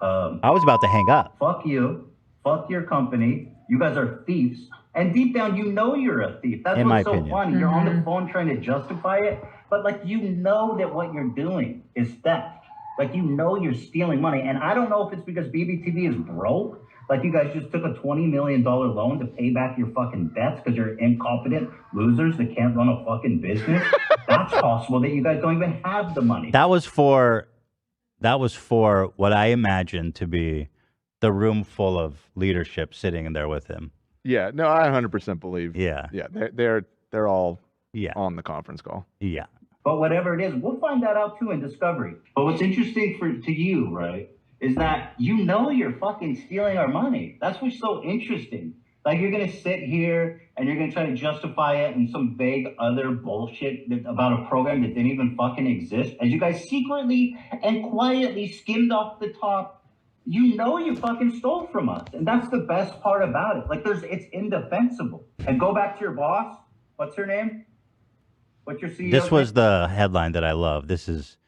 I was about to hang up. Fuck you. Fuck your company. You guys are thieves. And deep down, you know you're a thief. That's In my what's so opinion. funny. You're on the phone trying to justify it, but like you know that what you're doing is theft. Like you know you're stealing money. And I don't know if it's because BBTV is broke. Like you guys just took a $20 million loan to pay back your fucking debts because you're incompetent losers that can't run a fucking business. That's possible that you guys don't even have the money. That was for what I imagined to be the room full of leadership sitting in there with him. Yeah, no, I 100% believe. Yeah. They're all Yeah. on the conference call. Yeah. But whatever it is, we'll find that out too in Discovery. But what's interesting to you, right, is that you know you're fucking stealing our money. That's what's so interesting. Like you're gonna sit here and you're gonna try to justify it in some vague other bullshit about a program that didn't even fucking exist. As you guys secretly and quietly skimmed off the top, you know you fucking stole from us. And that's the best part about it. Like it's indefensible. And go back to your boss. What's her name? What's your CEO? This was the headline that I love. This is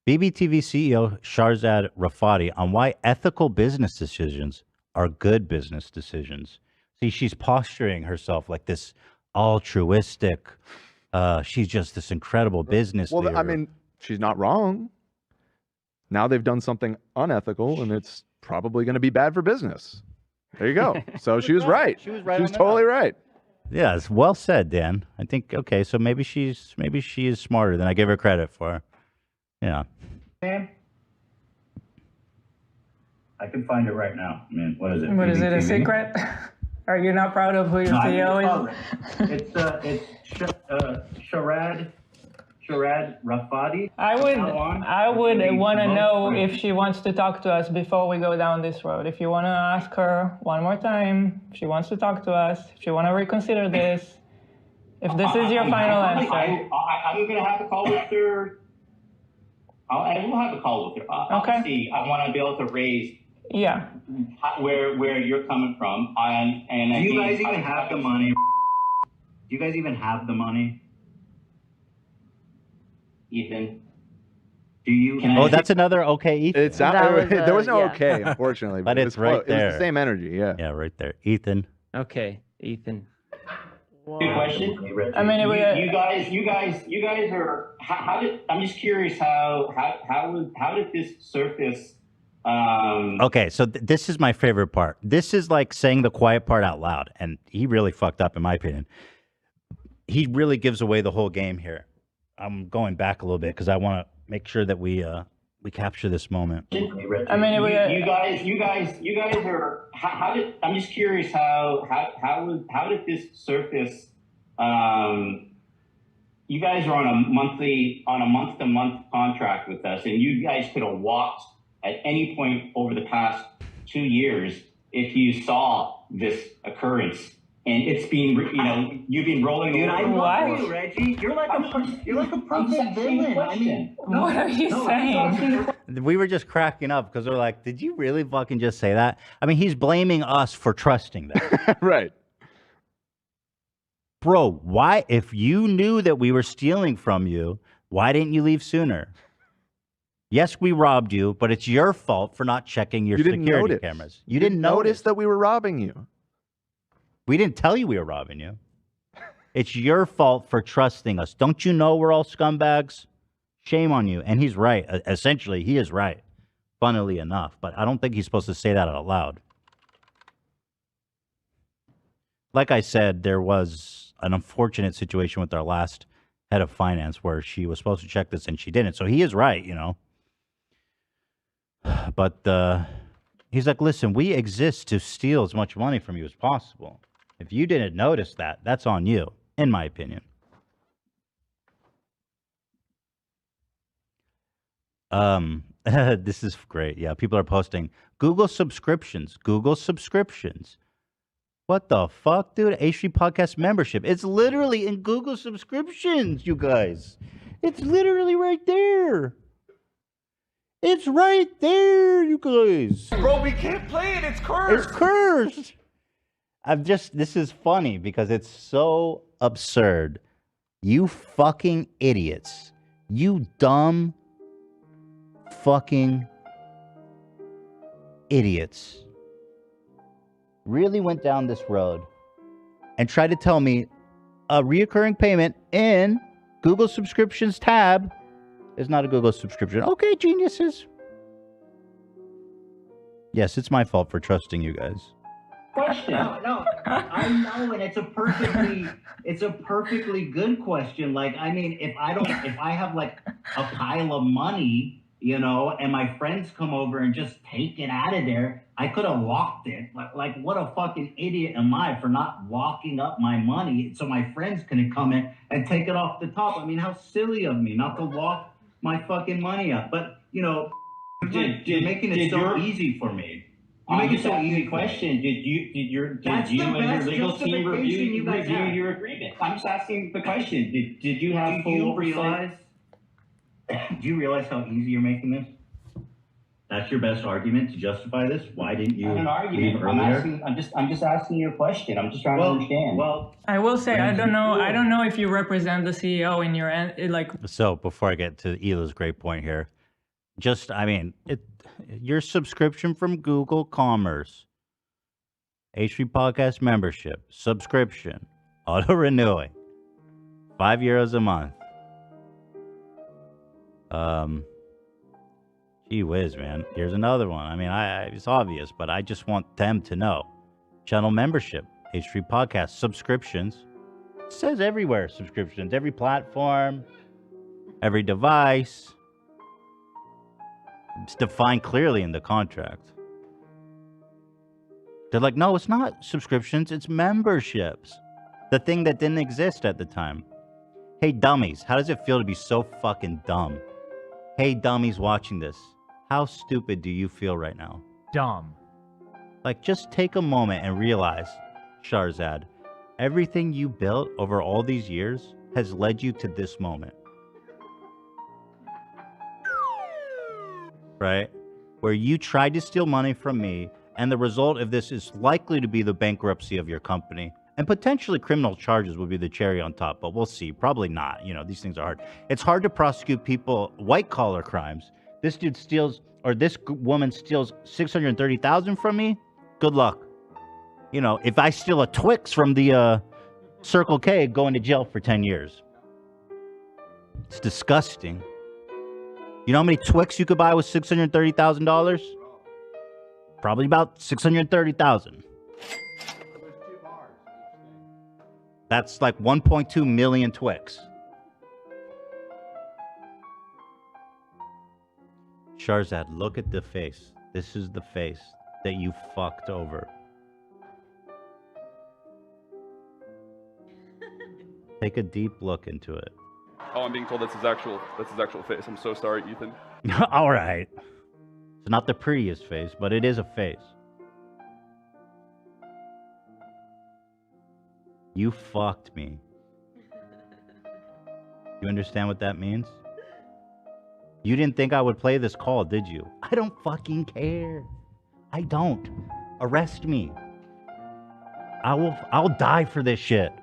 BBTV CEO Shahrzad Rafati on why ethical business decisions are good business decisions. See, she's posturing herself like this altruistic, she's just this incredible business leader. Well, I mean, she's not wrong. Now they've done something unethical, and it's probably going to be bad for business. There you go. So she was right. She was right. She was totally right. Yeah, it's well said, Dan. I think, okay, so maybe she is smarter than I give her credit for. Yeah. Man, I can find it right now. I mean, what is it? What is it, a BBTV? secret? Are you not proud of who your CEO is? It's Shahrzad Shahrzad, Rafati. I would want to know if she wants to talk to us before we go down this road. If you want to ask her one more time, if she wants to talk to us, if you want to reconsider this, if this is your final answer. I'm going to have a call with her. I will have a call with her. Obviously, I want to be able to raise where you're coming from. Do you guys even have the money? Do you guys even have the money? Ethan. Do you? Oh, that's another okay, Ethan. It's there was no okay, unfortunately, but it's right there. It was the same energy, yeah. Yeah, right there, Ethan. Okay, Ethan. Good question. I mean, you guys are. I'm just curious how did this surface? Okay, so this is my favorite part. This is like saying the quiet part out loud, and he really fucked up, in my opinion. He really gives away the whole game here. I'm going back a little bit because I want to make sure that we capture this moment. I mean, you guys are. I'm just curious how did this surface? You guys are on a month-to-month contract with us, and you guys could have walked at any point over the past 2 years if you saw this occurrence. And it's been, you've been rolling. Dude, I over. love you, Reggie. You're like a perfect villain. I mean, what are you saying? We were just cracking up because we're like, did you really fucking just say that? I mean, he's blaming us for trusting them. Right. Bro, why, if you knew that we were stealing from you, why didn't you leave sooner? Yes, we robbed you, but it's your fault for not checking your security cameras. You didn't notice that we were robbing you. We didn't tell you we were robbing you. It's your fault for trusting us. Don't you know we're all scumbags? Shame on you. And he's right. Essentially, he is right, funnily enough. But I don't think he's supposed to say that out loud. Like I said, there was an unfortunate situation with our last head of finance where she was supposed to check this and she didn't. So he is right, But he's like, listen, we exist to steal as much money from you as possible. If you didn't notice that, that's on you, in my opinion. This is great. Yeah, people are posting Google subscriptions. Google subscriptions. What the fuck, dude? H3 Podcast membership. It's literally in Google subscriptions, you guys. It's literally right there. It's right there, you guys. Bro, we can't play it. It's cursed. It's cursed. This is funny because it's so absurd. You fucking idiots. You dumb fucking idiots. Really went down this road and tried to tell me a reoccurring payment in Google subscriptions tab is not a Google subscription. Okay, geniuses. Yes, it's my fault for trusting you guys. Question. No, I know, and it's a perfectly good question. Like, I mean, if I have like a pile of money, and my friends come over and just take it out of there, I could have locked it. Like, what a fucking idiot am I for not locking up my money so my friends can come in and take it off the top? I mean, how silly of me not to lock my fucking money up. But, you're making it so easy for me. You make it so easy. Question: Did you and your legal team review your agreement? I'm just asking the question. Did you have full oversight? Do you realize how easy you're making this? That's your best argument to justify this? Why didn't you leave earlier? I'm just asking you a question. I'm just trying to understand. Well, I will say I don't know if you represent the CEO in your end. So before I get to Hila's great point here, your subscription from Google Commerce, H3 Podcast membership, subscription, auto renewing, €5 a month. Gee whiz, man. Here's another one. I mean, it's obvious, but I just want them to know. Channel membership, H3 Podcast, subscriptions. It says everywhere, subscriptions. Every platform, every device. It's defined clearly in the contract. They're like, no, it's not subscriptions, it's memberships. The thing that didn't exist at the time. Hey, dummies, how does it feel to be so fucking dumb? Hey, dummies watching this, how stupid do you feel right now? Dumb. Like, just take a moment and realize, Shahrzad, everything you built over all these years has led you to this moment. Right? Where you tried to steal money from me, and the result of this is likely to be the bankruptcy of your company. And potentially criminal charges would be the cherry on top, but we'll see. Probably not. You know, these things are hard. It's hard to prosecute people, white-collar crimes. This dude steals, or this woman steals $630,000 from me? Good luck. You know, if I steal a Twix from the Circle K, going to jail for 10 years. It's disgusting. You know how many Twix you could buy with $630,000? Probably about $630,000. That's like 1.2 million Twix. Shahrzad, look at the face. This is the face that you fucked over. Take a deep look into it. Oh, I'm being told that's his actual face. I'm so sorry, Ethan. All right. It's not the prettiest face, but it is a face. You fucked me. You understand what that means? You didn't think I would play this call, did you? I don't fucking care. I don't. Arrest me. I'll die for this shit.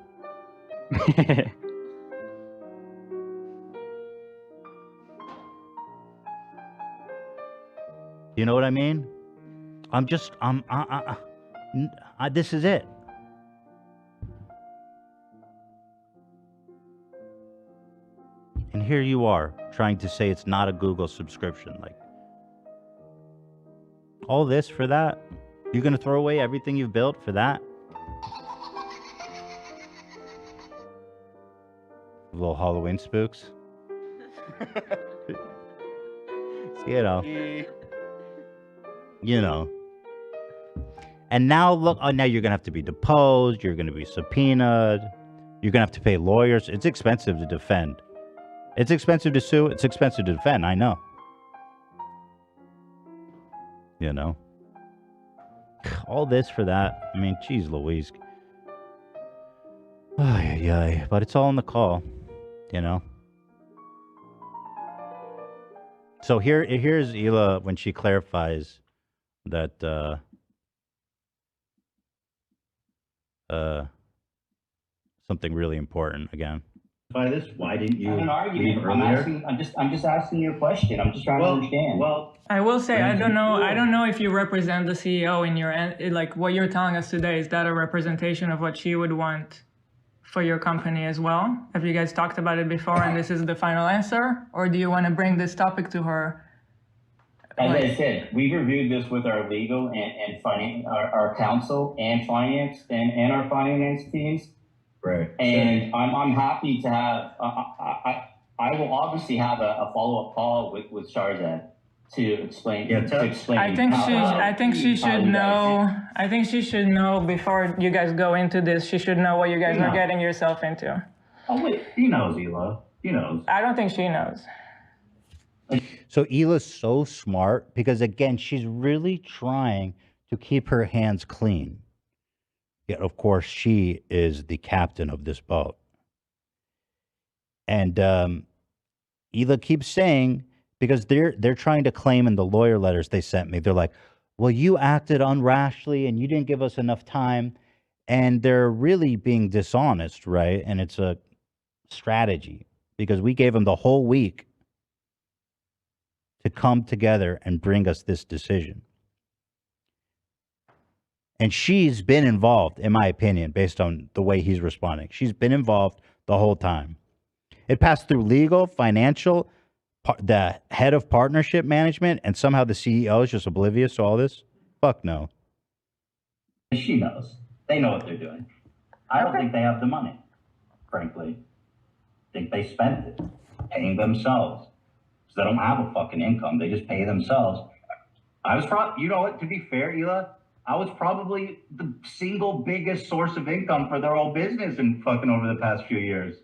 You know what I mean? This is it. And here you are, trying to say it's not a Google subscription. Like, all this for that? You're gonna throw away everything you've built for that? Little Halloween spooks. You know. And now look, now you're gonna have to be deposed, you're gonna be subpoenaed, you're gonna have to pay lawyers. It's expensive to defend. It's expensive to sue, it's expensive to defend, I know. You know. All this for that. I mean, geez Louise. Ay. But it's all in the call, you know. So here's Hila when she clarifies that something really important again. By this, why didn't you leave earlier? I'm just asking you a question. I'm just trying to understand. Well, I will say I don't know if you represent the CEO in your end. Like what you're telling us today, is that a representation of what she would want for your company as well? Have you guys talked about it before and this is the final answer? Or do you want to bring this topic to her? As I said, we've reviewed this with our legal and finance, our counsel and finance and our finance teams. Right. And I'm happy to have, I will obviously have a follow-up call with Shahrzad to explain. I think she should know. I think she should know before you guys go into this. She should know what you guys are getting yourself into. Oh wait, he knows, Hila. He knows. I don't think she knows. So Hila's so smart because again, she's really trying to keep her hands clean. Yet, of course, she is the captain of this boat. And Hila keeps saying, because they're trying to claim in the lawyer letters they sent me, they're like, well, you acted unrashly and you didn't give us enough time. And they're really being dishonest, right? And it's a strategy because we gave them the whole week to come together and bring us this decision. And she's been involved, in my opinion, based on the way he's responding. She's been involved the whole time. It passed through legal, financial, the head of partnership management, and somehow the CEO is just oblivious to all this? Fuck no. She knows. They know what they're doing. I don't think they have the money, frankly. I think they spent it paying themselves. So they don't have a fucking income. They just pay themselves. I was probably, you know what, to be fair, Hila, I was probably the single biggest source of income for their whole business in fucking over the past few years.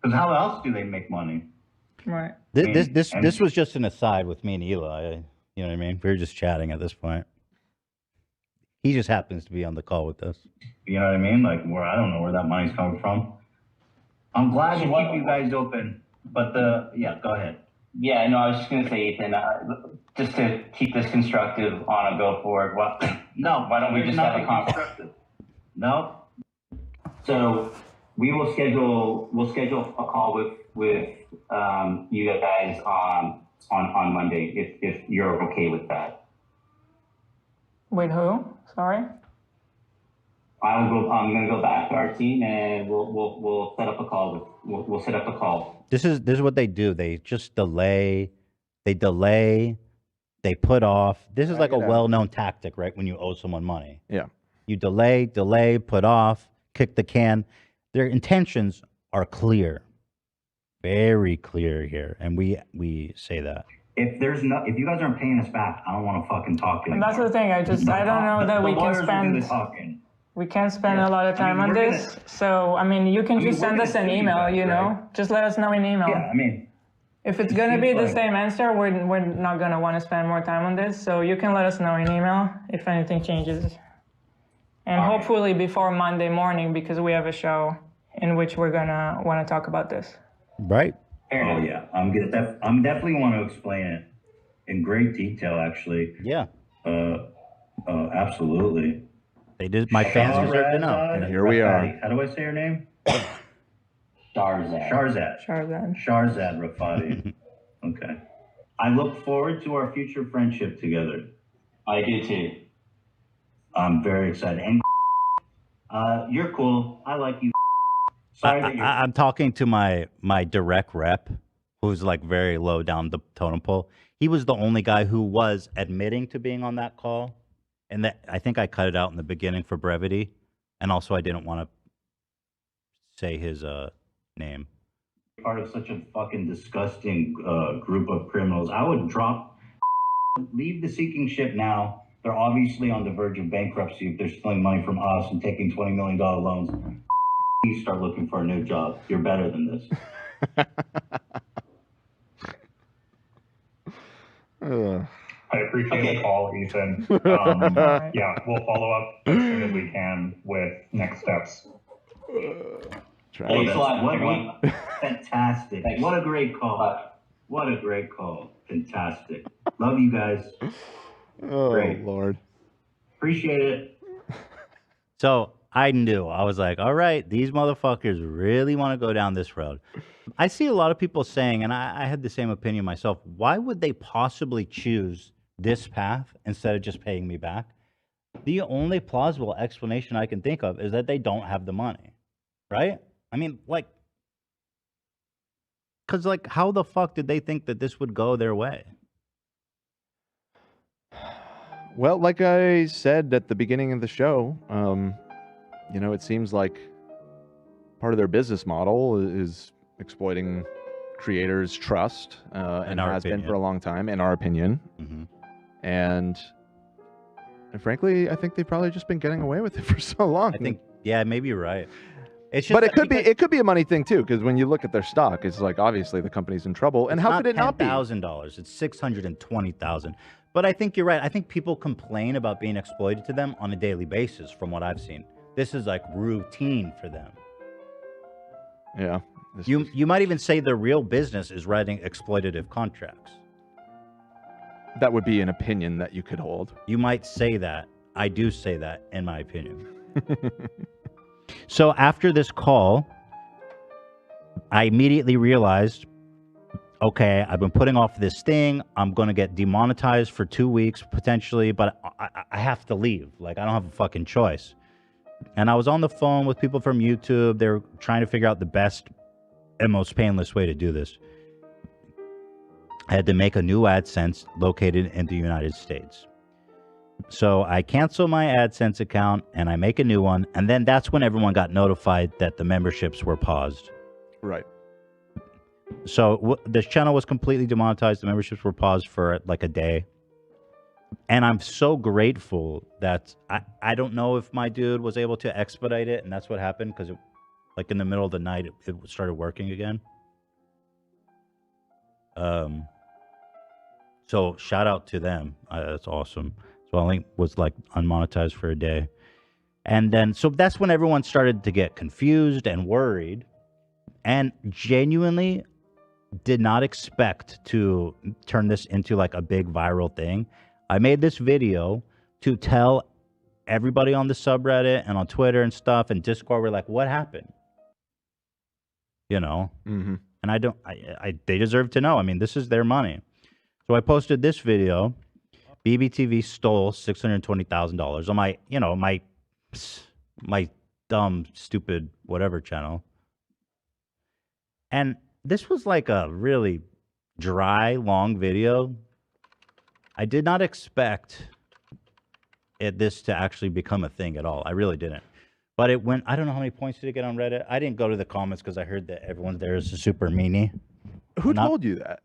Because how else do they make money? Right. This was just an aside with me and Eli. You know what I mean? We were just chatting at this point. He just happens to be on the call with us. You know what I mean? Like, where I don't know where that money's coming from. I'm glad to keep you guys open, but go ahead. Yeah, no, I was just going to say, Ethan, just to keep this constructive on a go forward, why don't we just have a conversation? No. So we'll schedule a call with you guys on Monday if you're okay with that. Wait, who? Sorry. I'm going to go back to our team and we'll set up a call. We'll set up a call. This is what they do. They just delay. They put off. This is like a well-known tactic, right? When you owe someone money. Yeah. You delay, put off, kick the can. Their intentions are clear. Very clear here. And we say that. If you guys aren't paying us back, I don't want to fucking talk anymore. And that's the thing. I don't know that we can spend. We can't spend a lot of time on this. So, I mean, you can just send us an email, you know? Just let us know in email. Yeah, I mean. If it's going to be the same answer, we're not going to want to spend more time on this. So you can let us know in email if anything changes. And hopefully before Monday morning, because we have a show in which we're going to want to talk about this. Right. Oh, yeah. I'm definitely want to explain it in great detail, actually. Yeah. Absolutely. They did. My fans deserve to know. And here we are. How do I say her name? Shahrzad. Shahrzad Rafati. Okay. I look forward to our future friendship together. I do too. I'm very excited. And you're cool. I like you. Sorry that you're... I'm talking to my direct rep, who's like very low down the totem pole. He was the only guy who was admitting to being on that call. And that I think I cut it out in the beginning for brevity. And also I didn't want to say his name. Part of such a fucking disgusting group of criminals. I would leave the sinking ship now. They're obviously on the verge of bankruptcy if they're stealing money from us and taking $20 million loans. You start looking for a new job. You're better than this. I appreciate the call, Ethan. Yeah, we'll follow up as soon as we can with next steps. Thanks a lot, everyone. Fantastic. Thanks. What a great call. What a great call. Fantastic. Love you guys. Oh, great. Lord. Appreciate it. So I knew. I was like, all right, these motherfuckers really want to go down this road. I see a lot of people saying, and I had the same opinion myself, why would they possibly choose this path instead of just paying me back? The only plausible explanation I can think of is that they don't have the money, right? I mean, like, because, like, how the fuck did they think that this would go their way? Well, like I said at the beginning of the show, you know, it seems like part of their business model is exploiting creators' trust, and has been for a long time, in our opinion. Mm-hmm. And frankly, I think they've probably just been getting away with it for so long. I think, yeah, maybe you're right. It's just but it could be a money thing too, because when you look at their stock, it's like obviously the company's in trouble. And how could it not be? $10,000. It's $620,000. But I think you're right. I think people complain about being exploited to them on a daily basis, from what I've seen. This is like routine for them. Yeah. You might even say their real business is writing exploitative contracts. That would be an opinion that you could hold. You might say that. I do say that, in my opinion. So after this call, I immediately realized, okay, I've been putting off this thing. I'm going to get demonetized for 2 weeks, potentially, but I have to leave. Like, I don't have a fucking choice. And I was on the phone with people from YouTube. They were trying to figure out the best and most painless way to do this. I had to make a new AdSense located in the United States. So I cancel my AdSense account and I make a new one. And then that's when everyone got notified that the memberships were paused. Right. So this channel was completely demonetized. The memberships were paused for like a day. And I'm so grateful that I don't know if my dude was able to expedite it. And that's what happened, because Like in the middle of the night, it started working again. So shout out to them. That's awesome. So I only was like unmonetized for a day. And then, so that's when everyone started to get confused and worried, and genuinely did not expect to turn this into like a big viral thing. I made this video to tell everybody on the subreddit and on Twitter and stuff and Discord, we're like, what happened? You know? Mm-hmm. And they deserve to know. I mean, this is their money. So I posted this video. BBTV stole $620,000 on my dumb, stupid, whatever channel. And this was like a really dry, long video. I did not expect this to actually become a thing at all. I really didn't. But it went, I don't know how many points did it get on Reddit. I didn't go to the comments because I heard that everyone there is super meanie. Who told you that?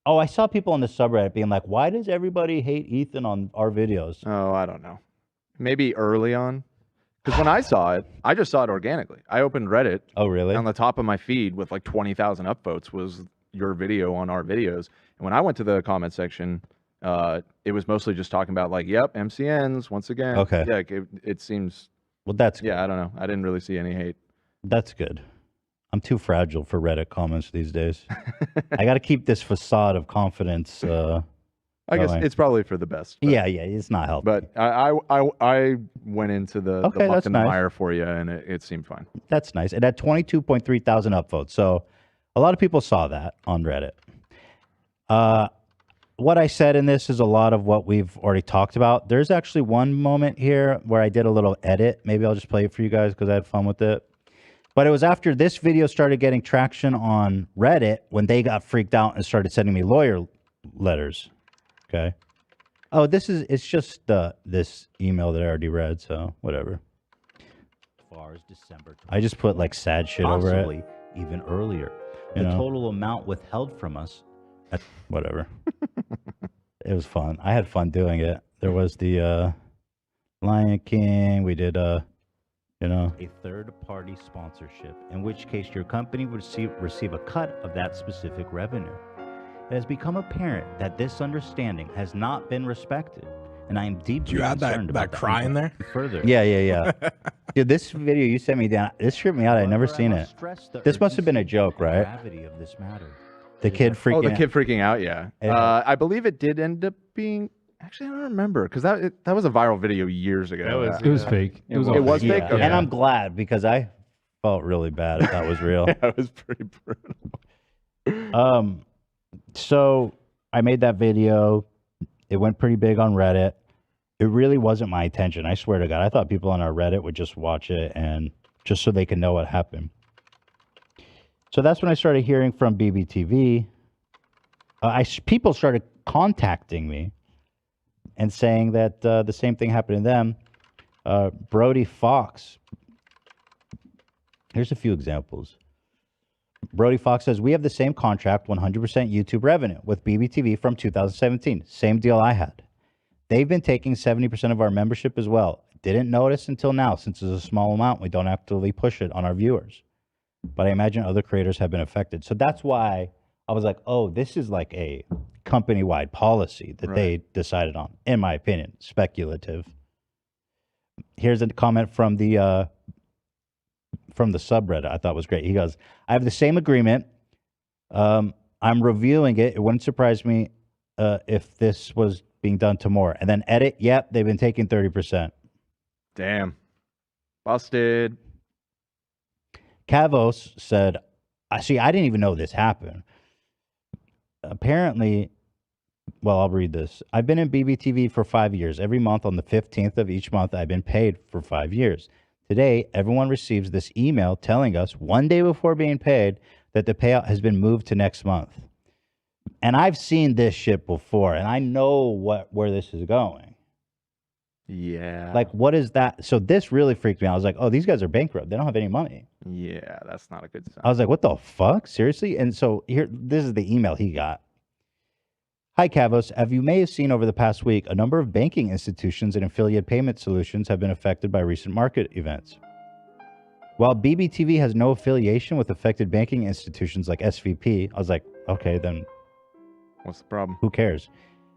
Oh, I saw people on the subreddit being like, why does everybody hate Ethan on our videos? Oh, I don't know. Maybe early on. Because when I saw it, I just saw it organically. I opened Reddit. Oh, really? On the top of my feed with like 20,000 upvotes was your video on our videos. And when I went to the comment section, it was mostly just talking about like, yep, MCNs once again. Okay. Yeah, it seems. Well, that's yeah. I don't know. I didn't really see any hate. That's good. I'm too fragile for Reddit comments these days. I got to keep this facade of confidence. I guess it's probably for the best. Yeah, it's not helping. But I went into the muck that's and the nice. mire for you, and it seemed fine. That's nice. It had 22.3 thousand upvotes. So a lot of people saw that on Reddit. What I said in this is a lot of what we've already talked about. There's actually one moment here where I did a little edit. Maybe I'll just play it for you guys because I had fun with it. But it was after this video started getting traction on Reddit when they got freaked out and started sending me lawyer letters. Okay. Oh, it's just this email that I already read, so whatever. As far as December, I just put like sad shit over it. Possibly even earlier. You The know? total amount withheld from us. Whatever. It was fun. I had fun doing it. There was the Lion King. We did A third-party sponsorship, in which case your company would receive a cut of that specific revenue. It has become apparent that this understanding has not been respected, and I am deeply You had concerned about that cry in there? Further, Yeah. Dude, this video you sent me down, this tripped me out. I'd never seen it. This must have been a joke, right? gravity of this matter. The kid freaking Oh, the kid freaking out, yeah. I believe it did end up being. Actually, I don't remember because that was a viral video years ago. It was fake. It was fake. Okay. And I'm glad because I felt really bad if that was real. Yeah, it was pretty brutal. So I made that video. It went pretty big on Reddit. It really wasn't my intention. I swear to God. I thought people on our Reddit would just watch it and just so they can know what happened. So that's when I started hearing from BBTV. People started contacting me and saying that the same thing happened to them. Brody Fox. Here's a few examples. Brody Fox says, we have the same contract, 100% YouTube revenue with BBTV from 2017. Same deal I had. They've been taking 70% of our membership as well. Didn't notice until now, since it's a small amount. We don't actively push it on our viewers. But I imagine other creators have been affected. So that's why I was like, oh, this is like a company-wide policy that they decided on, in my opinion. Speculative. Here's a comment from the subreddit I thought was great. He goes, I have the same agreement. I'm reviewing it. It wouldn't surprise me if this was being done to more. And then edit, yep, they've been taking 30%. Damn. Busted. Kavos said, I didn't even know this happened. Apparently, well, I'll read this. I've been in BBTV for 5 years. Every month on the 15th of each month, I've been paid for 5 years. Today, everyone receives this email telling us 1 day before being paid that the payout has been moved to next month. And I've seen this shit before, and I know where this is going. Yeah. Like, what is that? So this really freaked me out. I was like, oh, these guys are bankrupt. They don't have any money. Yeah, that's not a good sign. I was like, what the fuck? Seriously? And so this is the email he got. Hi, Kavos. As you may have seen over the past week, a number of banking institutions and affiliate payment solutions have been affected by recent market events. While BBTV has no affiliation with affected banking institutions like SVP, I was like, okay, then what's the problem? Who cares?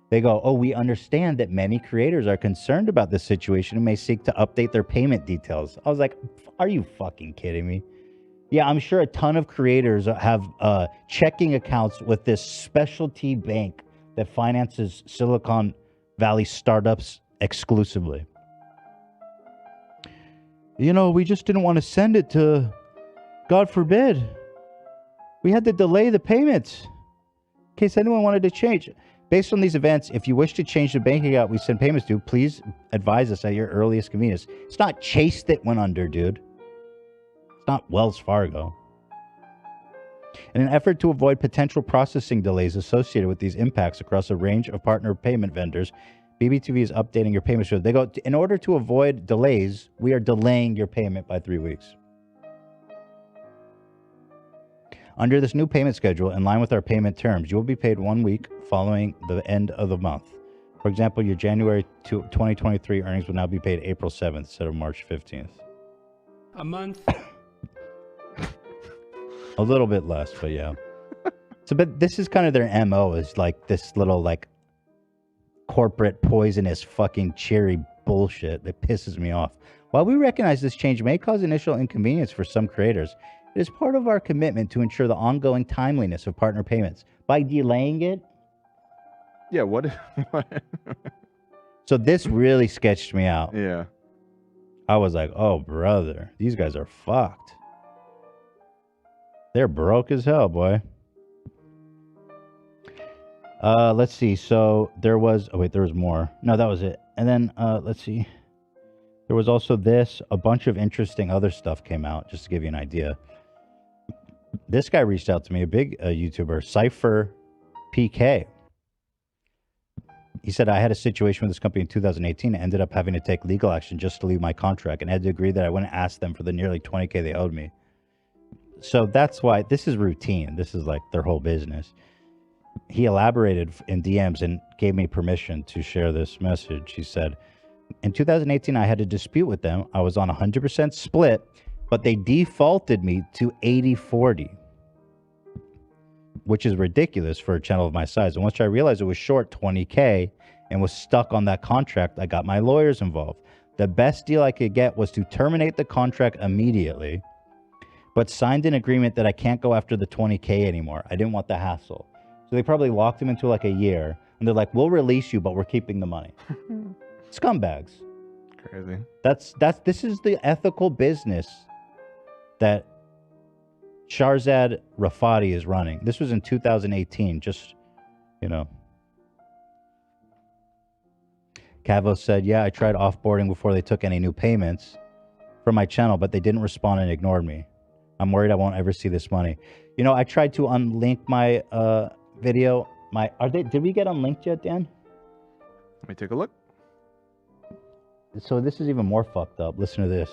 They go, oh, we understand that many creators are concerned about this situation and may seek to update their payment details. I was like, are you fucking kidding me? Yeah, I'm sure a ton of creators have checking accounts with this specialty bank that finances Silicon Valley startups exclusively. You know, we just didn't want to send it to, God forbid. We had to delay the payments in case anyone wanted to change. Based on these events, if you wish to change the bank account we send payments to, please advise us at your earliest convenience. It's not Chase that went under, dude. It's not Wells Fargo. In an effort to avoid potential processing delays associated with these impacts across a range of partner payment vendors, BBTV is updating your payment schedule. They go, in order to avoid delays, we are delaying your payment by 3 weeks. Under this new payment schedule, in line with our payment terms, you will be paid 1 week following the end of the month. For example, your January 2023 earnings will now be paid April 7th instead of March 15th. A month. A little bit less, but yeah. So, but this is kind of their MO, is like this little like corporate poisonous fucking cherry bullshit that pisses me off. While we recognize this change may cause initial inconvenience for some creators, it is part of our commitment to ensure the ongoing timeliness of partner payments. By delaying it? Yeah, what? So this really sketched me out. Yeah. I was like, oh, brother, these guys are fucked. They're broke as hell, boy. Let's see. So there was, oh wait, there was more. No, that was it. And then, let's see. There was also this, a bunch of interesting other stuff came out, just to give you an idea. This guy reached out to me, a big YouTuber, Cypher PK. He said, I had a situation with this company in 2018 and ended up having to take legal action just to leave my contract and had to agree that I wouldn't ask them for the nearly $20K they owed me. So that's why this is routine. This is like their whole business. He elaborated in DMs and gave me permission to share this message. He said, in 2018, I had a dispute with them. I was on 100% split, but they defaulted me to 80-40, which is ridiculous for a channel of my size. And once I realized it was short $20K and was stuck on that contract, I got my lawyers involved. The best deal I could get was to terminate the contract immediately, but signed an agreement that I can't go after the $20K anymore. I didn't want the hassle. So they probably locked him into like a year, and they're like, we'll release you, but we're keeping the money. Scumbags. Crazy. This is the ethical business that Shahrzad Rafati is running. This was in 2018, just, you know. Cavo said, yeah, I tried offboarding before they took any new payments from my channel, but they didn't respond and ignored me. I'm worried I won't ever see this money. You know, I tried to unlink my video. Did we get unlinked yet, Dan? Let me take a look. So this is even more fucked up. Listen to this.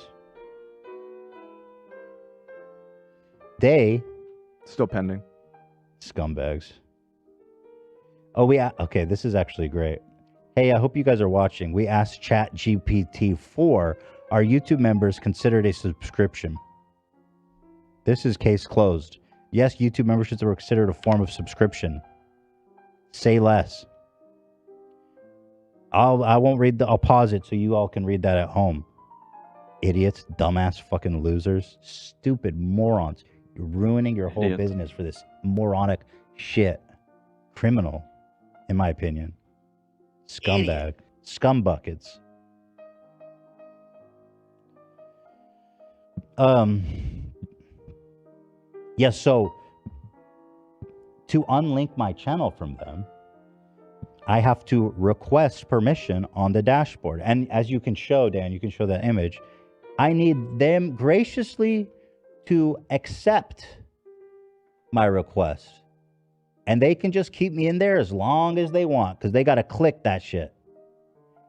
They still pending. Scumbags. Oh, okay, this is actually great. Hey, I hope you guys are watching. We asked ChatGPT 4, are YouTube members considered a subscription? This is case closed. Yes, YouTube memberships are considered a form of subscription. Say less. I won't read I'll pause it so you all can read that at home. Idiots, dumbass, fucking losers, stupid morons. You're ruining your whole business for this moronic shit. Criminal, in my opinion. Scumbag. Scumbuckets. Yeah, so to unlink my channel from them, I have to request permission on the dashboard. And as you can show, Dan, you can show that image. I need them graciously to accept my request. And they can just keep me in there as long as they want, because they got to click that shit.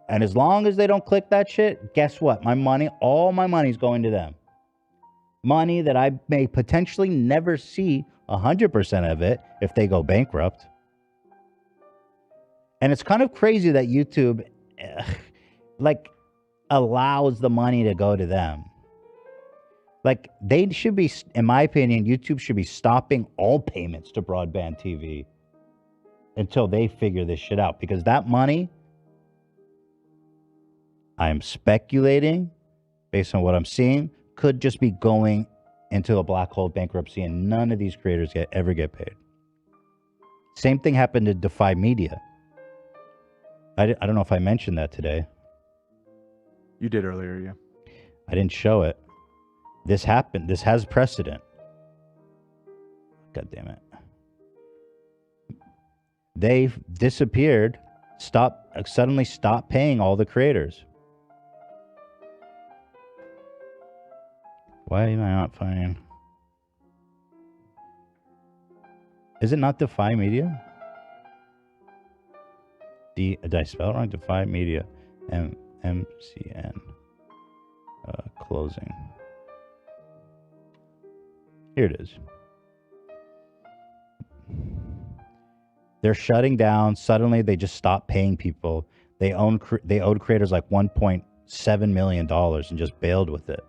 And as long as they don't click that shit, guess what? My money, all my money's going to them. Money that I may potentially never see 100% of it if they go bankrupt. And it's kind of crazy that YouTube, like, allows the money to go to them. Like, they should be, in my opinion, YouTube should be stopping all payments to broadband TV until they figure this shit out. Because that money, I am speculating, based on what I'm seeing, could just be going into a black hole of bankruptcy, and none of these creators ever get paid. Same thing happened to Defy Media. I don't know if I mentioned that today. You did earlier, yeah. I didn't show it. This happened. This has precedent. God damn it. They disappeared, suddenly stopped paying all the creators. Why am I not finding? Is it not Defy Media? Did I spell it wrong? Defy Media. MCN. Closing. Here it is. They're shutting down. Suddenly, they just stopped paying people. They owed creators like $1.7 million and just bailed with it.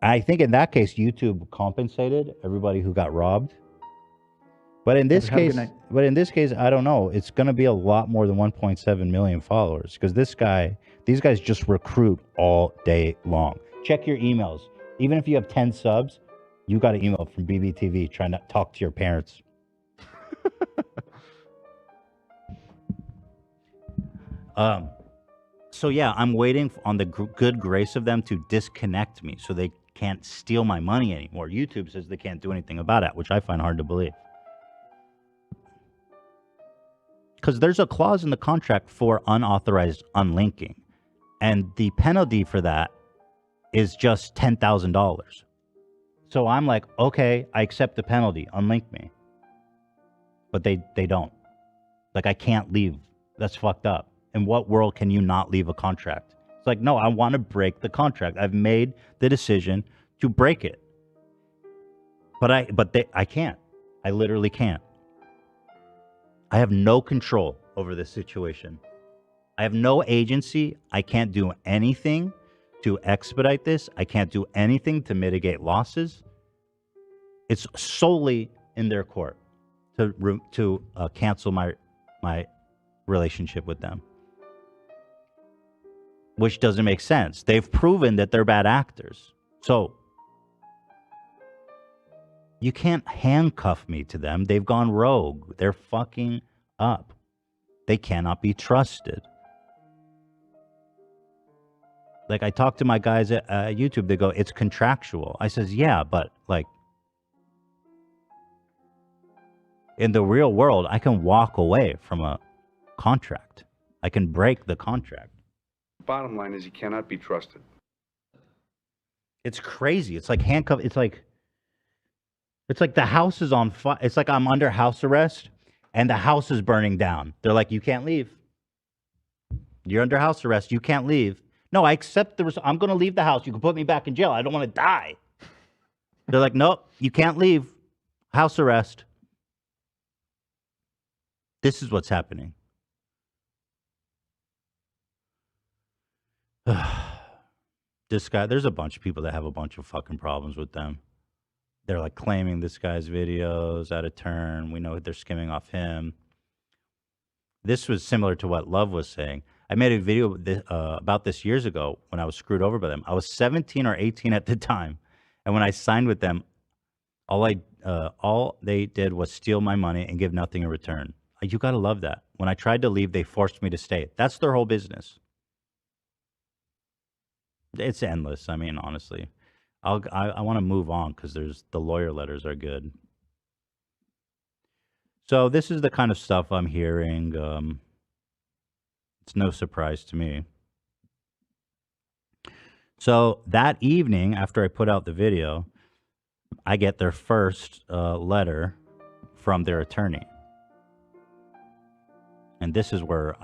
I think in that case, YouTube compensated everybody who got robbed. But in this case, I don't know. It's going to be a lot more than 1.7 million followers because these guys just recruit all day long. Check your emails. Even if you have 10 subs, you got an email from BBTV trying to talk to your parents. So yeah, I'm waiting on the good grace of them to disconnect me so they can't steal my money anymore. YouTube says they can't do anything about it, which I find hard to believe. Because there's a clause in the contract for unauthorized unlinking. And the penalty for that is just $10,000. So I'm like, okay, I accept the penalty. Unlink me. But they don't. Like, I can't leave. That's fucked up. In what world can you not leave a contract? It's like, no, I want to break the contract. I've made the decision to break it. But I can't. I literally can't. I have no control over this situation. I have no agency. I can't do anything to expedite this. I can't do anything to mitigate losses. It's solely in their court to cancel my relationship with them, which doesn't make sense. They've proven that they're bad actors. So you can't handcuff me to them. They've gone rogue. They're fucking up. They cannot be trusted. Like, I talked to my guys at YouTube. They go, it's contractual. I says, yeah, but like, in the real world, I can walk away from a contract. I can break the contract. Bottom line is, you cannot be trusted. It's crazy. It's like handcuff. It's like the house is on fire. It's like I'm under house arrest and the house is burning down. They're like, you can't leave. You're under house arrest. You can't leave. No, I accept I'm going to leave the house. You can put me back in jail. I don't want to die. They're like, nope, you can't leave. House arrest. This is what's happening. This guy, there's a bunch of people that have a bunch of fucking problems with them. They're like claiming this guy's videos out of turn. We know they're skimming off him. This was similar to what Love was saying. I made a video about this years ago when I was screwed over by them. I was 17 or 18 at the time. And when I signed with them, all they did was steal my money and give nothing in return. You got to love that. When I tried to leave, they forced me to stay. That's their whole business. It's endless. I mean, honestly, I want to move on because the lawyer letters are good. So this is the kind of stuff I'm hearing. It's no surprise to me. So that evening, after I put out the video, I get their first letter from their attorney. And this is where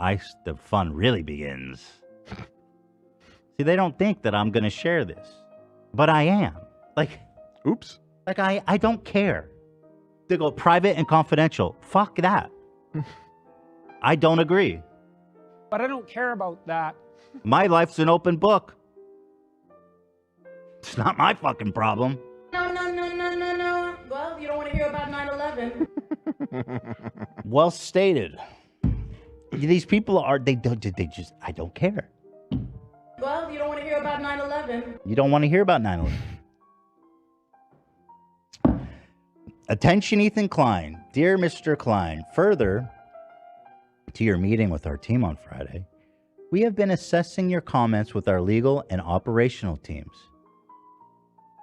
the fun really begins. See, they don't think that I'm going to share this, but I am. Like, oops. Like, I don't care. They go private and confidential. Fuck that. I don't agree. But I don't care about that. My life's an open book. It's not my fucking problem. No. Well, you don't want to hear about 9/11. Well stated. These people are, they just, I don't care. Well, you don't want to hear about 9/11. You don't want to hear about 9/11. Attention, Ethan Klein. Dear Mr. Klein, further to your meeting with our team on Friday, we have been assessing your comments with our legal and operational teams.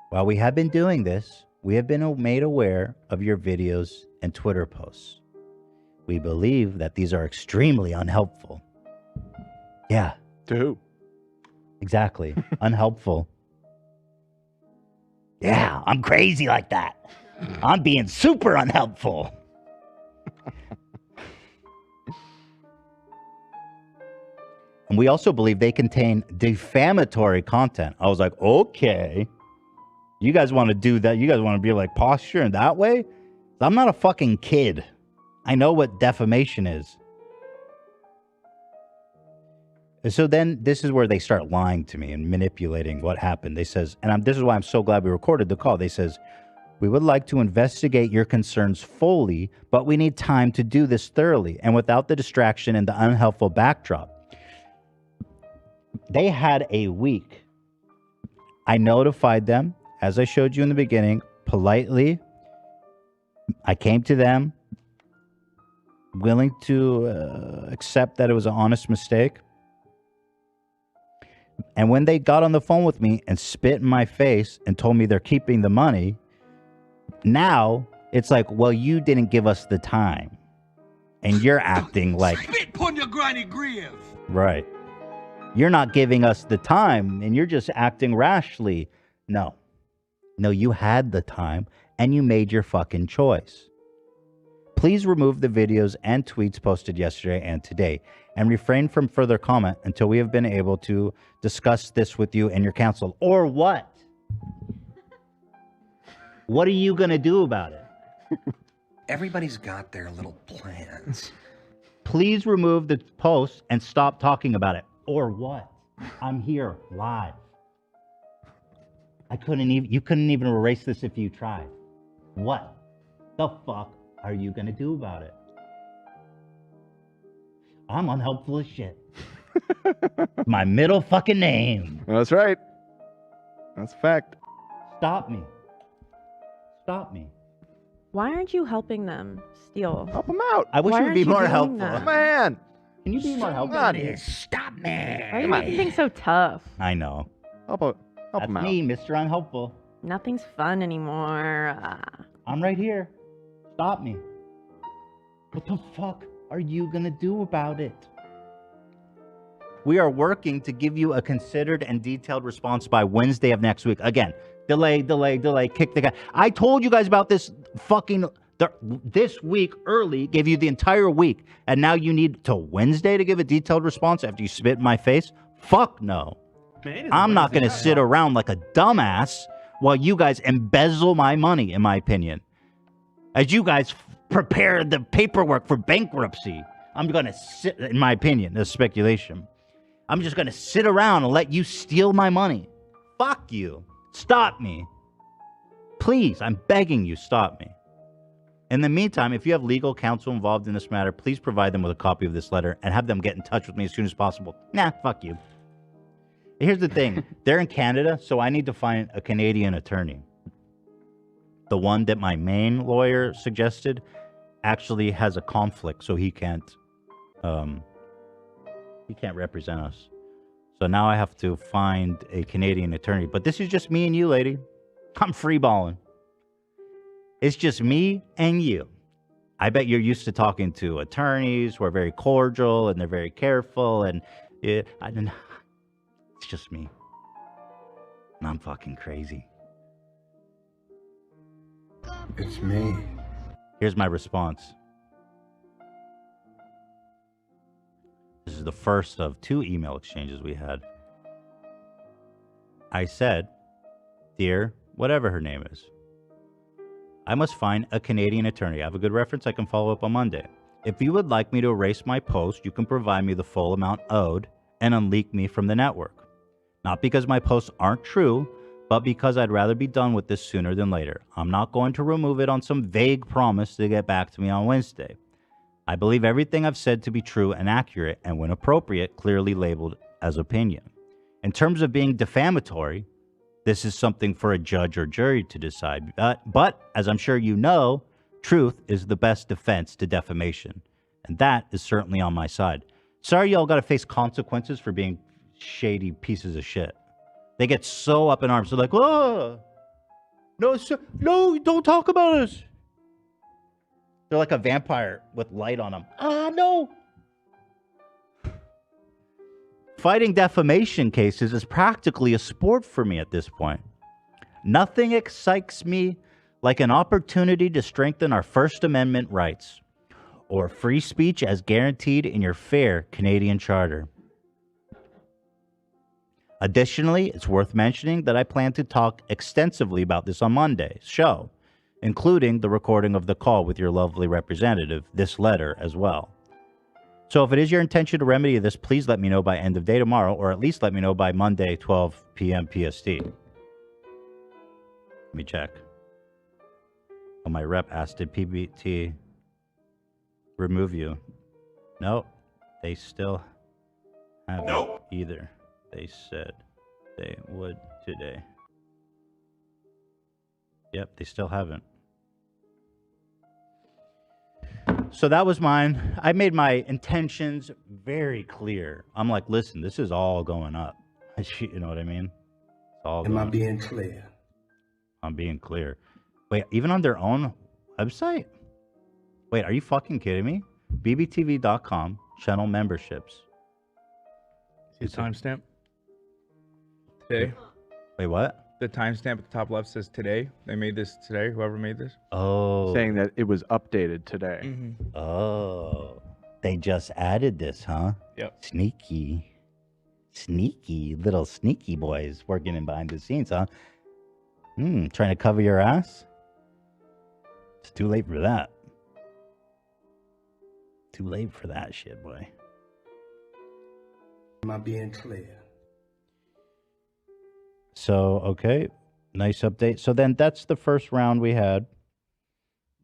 While we have been doing this, we have been made aware of your videos and Twitter posts. We believe that these are extremely unhelpful. Yeah. To who? Exactly. Unhelpful. Yeah, I'm crazy like that. I'm being super unhelpful. And we also believe they contain defamatory content. I was like, okay. You guys want to do that? You guys want to be like posture in that way? I'm not a fucking kid. I know what defamation is. And so then this is where they start lying to me and manipulating what happened. They says, and this is why I'm so glad we recorded the call. They says, we would like to investigate your concerns fully, but we need time to do this thoroughly and without the distraction and the unhelpful backdrop. They had a week. I notified them, as I showed you in the beginning, politely. I came to them, willing to accept that it was an honest mistake. And when they got on the phone with me and spit in my face and told me they're keeping the money, now it's like, well, you didn't give us the time. And you're acting like... Spit on your granny grave. Right. You're not giving us the time and you're just acting rashly. No. No, you had the time and you made your fucking choice. Please remove the videos and tweets posted yesterday and today and refrain from further comment until we have been able to discuss this with you and your counsel. Or what? What are you going to do about it? Everybody's got their little plans. Please remove the post and stop talking about it. Or what? I'm here live. You couldn't even erase this if you tried. What the fuck are you gonna do about it? I'm unhelpful as shit. My middle fucking name. That's right. That's a fact. Stop me. Stop me. Why aren't you helping them steal? Help them out. I wish Why you would be aren't you more doing helpful. that? Man. Can you be more helpful? Stop me. Why are you making things so tough? I know. Help That's them out. me, Mr. Unhelpful. Nothing's fun anymore. I'm right here. Stop me. What the fuck are you gonna do about it? We are working to give you a considered and detailed response by Wednesday of next week. Again, delay, kick the guy. I told you guys about this this week early, gave you the entire week, and now you need till Wednesday to give a detailed response after you spit in my face? Fuck no. I'm not going to sit around like a dumbass while you guys embezzle my money, in my opinion. As you guys prepare the paperwork for bankruptcy, I'm going to sit, in my opinion, this is speculation. I'm just going to sit around and let you steal my money. Fuck you. Stop me. Please, I'm begging you, stop me. In the meantime, if you have legal counsel involved in this matter, please provide them with a copy of this letter and have them get in touch with me as soon as possible. Nah, fuck you. Here's the thing. They're in Canada, so I need to find a Canadian attorney. The one that my main lawyer suggested actually has a conflict, so he can't represent us. So now I have to find a Canadian attorney. But this is just me and you, lady. I'm freeballing. It's just me and you. I bet you're used to talking to attorneys who are very cordial and they're very careful, and it's just me. And I'm fucking crazy. It's me. Here's my response. This is the first of 2 email exchanges we had. I said, dear, whatever her name is, I must find a Canadian attorney. I have a good reference. I can follow up on Monday. If you would like me to erase my post, you can provide me the full amount owed and unleak me from the network. Not because my posts aren't true, But because I'd rather be done with this sooner than later, I'm not going to remove it on some vague promise to get back to me on Wednesday. I believe everything I've said to be true and accurate, and when appropriate, clearly labeled as opinion. In terms of being defamatory, this is something for a judge or jury to decide. But as I'm sure you know, truth is the best defense to defamation. And that is certainly on my side. Sorry y'all got to face consequences for being shady pieces of shit. They get so up in arms. They're like, oh, no, sir, no, don't talk about us. They're like a vampire with light on them. Ah, no. Fighting defamation cases is practically a sport for me at this point. Nothing excites me like an opportunity to strengthen our First Amendment rights or free speech as guaranteed in your fair Canadian Charter. Additionally, it's worth mentioning that I plan to talk extensively about this on Monday's show, including the recording of the call with your lovely representative, this letter as well. So if it is your intention to remedy this, please let me know by end of day tomorrow, or at least let me know by Monday, 12 p.m. PST. Let me check. Oh, my rep asked, did PBT remove you? No, they still haven't either. They said they would today. Yep, they still haven't. So that was mine. I made my intentions very clear. I'm like, listen, this is all going up. You know what I mean? It's all Am I going being clear? I'm being clear. Wait, even on their own website? Wait, are you fucking kidding me? BBTV.com, channel memberships. See the timestamp? Today. Wait, what? The timestamp at the top left says today. They made this today, whoever made this. Oh. Saying that it was updated today. Oh. They just added this, huh? Yep. Sneaky. Sneaky. Little sneaky boys working in behind the scenes, huh? Trying to cover your ass? It's too late for that. Too late for that shit, boy. Am I being clear? So, okay. Nice update. So then that's the first round we had.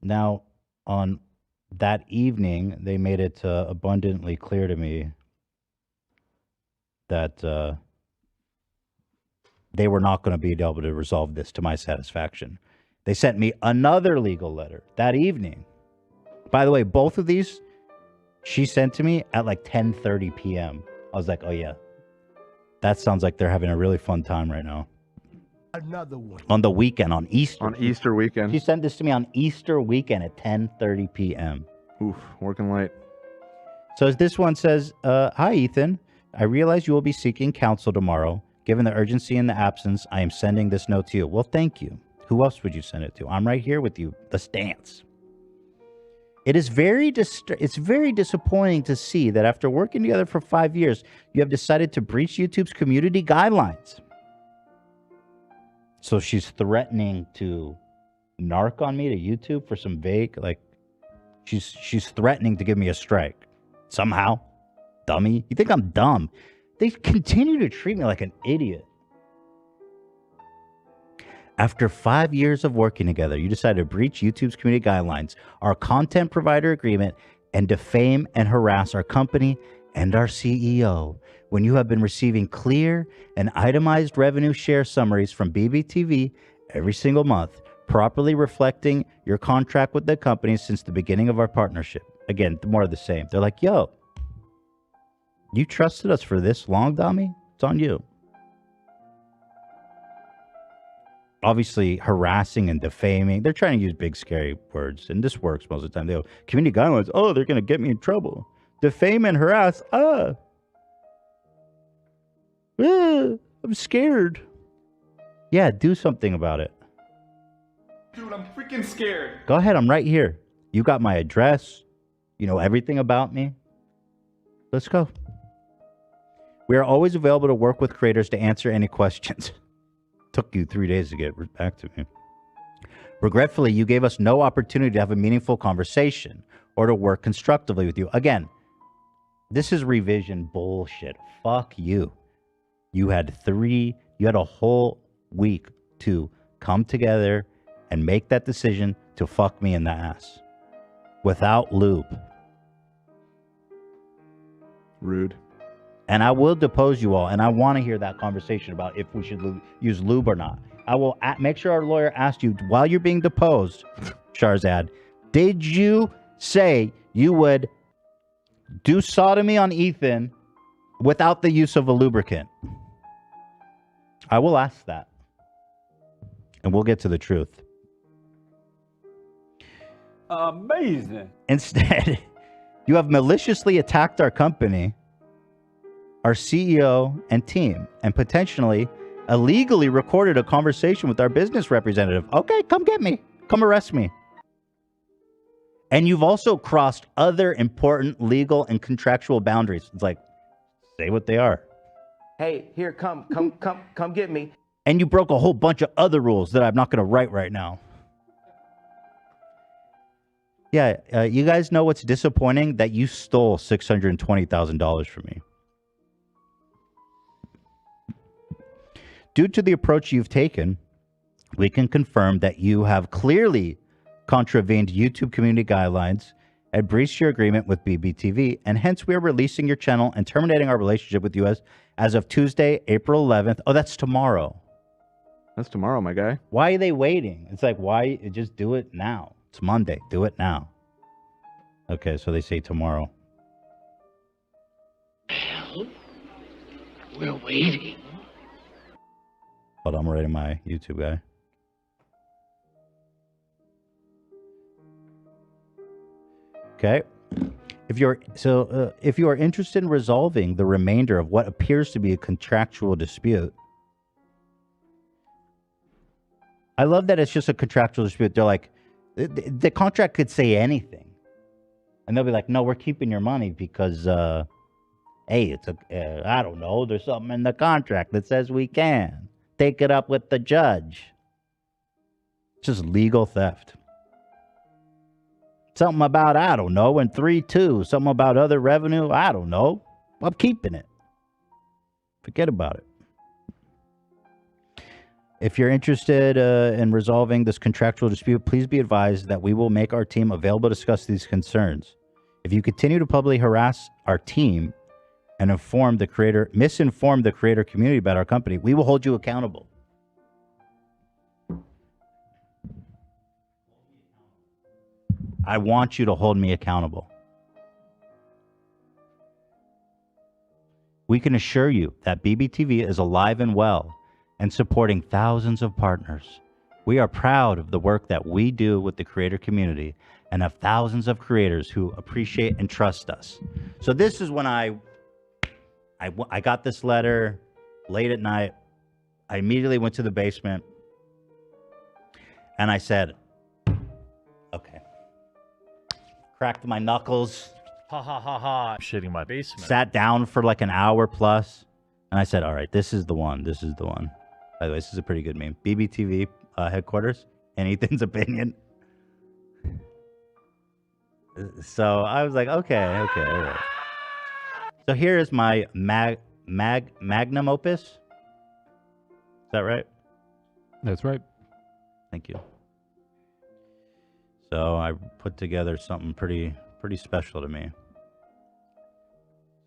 Now, on that evening, they made it abundantly clear to me that they were not going to be able to resolve this to my satisfaction. They sent me another legal letter that evening. By the way, both of these, she sent to me at like 10:30 p.m. I was like, oh yeah, that sounds like they're having a really fun time right now. Another one. On the weekend, on Easter. On Easter weekend. She sent this to me on Easter weekend at 10:30 p.m. Oof, working late. So this one says, hi, Ethan. I realize you will be seeking counsel tomorrow. Given the urgency and the absence, I am sending this note to you. Well, thank you. Who else would you send it to? I'm right here with you. The stance. It is very disappointing to see that after working together for 5 years, you have decided to breach YouTube's community guidelines. So she's threatening to narc on me to YouTube for some vague, like, she's threatening to give me a strike. Somehow. Dummy. You think I'm dumb? They continue to treat me like an idiot. After 5 years of working together, you decided to breach YouTube's community guidelines, our content provider agreement, and defame and harass our company and our CEO when you have been receiving clear and itemized revenue share summaries from BBTV every single month, properly reflecting your contract with the company since the beginning of our partnership. Again, more of the same. They're like, yo, you trusted us for this long, Dami? It's on you. Obviously, harassing and defaming. They're trying to use big, scary words, and this works most of the time. They go, community guidelines, oh, they're going to get me in trouble. Defame and harass, I'm scared. Yeah, do something about it. Dude, I'm freaking scared. Go ahead, I'm right here. You got my address. You know everything about me. Let's go. We are always available to work with creators to answer any questions. Took you 3 days to get back to me. Regretfully, you gave us no opportunity to have a meaningful conversation or to work constructively with you. Again, this is revision bullshit. Fuck you. You had a whole week to come together and make that decision to fuck me in the ass without lube. Rude. And I will depose you all, and I want to hear that conversation about if we should use lube or not. I will make sure our lawyer asked you while you're being deposed, Shahrzad, did you say you would do sodomy on Ethan without the use of a lubricant? I will ask that. And we'll get to the truth. Amazing. Instead, you have maliciously attacked our company, our CEO and team, and potentially illegally recorded a conversation with our business representative. Okay, come get me. Come arrest me. And you've also crossed other important legal and contractual boundaries. It's like, say what they are. Hey, here, come get me. And you broke a whole bunch of other rules that I'm not going to write right now. Yeah, you guys know what's disappointing? That you stole $620,000 from me. Due to the approach you've taken, we can confirm that you have clearly contravened YouTube community guidelines and breached your agreement with BBTV, and hence we are releasing your channel and terminating our relationship with you as of Tuesday, April 11th. Oh, that's tomorrow. That's tomorrow, my guy. Why are they waiting? It's like, why? Just do it now. It's Monday. Do it now. Okay, so they say tomorrow. Well, we're waiting. Hold on, I'm writing my YouTube guy. Okay. If you are interested in resolving the remainder of what appears to be a contractual dispute, I love that it's just a contractual dispute. They're like, the contract could say anything, and they'll be like, "No, we're keeping your money because, hey, it's I don't know. There's something in the contract that says we can take it up with the judge." It's just legal theft. Something about, I don't know, in 3-2. Something about other revenue. I don't know. I'm keeping it. Forget about it. If you're interested in resolving this contractual dispute, please be advised that we will make our team available to discuss these concerns. If you continue to publicly harass our team and misinform the creator community about our company, we will hold you accountable. I want you to hold me accountable. We can assure you that BBTV is alive and well and supporting thousands of partners. We are proud of the work that we do with the creator community and have thousands of creators who appreciate and trust us. So this is when I got this letter late at night. I immediately went to the basement and I said, okay. Cracked my knuckles. Ha ha ha ha. I'm shitting my basement. Sat down for like an hour plus. And I said, all right, this is the one. This is the one. By the way, this is a pretty good meme. BBTV headquarters and Ethan's opinion. So I was like, okay, all right. So here is my magnum opus. Is that right? That's right. Thank you. So I put together something pretty special to me.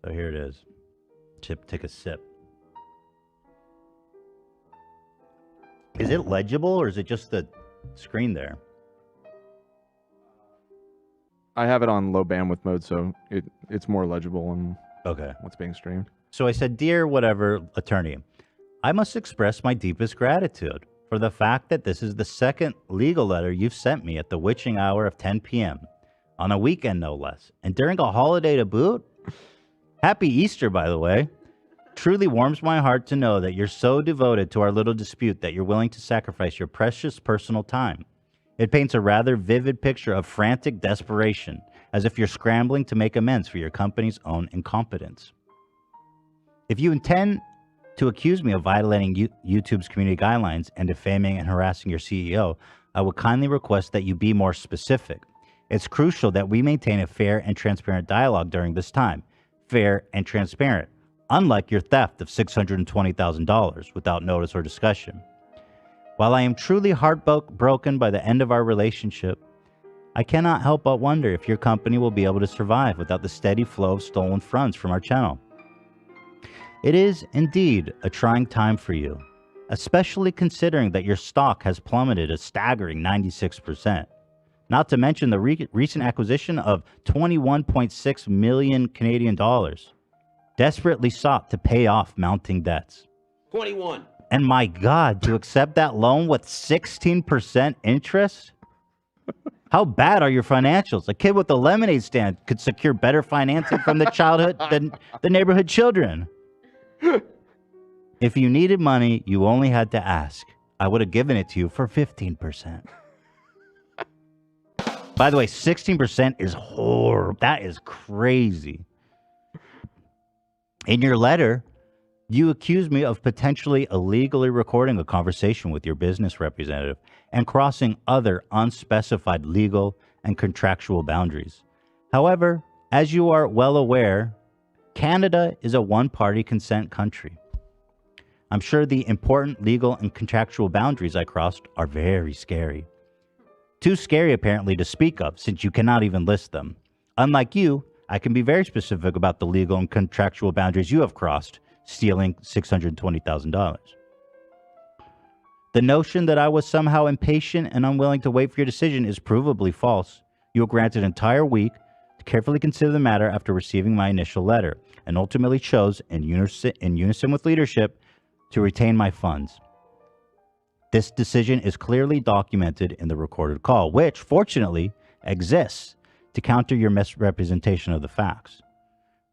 So here it is. Chip, take a sip. Is it legible or is it just the screen there? I have it on low bandwidth mode, so it's more legible on okay. What's being streamed. So I said, dear whatever attorney, I must express my deepest gratitude for the fact that this is the second legal letter you've sent me at the witching hour of 10 p.m. on a weekend, no less, and during a holiday to boot. Happy Easter, by the way. Truly warms my heart to know that you're so devoted to our little dispute that you're willing to sacrifice your precious personal time. It paints a rather vivid picture of frantic desperation, as if you're scrambling to make amends for your company's own incompetence. If you intend to accuse me of violating YouTube's community guidelines and defaming and harassing your CEO, I would kindly request that you be more specific. It's crucial that we maintain a fair and transparent dialogue during this time. Fair and transparent, unlike your theft of $620,000 without notice or discussion. While I am truly heartbroken by the end of our relationship, I cannot help but wonder if your company will be able to survive without the steady flow of stolen funds from our channel. It is indeed a trying time for you, especially considering that your stock has plummeted a staggering 96%. Not to mention the recent acquisition of 21.6 million Canadian dollars, desperately sought to pay off mounting debts. 21. And my God, to accept that loan with 16% interest? How bad are your financials? A kid with a lemonade stand could secure better financing from the childhood than the neighborhood children. If you needed money, you only had to ask. I would have given it to you for 15%. By the way, 16% is horrible. That is crazy. In your letter, you accuse me of potentially illegally recording a conversation with your business representative and crossing other unspecified legal and contractual boundaries. However, as you are well aware, Canada is a one-party consent country. I'm sure the important legal and contractual boundaries I crossed are very scary. Too scary, apparently, to speak of, since you cannot even list them. Unlike you, I can be very specific about the legal and contractual boundaries you have crossed, stealing $620,000. The notion that I was somehow impatient and unwilling to wait for your decision is provably false. You were granted an entire week to carefully consider the matter after receiving my initial letter, and ultimately chose, in unison with leadership, to retain my funds. This decision is clearly documented in the recorded call, which, fortunately, exists to counter your misrepresentation of the facts.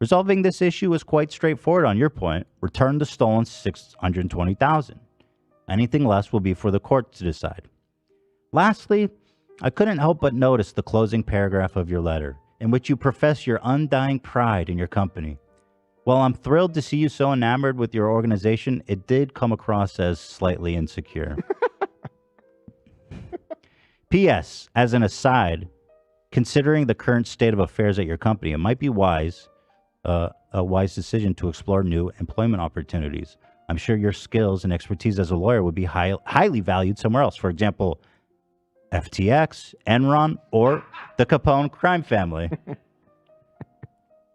Resolving this issue is quite straightforward on your point. Return the stolen $620,000. Anything less will be for the court to decide. Lastly, I couldn't help but notice the closing paragraph of your letter, in which you profess your undying pride in your company. While I'm thrilled to see you so enamored with your organization, it did come across as slightly insecure. P.S. As an aside, considering the current state of affairs at your company, it might be a wise decision to explore new employment opportunities. I'm sure your skills and expertise as a lawyer would be highly valued somewhere else. For example, FTX, Enron, or the Capone crime family.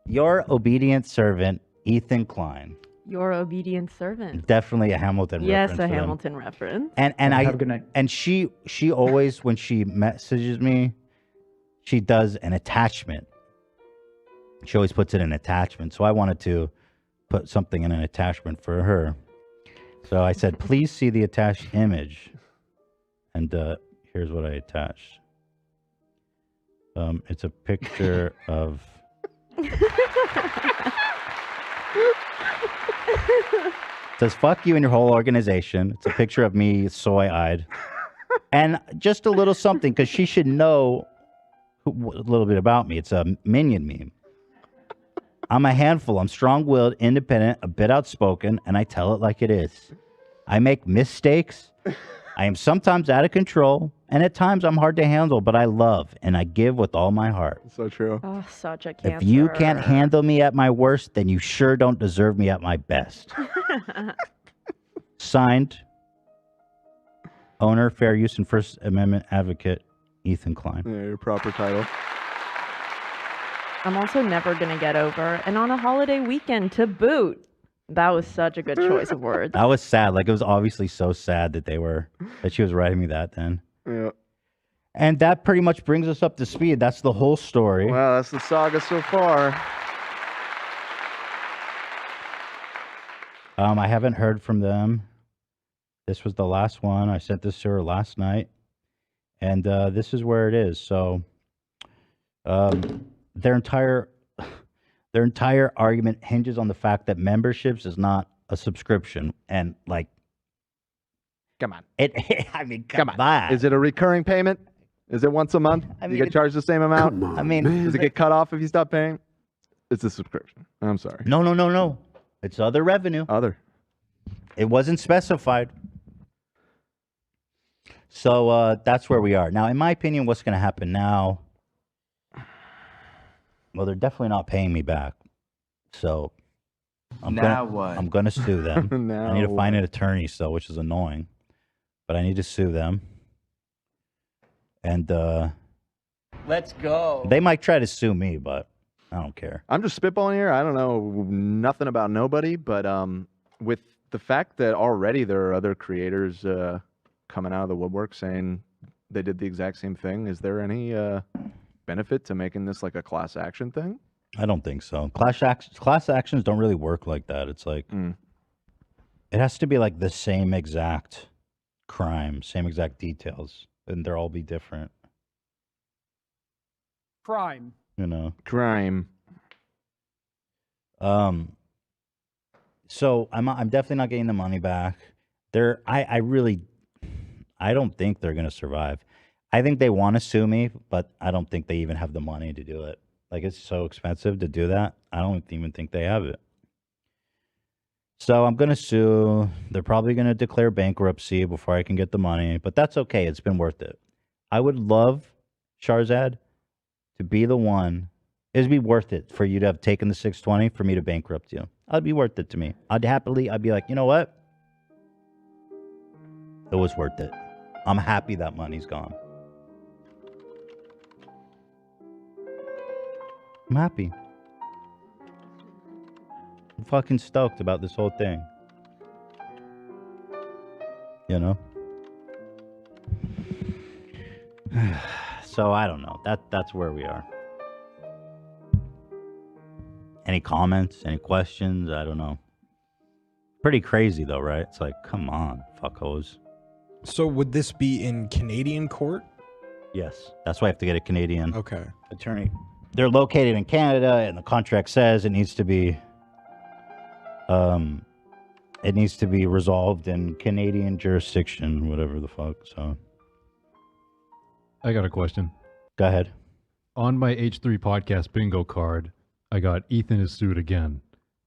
Your obedient servant, Ethan Klein. Your obedient servant. Definitely a Hamilton Yes, reference. a for them. Hamilton reference. And Have a good night. And she always, when she messages me, she does an attachment. She always puts it in attachment. So I wanted to put something in an attachment for her. So I said, please see the attached image. And here's what I attached. It's a picture of... It says, fuck you and your whole organization. It's a picture of me soy-eyed. And just a little something, because she should know a little bit about me. It's a Minion meme. I'm a handful. I'm strong-willed, independent, a bit outspoken, and I tell it like it is. I make mistakes. I am sometimes out of control, and at times I'm hard to handle, but I love and I give with all my heart. So true. Oh, such a cancer. If you can't handle me at my worst, then you sure don't deserve me at my best. Signed, owner, fair use, and First Amendment advocate, Ethan Klein. Yeah, your proper title. I'm also never going to get over. And on a holiday weekend to boot. That was such a good choice of words. That was sad. Like, it was obviously so sad that she was writing me that then. Yeah. And that pretty much brings us up to speed. That's the whole story. Well, that's the saga so far. I haven't heard from them. This was the last one. I sent this to her last night. And this is where it is. So their entire argument hinges on the fact that memberships is not a subscription. And like, come on. I mean, come on. Is it a recurring payment? Is it once a month? You get charged the same amount? I mean, does it get cut off if you stop paying? It's a subscription. I'm sorry. No. It's other revenue. It wasn't specified. So that's where we are. Now, in my opinion, what's going to happen now? Well, they're definitely not paying me back. So I'm Now what? I'm going to sue them. Now I need to find an attorney, which is annoying. but I need to sue them. And Let's go. they might try to sue me, but I don't care. I'm just spitballing here. I don't know nothing about nobody, but with the fact that already there are other creators coming out of the woodwork saying they did the exact same thing, is there any benefit to making this like a class action thing? I don't think so. Class actions don't really work like that. It's like it has to be like the same exact crime, same exact details, and they'll all be different. Crime. You know, crime. So I'm definitely not getting the money back. I don't think they're gonna survive. I think they want to sue me, but I don't think they even have the money to do it. Like, it's so expensive to do that. I don't even think they have it. So I'm gonna sue. They're probably gonna declare bankruptcy before I can get the money, but that's okay. It's been worth it. I would love, Shahrzad, to be the one. It'd be worth it for you to have taken the 620 for me to bankrupt you. It'd be worth it to me. I'd be like, you know what? It was worth it. I'm happy that money's gone. I'm happy. I'm fucking stoked about this whole thing. You know? So I don't know. That's where we are. Any comments? Any questions? I don't know. Pretty crazy though, right? It's like, come on, fuckos. So would this be in Canadian court? Yes. That's why I have to get a Canadian attorney. They're located in Canada, and the contract says it needs to be resolved in Canadian jurisdiction, whatever the fuck. So I got a question. Go ahead. On my H3 podcast bingo card, I got Ethan is sued again.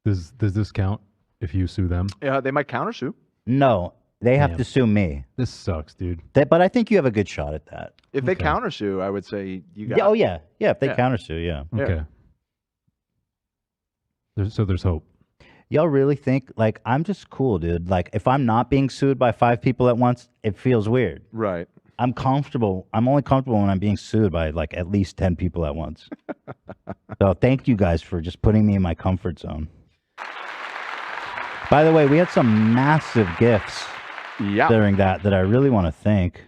Does this count if you sue them? Yeah, they might countersue. No, they have Damn. to sue me. This sucks, dude. But I think you have a good shot at that. If they countersue, I would say you got. Yeah, oh yeah, if they Yeah. countersue, yeah. Okay. So there's hope. Y'all really think like I'm just cool, dude? Like if I'm not being sued by 5 people at once, it feels weird. Right. I'm comfortable. I'm only comfortable when I'm being sued by like at least 10 people at once. So thank you guys for just putting me in my comfort zone. By the way, we had some massive gifts during that I really want to thank.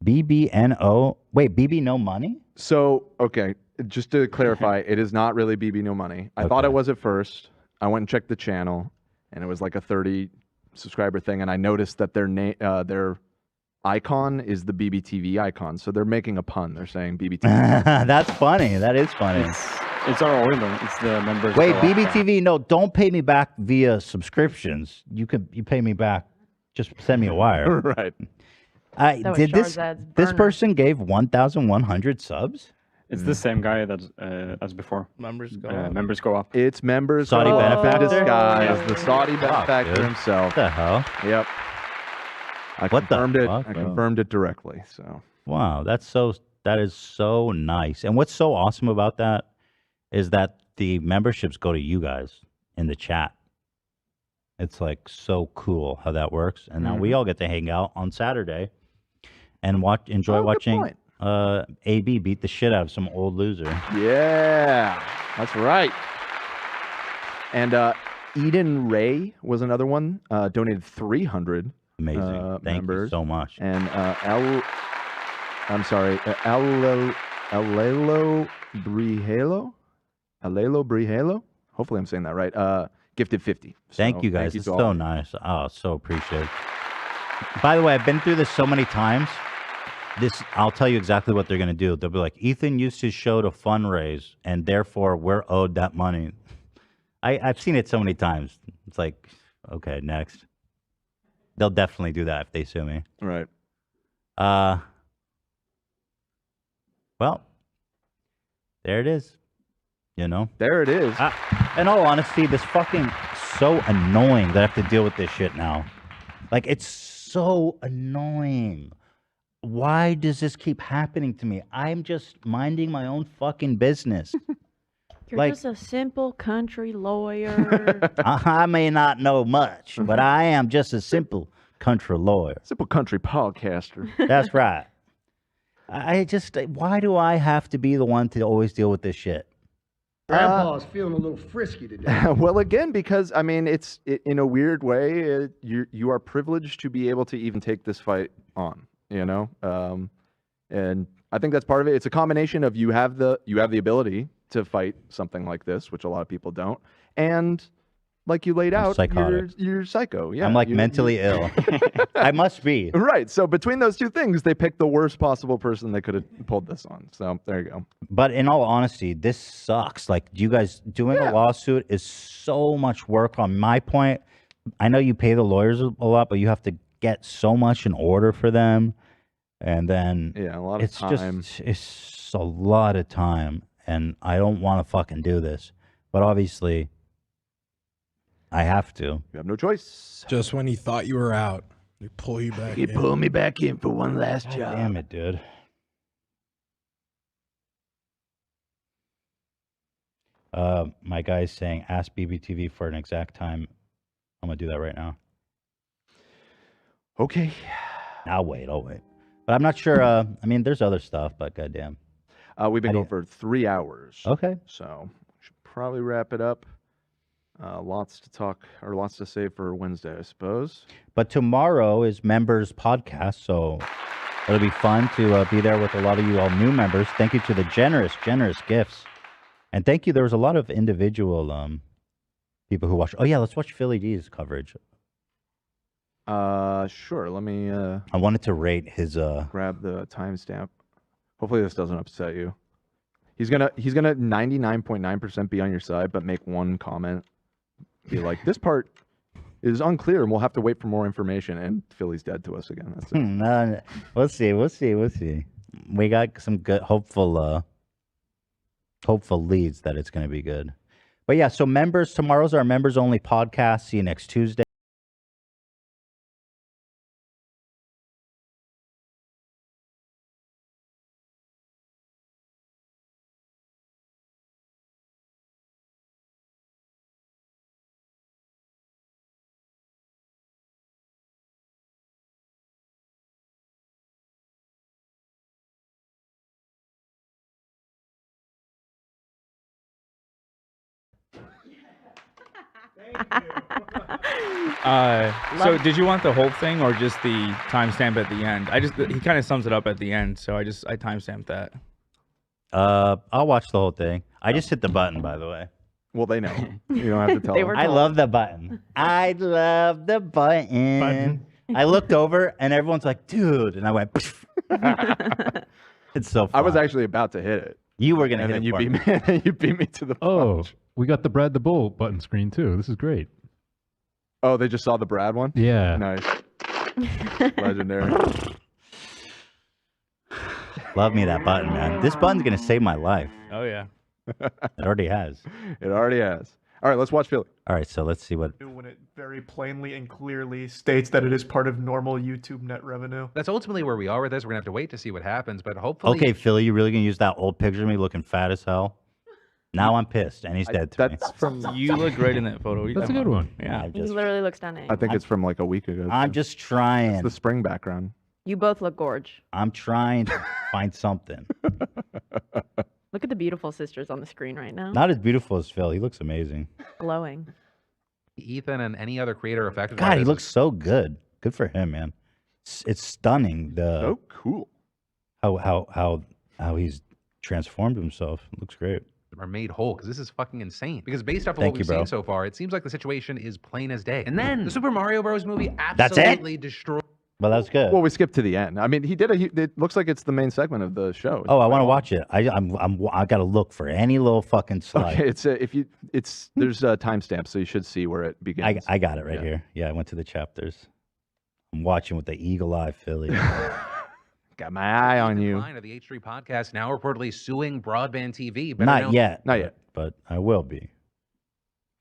BBNO. Wait, BB No Money? So, okay, just to clarify, it is not really BB No Money. I thought it was at first. I went and checked the channel, and it was like a 30 subscriber thing, and I noticed that their icon is the BBTV icon, so they're making a pun. They're saying BBTV. That's funny. That is funny. It's our order. It's the members. Wait, BBTV, no, don't pay me back via subscriptions. You pay me back. Just send me a wire. Right. That was Did this Shahrzad's person gave 1,100 subs? It's the same guy that as before. Members go up. Members go up. It's members Saudi go up in benefactor? disguise, Yeah. the Saudi benefactor dude. himself. What the hell? Yep. I What the confirmed it. fuck, I bro? confirmed it directly. So. Wow, that is so nice. And what's so awesome about that is that the memberships go to you guys in the chat. It's like so cool how that works. And now we all get to hang out on Saturday and enjoy watching AB beat the shit out of some old loser. Yeah, that's right. And Eden Ray was another one. Donated 300. Amazing. Thank members. you so much. And Alelo Brihelo. Hopefully I'm saying that right. Gifted 50. Thank So you guys. It's to all so of you. nice. Oh, so appreciated. By the way, I've been through this so many times. I'll tell you exactly what they're going to do. They'll be like, Ethan used his show to fundraise, and therefore we're owed that money. I've seen it so many times. It's like, okay, next. They'll definitely do that if they sue me. Right. Well, there it is. You know? There it is. In all honesty, this fucking so annoying that I have to deal with this shit now. Like, it's so annoying. Why does this keep happening to me? I'm just minding my own fucking business. You're just a simple country lawyer. I may not know much, but I am just a simple Country lawyer. Simple country podcaster. That's right. I just, why do I have to be the one to always deal with this shit? Grandpa's feeling a little frisky today. Well, again, because I mean, in a weird way, you are privileged to be able to even take this fight on. You know, and I think that's part of it. It's a combination of you have the ability to fight something like this, which a lot of people don't, and like you laid out, you're psycho. Yeah, I'm like mentally ill. I must be. Right. So between those two things, they picked the worst possible person they could have pulled this on. So there you go. But in all honesty, this sucks. Like, you guys doing a lawsuit is so much work on my point. I know you pay the lawyers a lot, but you have to get so much in order for them. And then a lot of time. It's a lot of time. And I don't want to fucking do this. But obviously, I have to. You have no choice. Just when you thought you were out, they pull you back in. Pull me back in for one last job. Damn it, dude. My guy's saying, ask BBTV for an exact time. I'm going to do that right now. Okay. I'll wait. But I'm not sure. I mean, there's other stuff, but goddamn. We've been going for 3 hours. Okay. So we should probably wrap it up. Lots to talk or lots to say for Wednesday, I suppose. But tomorrow is members podcast, so it'll be fun to be there with a lot of you all new members. Thank you to the generous gifts. And thank you. There was a lot of individual people who watched. Oh, yeah, let's watch Philly D's coverage. Sure. Let me I wanted to rate his grab the timestamp. Hopefully this doesn't upset you. He's gonna 99.9% be on your side, but make one comment. Be like, this part is unclear and we'll have to wait for more information, and Philly's dead to us again. That's it. No, we'll see. We got some good hopeful leads that it's going to be good. But yeah, so members, tomorrow's our members only podcast. See you next Tuesday. So did you want the whole thing or just the timestamp at the end? He kind of sums it up at the end, so I timestamped that. I'll watch the whole thing. I just hit the button, by the way. Well, they know. You don't have to tell them. I love the button. I love the button. I looked over and everyone's like, dude, and I went. It's so fun. I was actually about to hit it. You were gonna hit and it. then you beat me. You beat me to the punch. We got the Brad the Bull button screen too. This is great. Oh, they just saw the Brad one? Yeah. Nice. Legendary. Love me that button, man. This button's gonna save my life. Oh yeah. It already has. It already has. All right, let's watch Philly. All right, so let's see what. When it very plainly and clearly states that it is part of normal YouTube net revenue. That's ultimately where we are with this. We're gonna have to wait to see what happens, but hopefully. Okay, Philly, you really gonna use that old picture of me looking fat as hell? Now I'm pissed, and he's dead to me. That's from you. Look great in that photo. That's a good one. Yeah. He literally looks stunning. I think it's from like a week ago. I'm just trying. It's the spring background. You both look gorge. I'm trying to find something. Look at the beautiful sisters on the screen right now. Not as beautiful as Phil. He looks amazing. Glowing. Ethan and any other creator affected. by God, he this looks so good. Good for him, man. It's stunning. So cool. How he's transformed himself. It looks great. are made whole, because this is fucking insane. Because based off of Thank what you, we've bro. seen so far, it seems like the situation is plain as day. And then the Super Mario Bros. Movie That's it? absolutely destroyed. Well, that's good. Well, we skipped to the end. I mean, he did it looks like it's the main segment of the show. Oh, I want to watch it. I got to look for any little fucking slide. Okay, there's a timestamp, so you should see where it begins. I got it right here. Yeah, I went to the chapters. I'm watching with the eagle eye, Philly. Got my eye on you. Line of the H3 podcast now reportedly suing broadband TV. Better Not known- yet. Not yet. But I will be.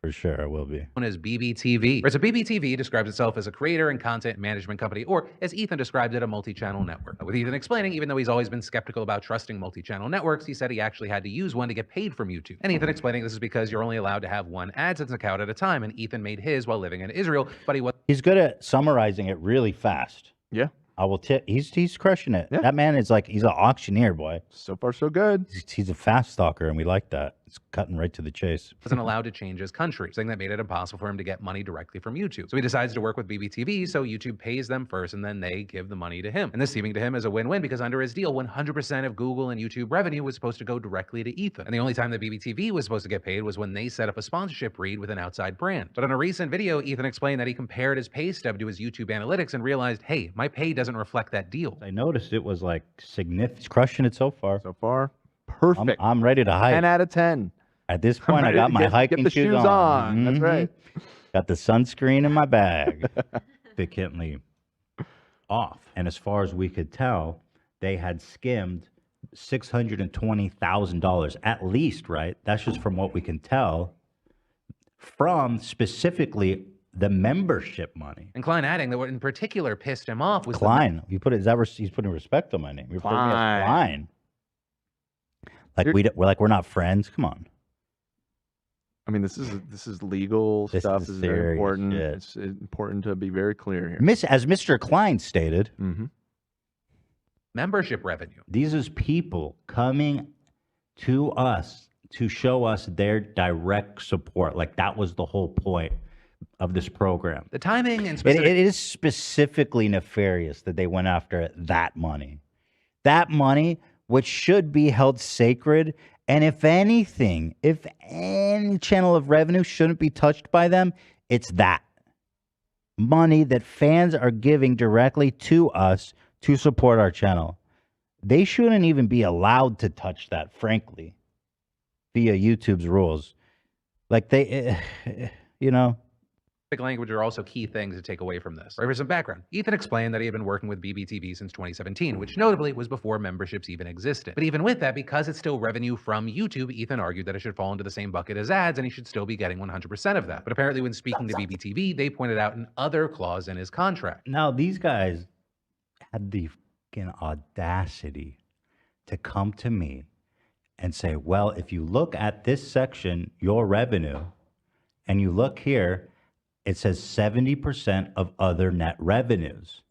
For sure, it will be. Known as BBTV. So BBTV describes itself as a creator and content management company, or as Ethan described it, a multi-channel network. With Ethan explaining, even though he's always been skeptical about trusting multi-channel networks, he said he actually had to use one to get paid from YouTube. And Ethan explaining this is because you're only allowed to have one AdSense account at a time, and Ethan made his while living in Israel, but he was He's good at summarizing it really fast. Yeah. I will tip. He's crushing it. That man is like, he's an auctioneer, boy. So far, so good. He's a fast stalker, and we like that. It's cutting right to the chase. wasn't allowed to change his country, saying that made it impossible for him to get money directly from YouTube. So he decides to work with BBTV, so YouTube pays them first, and then they give the money to him. And this seeming to him as a win-win, because under his deal, 100% of Google and YouTube revenue was supposed to go directly to Ethan. And the only time that BBTV was supposed to get paid was when they set up a sponsorship read with an outside brand. But in a recent video, Ethan explained that he compared his pay stub to his YouTube analytics and realized, hey, my pay doesn't reflect that deal. I noticed it was like significant. It's crushing it so far. So far, perfect. I'm ready to hike. 10 out of 10. At this point, I got my hiking get the shoes on. That's Mhm. right. Got the sunscreen in my bag. Significantly off. And as far as we could tell, they had skimmed $620,000 at least, right? That's just from what we can tell from specifically the membership money. And Klein adding that what in particular pissed him off was Klein. You put it, is that he's putting respect on my name. You're putting me as Klein. Like we're not friends. Come on. I mean, this is legal stuff. This is very serious important. shit. It's important to be very clear here. As Mr. Klein stated, membership revenue. These is people coming to us to show us their direct support. Like that was the whole point of this program. The timing and it is specifically nefarious that they went after that money. That money, which should be held sacred. And if anything, if any channel of revenue shouldn't be touched by them, it's that money that fans are giving directly to us to support our channel. They shouldn't even be allowed to touch that, frankly, via YouTube's rules. Like they, you know. Language are also key things to take away from this. Right, for some background, Ethan explained that he had been working with BBTV since 2017, which notably was before memberships even existed. But even with that, because it's still revenue from YouTube, Ethan argued that it should fall into the same bucket as ads and he should still be getting 100% of that. But apparently when speaking to BBTV, they pointed out an other clause in his contract. Now, these guys had the fucking audacity to come to me and say, well, if you look at this section, your revenue, and you look here, it says 70% of other net revenues.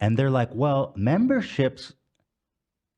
And they're like, well, memberships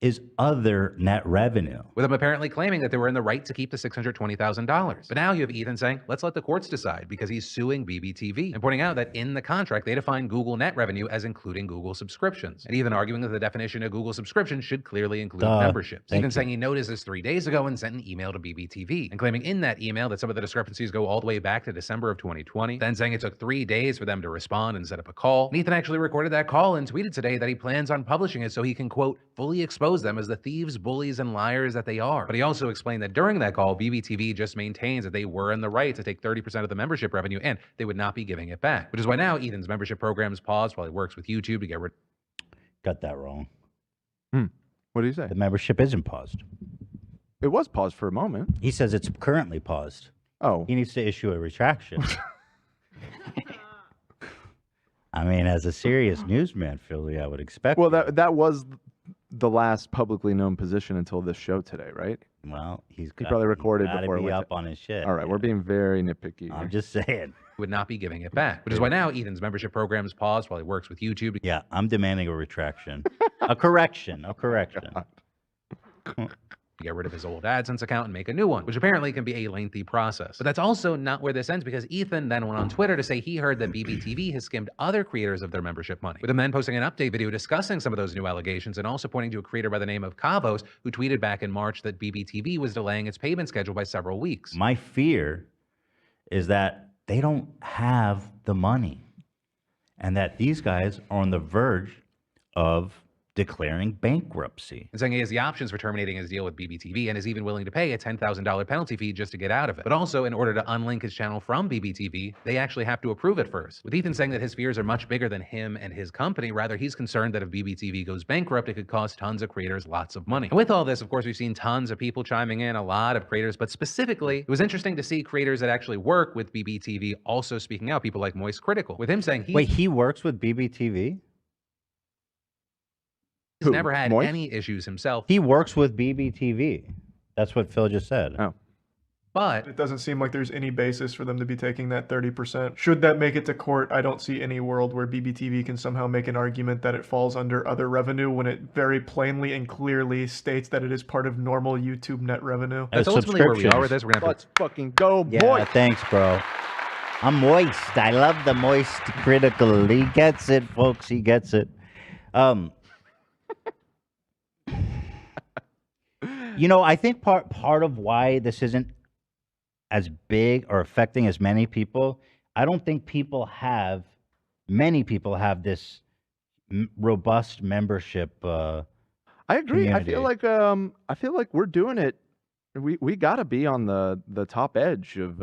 is other net revenue. With them apparently claiming that they were in the right to keep the $620,000. But now you have Ethan saying, let's let the courts decide, because he's suing BBTV and pointing out that in the contract, they define Google net revenue as including Google subscriptions. And even arguing that the definition of Google subscription should clearly include memberships. Even saying he noticed this 3 days ago and sent an email to BBTV and claiming in that email that some of the discrepancies go all the way back to December of 2020, then saying it took 3 days for them to respond and set up a call. And Ethan actually recorded that call and tweeted today that he plans on publishing it so he can, quote, fully expose them as the thieves, bullies, and liars that they are. But he also explained that during that call, BBTV just maintains that they were in the right to take 30% of the membership revenue and they would not be giving it back. Which is why now Ethan's membership program is paused while he works with YouTube to get rid. Got that wrong. What do you say? The membership isn't paused. It was paused for a moment. He says it's currently paused. Oh. He needs to issue a retraction. I mean, as a serious newsman, Philly, I would expect. Well, that was the last publicly known position until this show today, right? Well, he probably recorded before it be went up on his shit. All right, we're being very nitpicky. I'm just saying. Would not be giving it back. Which is why now Ethan's membership program is paused while he works with YouTube. Yeah, I'm demanding a retraction. A correction. Get rid of his old AdSense account and make a new one, which apparently can be a lengthy process. But that's also not where this ends, because Ethan then went on Twitter to say he heard that BBTV has skimmed other creators of their membership money, with him then posting an update video discussing some of those new allegations and also pointing to a creator by the name of Kavos, who tweeted back in March that BBTV was delaying its payment schedule by several weeks. My fear is that they don't have the money and that these guys are on the verge of declaring bankruptcy. And saying he has the options for terminating his deal with BBTV and is even willing to pay a $10,000 penalty fee just to get out of it. But also, in order to unlink his channel from BBTV, they actually have to approve it first. With Ethan saying that his fears are much bigger than him and his company, rather he's concerned that if BBTV goes bankrupt, it could cost tons of creators lots of money. And with all this, of course, we've seen tons of people chiming in, a lot of creators, but specifically, it was interesting to see creators that actually work with BBTV also speaking out, people like Moist Critical, with him saying Wait, he works with BBTV? he's never had any issues himself. He works with BBTV. That's what Phil just said. Oh. But it doesn't seem like there's any basis for them to be taking that 30%. Should that make it to court, I don't see any world where BBTV can somehow make an argument that it falls under other revenue when it very plainly and clearly states that it is part of normal YouTube net revenue. That's ultimately where we are with this. We're gonna have Let's fucking go, Yeah, boy. thanks, bro. I'm moist. I love the moist critical. He gets it, folks. He gets it. You know, I think part of why this isn't as big or affecting as many people, I don't think many people have this robust membership. I agree. Community. I feel like we're doing it. We got to be on the top edge of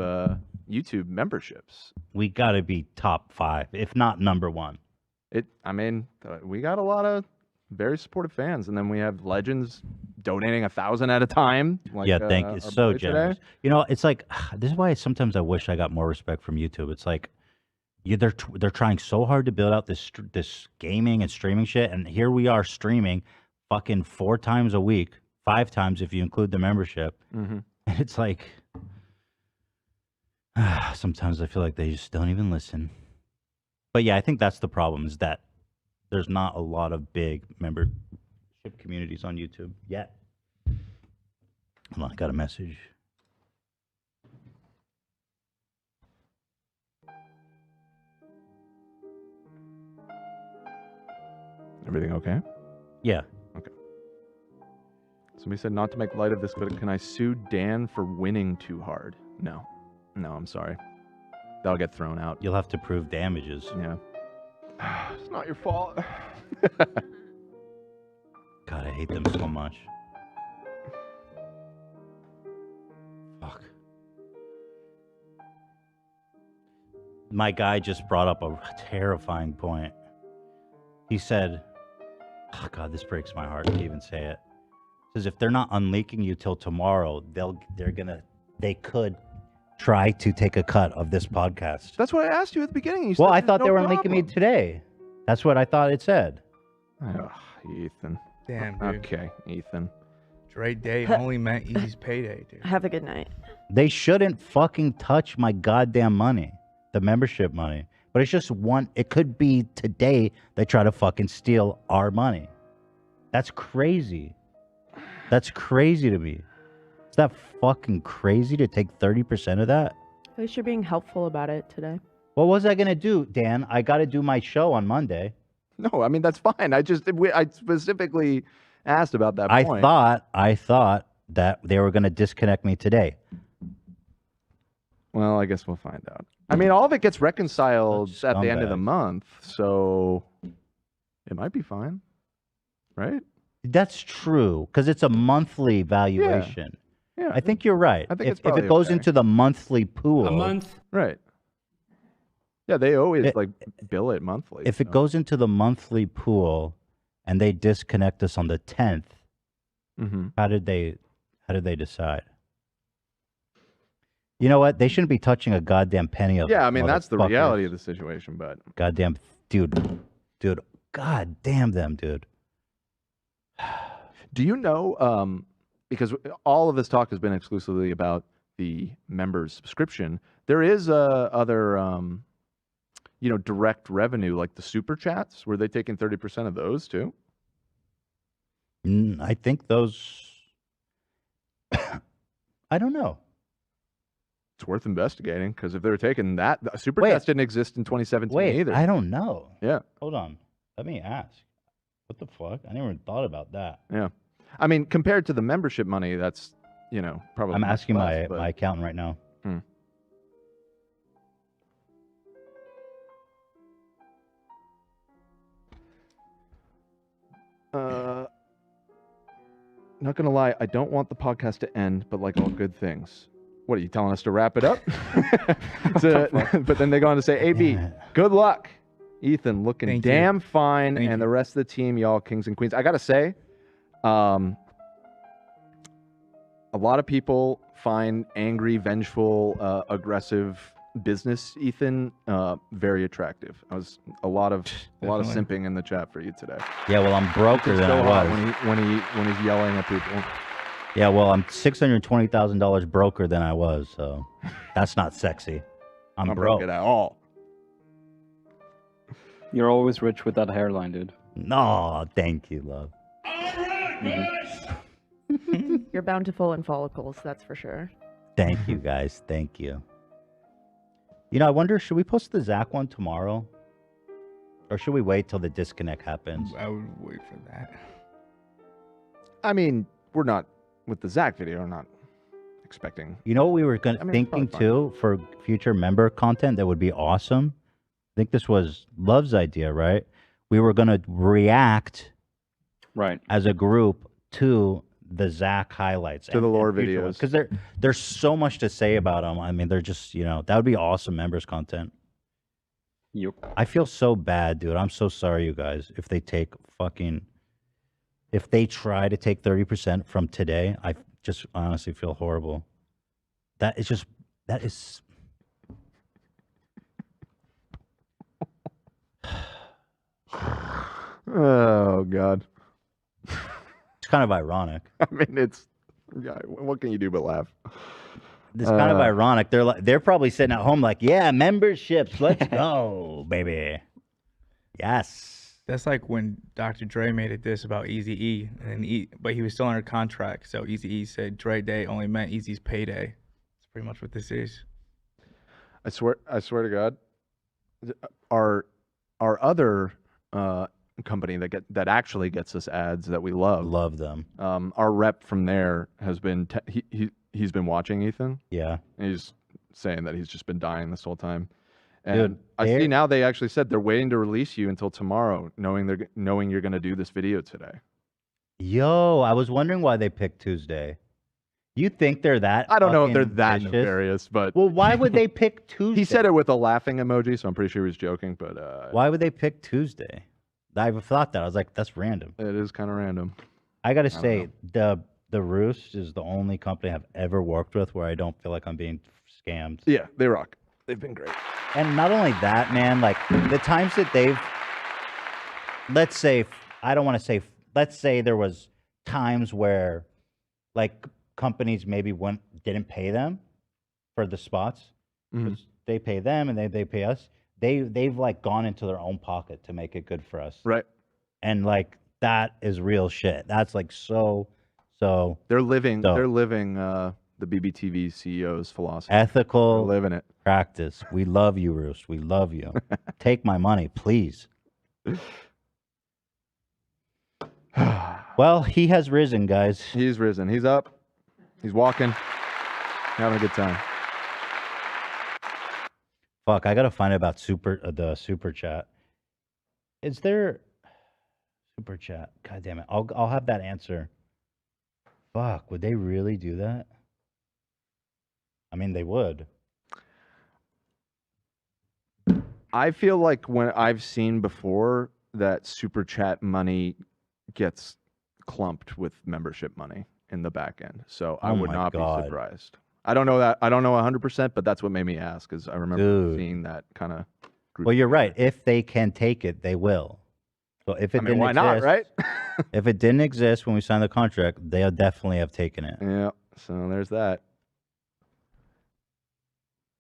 YouTube memberships. We got to be top 5, if not number 1. We got a lot of very supportive fans, and then we have legends donating 1,000 at a time. Like, yeah, thank you. It's our so boy generous. today. You know, it's like this is why sometimes I wish I got more respect from YouTube. It's like they're trying so hard to build out this gaming and streaming shit, and here we are streaming fucking 4 times a week, 5 times if you include the membership. Mm-hmm. And it's like sometimes I feel like they just don't even listen. But yeah, I think that's the problem, is that there's not a lot of big membership communities on YouTube yet. Hold on, I got a message. Everything okay? Yeah. Okay. Somebody said not to make light of this, but can I sue Dan for winning too hard? No. No, I'm sorry. That'll get thrown out. You'll have to prove damages. Yeah. It's not your fault. God, I hate them so much. Fuck. My guy just brought up a terrifying point. He said, oh God, this breaks my heart to even say it. He says if they're not unleaking you till tomorrow, they could try to take a cut of this podcast. That's what I asked you at the beginning. You Well, said I thought no they were problem. unleaking me today. That's what I thought it said. Oh, Ethan. Damn, dude. Okay, Ethan. Dre Day only meant Easy's payday, dude. Have a good night. They shouldn't fucking touch my goddamn money, the membership money. But it's just it could be today they try to fucking steal our money. That's crazy. That's crazy to me. Is that fucking crazy to take 30% of that? At least you're being helpful about it today. What was I going to do, Dan? I got to do my show on Monday. No, I mean, that's fine. I specifically asked about that I point. thought that they were going to disconnect me today. Well, I guess we'll find out. I mean, all of it gets reconciled at the end of the scumbags. month, so it might be fine, right? That's true, because it's a monthly valuation. Yeah. I think you're right. I think it's if probably it goes okay. into the monthly pool, A month? Right. Yeah, they always bill it monthly. if it goes into the monthly pool and they disconnect us on the 10th, Mm-hmm. how did they decide? You know what? They shouldn't be touching a goddamn penny of it. Yeah, I mean, that's the motherfuckers. reality of the situation, but Goddamn, dude, god damn them, dude. do you know, because all of this talk has been exclusively about the members subscription, there is other, direct revenue, like the super chats. Were they taking 30% of those too? I think those. I don't know. It's worth investigating, because if they're taking that, super Wait. chats didn't exist in 2017 Wait, either. I don't know. Yeah. Hold on. Let me ask. What the fuck? I never even thought about that. Yeah. I mean, compared to the membership money, that's, probably. I'm much asking less, my accountant right now. Hmm. Not gonna lie, I don't want the podcast to end, but like all good things. What are you telling us to wrap it up? But then they go on to say, AB, good luck. Ethan looking Thank you. damn fine, Thank and you. the rest of the team, y'all kings and queens. I gotta say, a lot of people find angry, vengeful, aggressive business Ethan very attractive. I was a lot of simping in the chat for you today. Yeah, well, I'm broker Ethan's than so I hot was. when he's yelling at people. Yeah, well, I'm $620,000 broker than I was, so that's not sexy. I'm Not broke. broke at all. You're always rich with that hairline, dude. No, thank you, love. You're bountiful in follicles, that's for sure. Thank you, guys. Thank you. You know, I wonder, should we post the Zach one tomorrow? Or should we wait till the disconnect happens? I would wait for that. I mean, we're not with the Zach video. I'm not expecting. You know what we were I mean, it's thinking probably too for future member content that would be awesome? I think this was Love's idea, right? We were going to react as a group to the Zach highlights. To the lore videos. Because there's so much to say about them. I mean, they're just, you know, that would be awesome members content. Yep. I feel so bad, dude. I'm so sorry, you guys. If they try to take 30% from today, I just honestly feel horrible. That is Oh God. It's kind of ironic. I mean, it's yeah. What can you do but laugh? It's kind of ironic. They're probably sitting at home like, yeah, memberships, let's go, baby. Yes. That's like when Dr. Dre made a diss about Eazy-E, but he was still under contract. So Eazy-E said Dre Day only meant Eazy's payday. That's pretty much what this is. I swear to God, our other company that actually gets us ads that we love them. Our rep from there has been he's been watching Ethan. Yeah, and he's saying that he's just been dying this whole time. And Dude, I see now they actually said they're waiting to release you until tomorrow, knowing you're going to do this video today. Yo, I was wondering why they picked Tuesday. You think they're that? I don't know if they're fucking that vicious? nefarious, but Well, why would they pick Tuesday? he said it with a laughing emoji, so I'm pretty sure he was joking. But Why would they pick Tuesday? I thought that. I was like, that's random. it is kind of random. I gotta don't say, the Roost is the only company I've ever worked with where I don't feel like I'm being scammed. Yeah, they rock. They've been great. And not only that, man, like the times that let's say there was times where like companies maybe didn't pay them for the spots. Mhm. They pay them and they pay us. They've like gone into their own pocket to make it good for us. Right. And like that is real shit. That's like so They're living. dope. They're living the BBTV CEO's philosophy. Ethical They're living it. practice. We love you, Roost. We love you. Take my money, please. Well, he has risen, guys. He's risen. He's up. He's walking. Having a good time. Fuck, I gotta find out about the super chat. Is there super chat? God damn it! I'll have that answer. Fuck, would they really do that? I mean, they would. I feel like when I've seen before that super chat money gets clumped with membership money in the back end, so I Oh would my not God. be surprised. I don't know that. I don't know 100%, but that's what made me ask, because I remember Dude. seeing that kind of. Well, you're right. If they can take it, they will. So if it I mean, didn't why exist, not, right? if it didn't exist when we signed the contract, they'll definitely have taken it. Yeah. So there's that.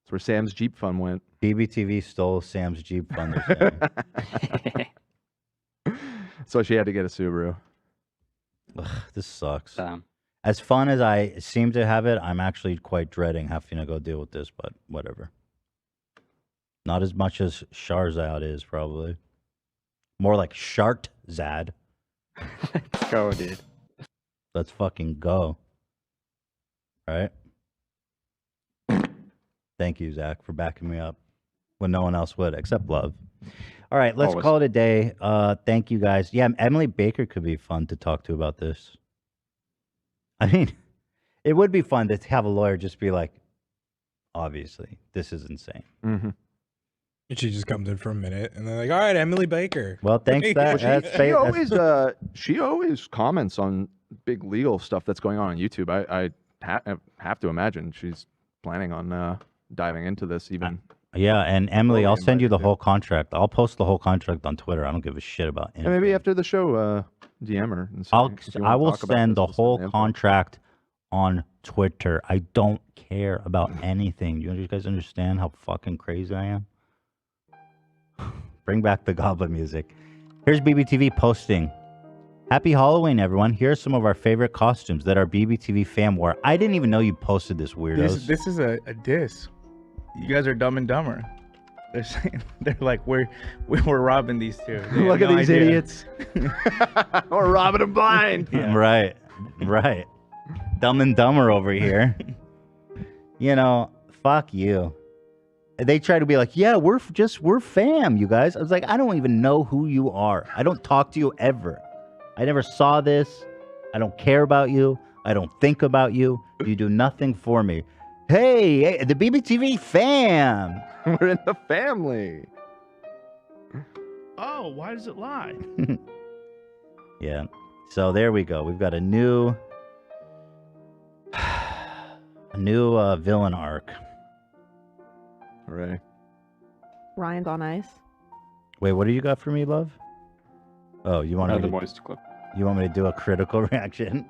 That's where Sam's Jeep Fund went. BBTV stole Sam's Jeep fund. They're saying. So she had to get a Subaru. Ugh, this sucks. Damn. As fun as I seem to have it, I'm actually quite dreading having to go deal with this, but whatever. Not as much as Shahrzad is, probably. More like Shahrzad. Let's go, dude. Let's fucking go. All right? Thank you, Zach, for backing me up when no one else would, except Love. All right, let's Always. call it a day. Thank you guys. Yeah, Emily Baker could be fun to talk to about this. I mean, it would be fun to have a lawyer just be like, obviously, this is insane. Mm-hmm. And she just comes in for a minute, and they're like, "All right, Emily Baker." Well, thanks Like, that. She always comments on big legal stuff that's going on YouTube. I have to imagine she's planning on diving into this even. Yeah, and Emily, I'll send you the whole contract. I'll post the whole contract on Twitter. I don't give a shit about And anything. maybe after the show, DM her. And say, if you I wanna will talk about send this, the we'll send whole info. contract on Twitter. I don't care about anything. You guys understand how fucking crazy I am? Bring back the Goblin music. Here's BBTV posting. Happy Halloween, everyone. Here are some of our favorite costumes that our BBTV fam wore. I didn't even know you posted this, weirdos. This is a diss. You guys are Dumb and Dumber. They're saying they're like we're robbing these two. They Look have at no these idea. idiots. We're robbing them blind. Right. Dumb and Dumber over here. You know, fuck you. They try to be like, yeah, we're fam, you guys. I was like, I don't even know who you are. I don't talk to you ever. I never saw this. I don't care about you. I don't think about you. You do nothing for me. Hey, the BBTV fam. We're in the family. Oh, why does it lie? Yeah. So there we go. We've got a new villain arc. Hooray. Ryan's on ice. Wait, what do you got for me, love? Oh, you want The me moist clip. You want me to do a critical reaction?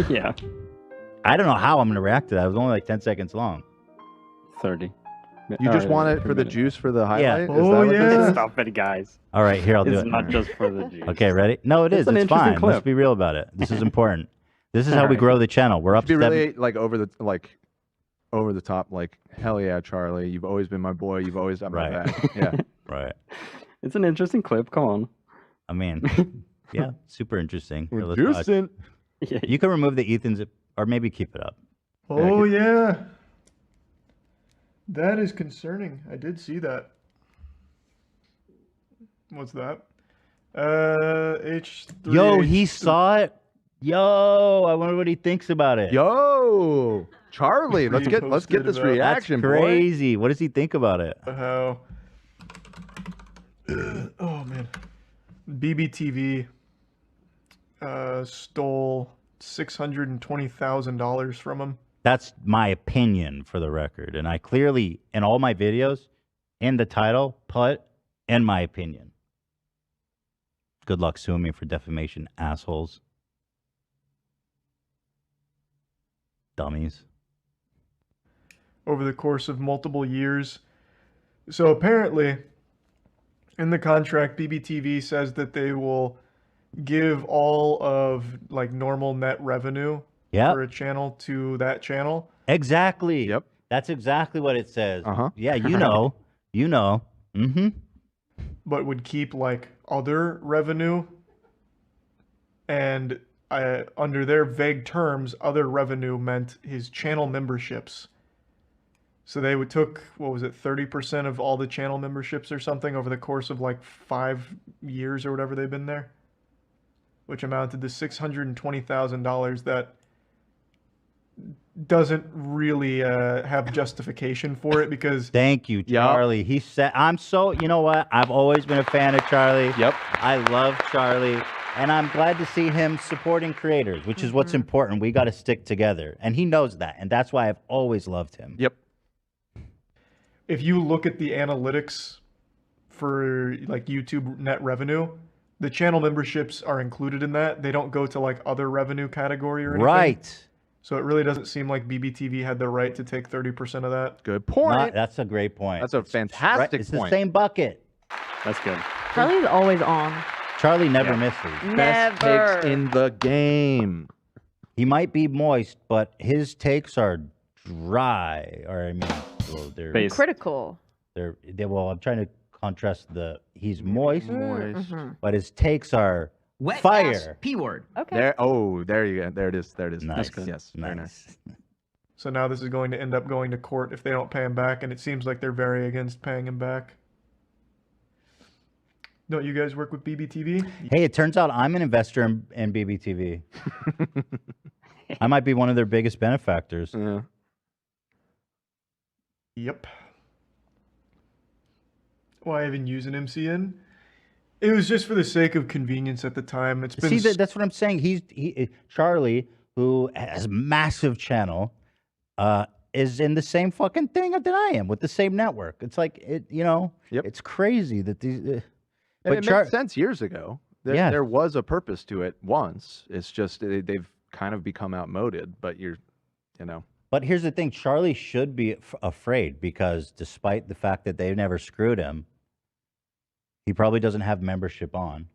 Yeah. I don't know how I'm going to react to that. It was only like 10 seconds long. 30. You just want it for the juice for the highlight? Is Oh, that what this is? Stop it, guys. All right, here, I'll do It's it. not just for the juice. Okay, ready? No, it is. It's an It's interesting fine. Let's clip. be real about it. This is important. This is how we Alright. grow the channel. We're up Should be seven- really like over the top, like, hell yeah, Charlie. You've always been my boy. You've always got my back. Yeah. Right. It's an interesting clip. Come on. I mean, yeah, super interesting. Here, let's watch. Interesting. You can remove the Ethan's, or maybe keep it up. Oh, yeah. That is concerning. I did see that. What's that? H3. Yo, he saw it. Yo, I wonder what he thinks about it. Yo, Charlie, let's get this reaction, That's crazy. What does he think about it? How? Oh man, BBTV stole $620,000 from him. That's my opinion, for the record. And I clearly, in all my videos, in the title, put, in my opinion. Good luck suing me for defamation, assholes. Dummies. Over the course of multiple years. So apparently, in the contract, BBTV says that they will give all of like normal net revenue for a channel to that channel. Exactly. Yep. That's exactly what it says. Uh-huh. Yeah, you know. You know. Mm-hmm. But would keep like other revenue, and under their vague terms, other revenue meant his channel memberships. So they would took, what was it, 30% of all the channel memberships or something over the course of like 5 years or whatever they've been there, which amounted to $620,000 that doesn't really have justification for it because... Thank you, Charlie. He said, you know what? I've always been a fan of Charlie. Yep. I love Charlie. And I'm glad to see him supporting creators, which is what's important. We got to stick together. And he knows that. And that's why I've always loved him. Yep. If you look at the analytics for like YouTube net revenue, the channel memberships are included in that. They don't go to like other revenue category or anything. Right. So it really doesn't seem like BBTV had the right to take 30% of that. Good point. That's a great point. That's a fantastic It's point. the same bucket. That's good. Charlie's always on. Charlie never misses. Best Never. takes in the game. He might be moist, but his takes are dry. Or I mean, well, they're Critical. Well, I'm trying to contrast he's moist, Mhm. but his takes are Wet fire. ass P word. Okay. There you go. There it is. There it is. Nice. Yes. Very nice. So now this is going to end up going to court if they don't pay him back, and it seems like they're very against paying him back. Don't you guys work with BBTV? Hey, it turns out I'm an investor in BBTV. I might be one of their biggest benefactors. Yeah. Yep. Why even use an MCN? It was just for the sake of convenience at the time. It's been See, that's what I'm saying. Charlie, who has a massive channel, is in the same fucking thing that I am with the same network. It's like it's crazy that these. And it made sense years ago. Yeah. There was a purpose to it once. It's just they've kind of become outmoded. But But here's the thing: Charlie should be afraid because, despite the fact that they never screwed him, he probably doesn't have membership on.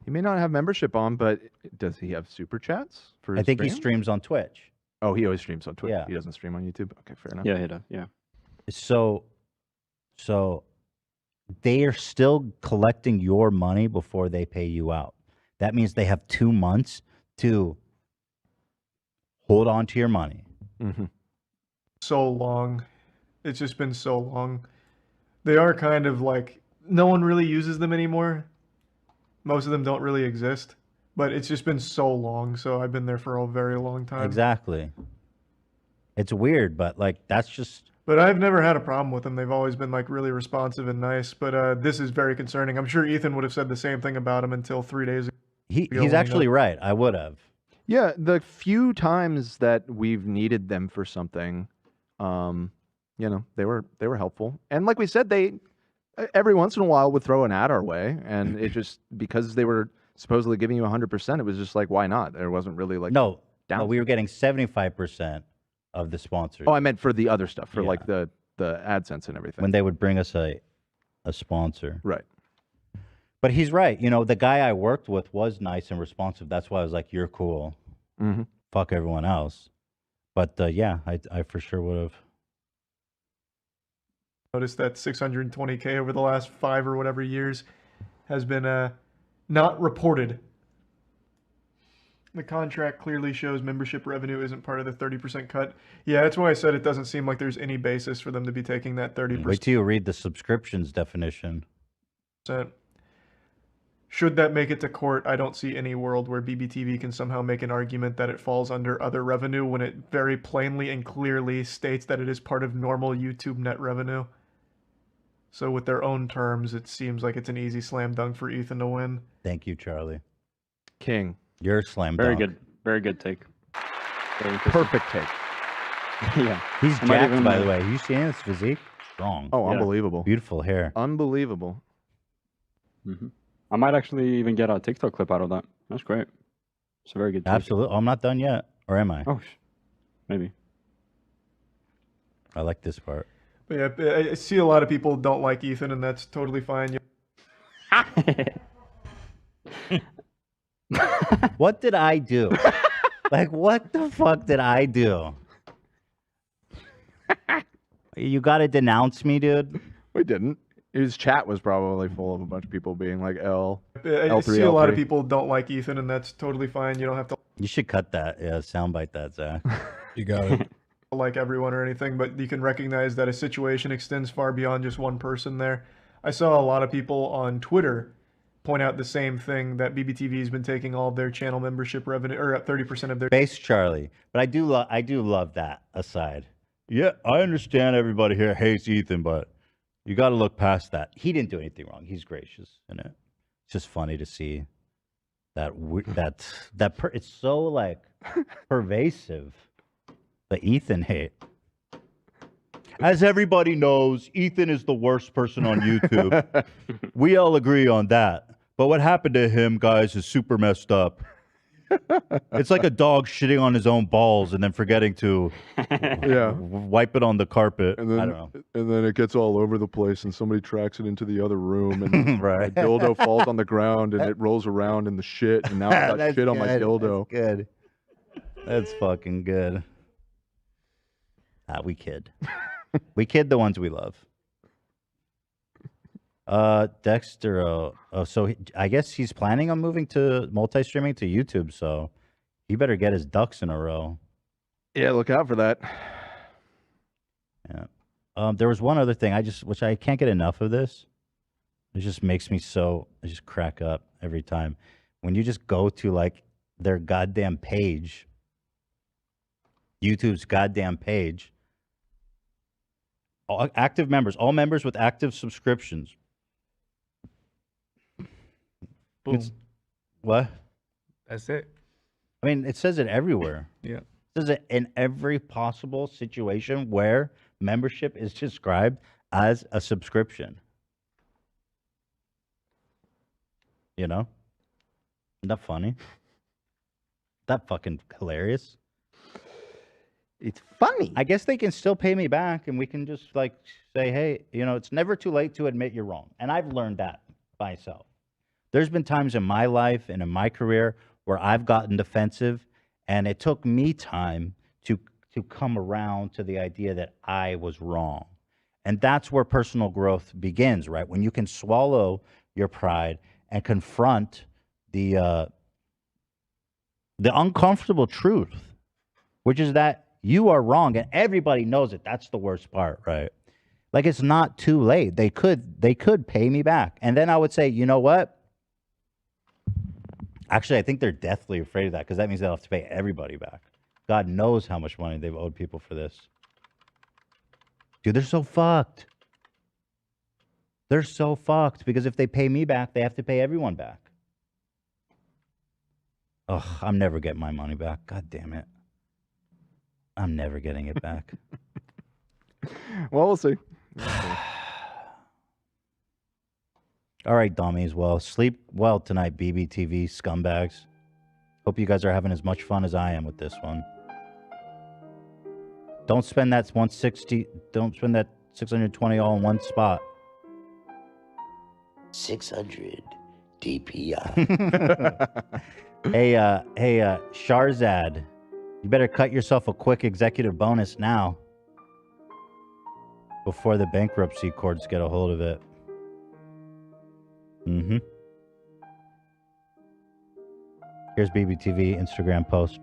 He may not have membership on, but does he have super chats for? I think he stream? streams on Twitch. Oh, he always streams on Twitch. Yeah. He doesn't stream on YouTube. Okay, fair enough. Yeah, he does. Yeah. So they are still collecting your money before they pay you out. That means they have 2 months to hold on to your money. Mm-hmm. so long. It's just been so long. They are kind of like, no one really uses them anymore. Most of them don't really exist. But it's just been so long, so I've been there for a very long time. Exactly. It's weird, but that's just. But I've never had a problem with them. They've always been really responsive and nice. But this is very concerning. I'm sure Ethan would have said the same thing about him until 3 days ago. He's actually right. I would have. Yeah, the few times that we've needed them for something, they were helpful. And like we said, they every once in a while would throw an ad our way, and it just because they were supposedly giving you 100%, it was just like, why not? There wasn't really no, we were getting 75% of the sponsors. Oh, I meant for the other stuff, for the AdSense and everything. When they would bring us a sponsor. Right. But he's right. The guy I worked with was nice and responsive. That's why I was like, you're cool. Mm-hmm. Fuck everyone else. But I for sure would have. Noticed that 620K over the last 5 or whatever years has been not reported. The contract clearly shows membership revenue isn't part of the 30% cut. Yeah, that's why I said it doesn't seem like there's any basis for them to be taking that 30%. Wait till you read the subscriptions definition. Should that make it to court, I don't see any world where BBTV can somehow make an argument that it falls under other revenue when it very plainly and clearly states that it is part of normal YouTube net revenue. So with their own terms, it seems like it's an easy slam dunk for Ethan to win. Thank you, Charlie. King. You're a slam Very dunk. good. Very good take. Very Perfect take. Yeah. He's jacked, by the way. You seen his physique? Strong. Oh, unbelievable. Beautiful hair. Unbelievable. Mm-hmm. I might actually even get a TikTok clip out of that. That's great. It's a very good take. Absolutely. Oh, I'm not done yet. Or am I? Oh, maybe. I like this part. But yeah, I see a lot of people don't like Ethan, and that's totally fine. What did I do? What the fuck did I do? You gotta denounce me, dude. We didn't. His chat was probably full of a bunch of people being like L. I L3, see a lot of L3. people don't like Ethan, and that's totally fine. You don't have to You should cut that. Yeah, soundbite that, Zach. You got it. like everyone or anything, but you can recognize that a situation extends far beyond just one person there. I saw a lot of people on Twitter point out the same thing, that BBTV has been taking all of their channel membership revenue, or 30% of their... Base Charlie. But I do love that aside. Yeah, I understand everybody here hates Ethan, but you got to look past that. He didn't do anything wrong. He's gracious in it. It's just funny to see it's so pervasive. The Ethan hate. As everybody knows, Ethan is the worst person on YouTube. We all agree on that. But what happened to him, guys, is super messed up. It's like a dog shitting on his own balls and then forgetting to wipe it on the carpet. And then, I don't know. And then it gets all over the place, and somebody tracks it into the other room, and Right. the dildo falls on the ground, and it rolls around in the shit, and now I got That's shit on my good. dildo. That's good. That's fucking good. We kid. We kid the ones we love. Dexter, so I guess he's planning on moving to multi-streaming to YouTube, so he better get his ducks in a row. Yeah, look out for that. Yeah. There was one other thing which I can't get enough of this. It just makes me so, I just crack up every time. When you just go to like their goddamn page, YouTube's goddamn page, all active members, all members with active subscriptions. Boom. What? That's it. I mean, it says it everywhere. Yeah. It says it in every possible situation where membership is described as a subscription. You know? Isn't that funny? That fucking hilarious. It's funny. I guess they can still pay me back and we can just like say, hey, you know, it's never too late to admit you're wrong. And I've learned that by myself. There's been times in my life and in my career where I've gotten defensive and it took me time to come around to the idea that I was wrong. And that's where personal growth begins, right? When you can swallow your pride and confront the uncomfortable truth, which is that you are wrong and everybody knows it. That's the worst part, right? Like it's not too late. They could pay me back. And then I would say, you know what? Actually, I think they're deathly afraid of that because that means they'll have to pay everybody back. God knows how much money they've owed people for this. Dude, they're so fucked. They're so fucked because if they pay me back, they have to pay everyone back. Ugh, I'm never getting my money back. God damn it. I'm never getting it back. Well, we'll see. All right, dummies. Well, sleep well tonight, BBTV scumbags. Hope you guys are having as much fun as I am with this one. Don't spend that 160. Don't spend that 620 all in one spot. 600 DPI. Hey, Shahrzad, you better cut yourself a quick executive bonus now before the bankruptcy courts get a hold of it. Mm-hmm. Here's BBTV Instagram post.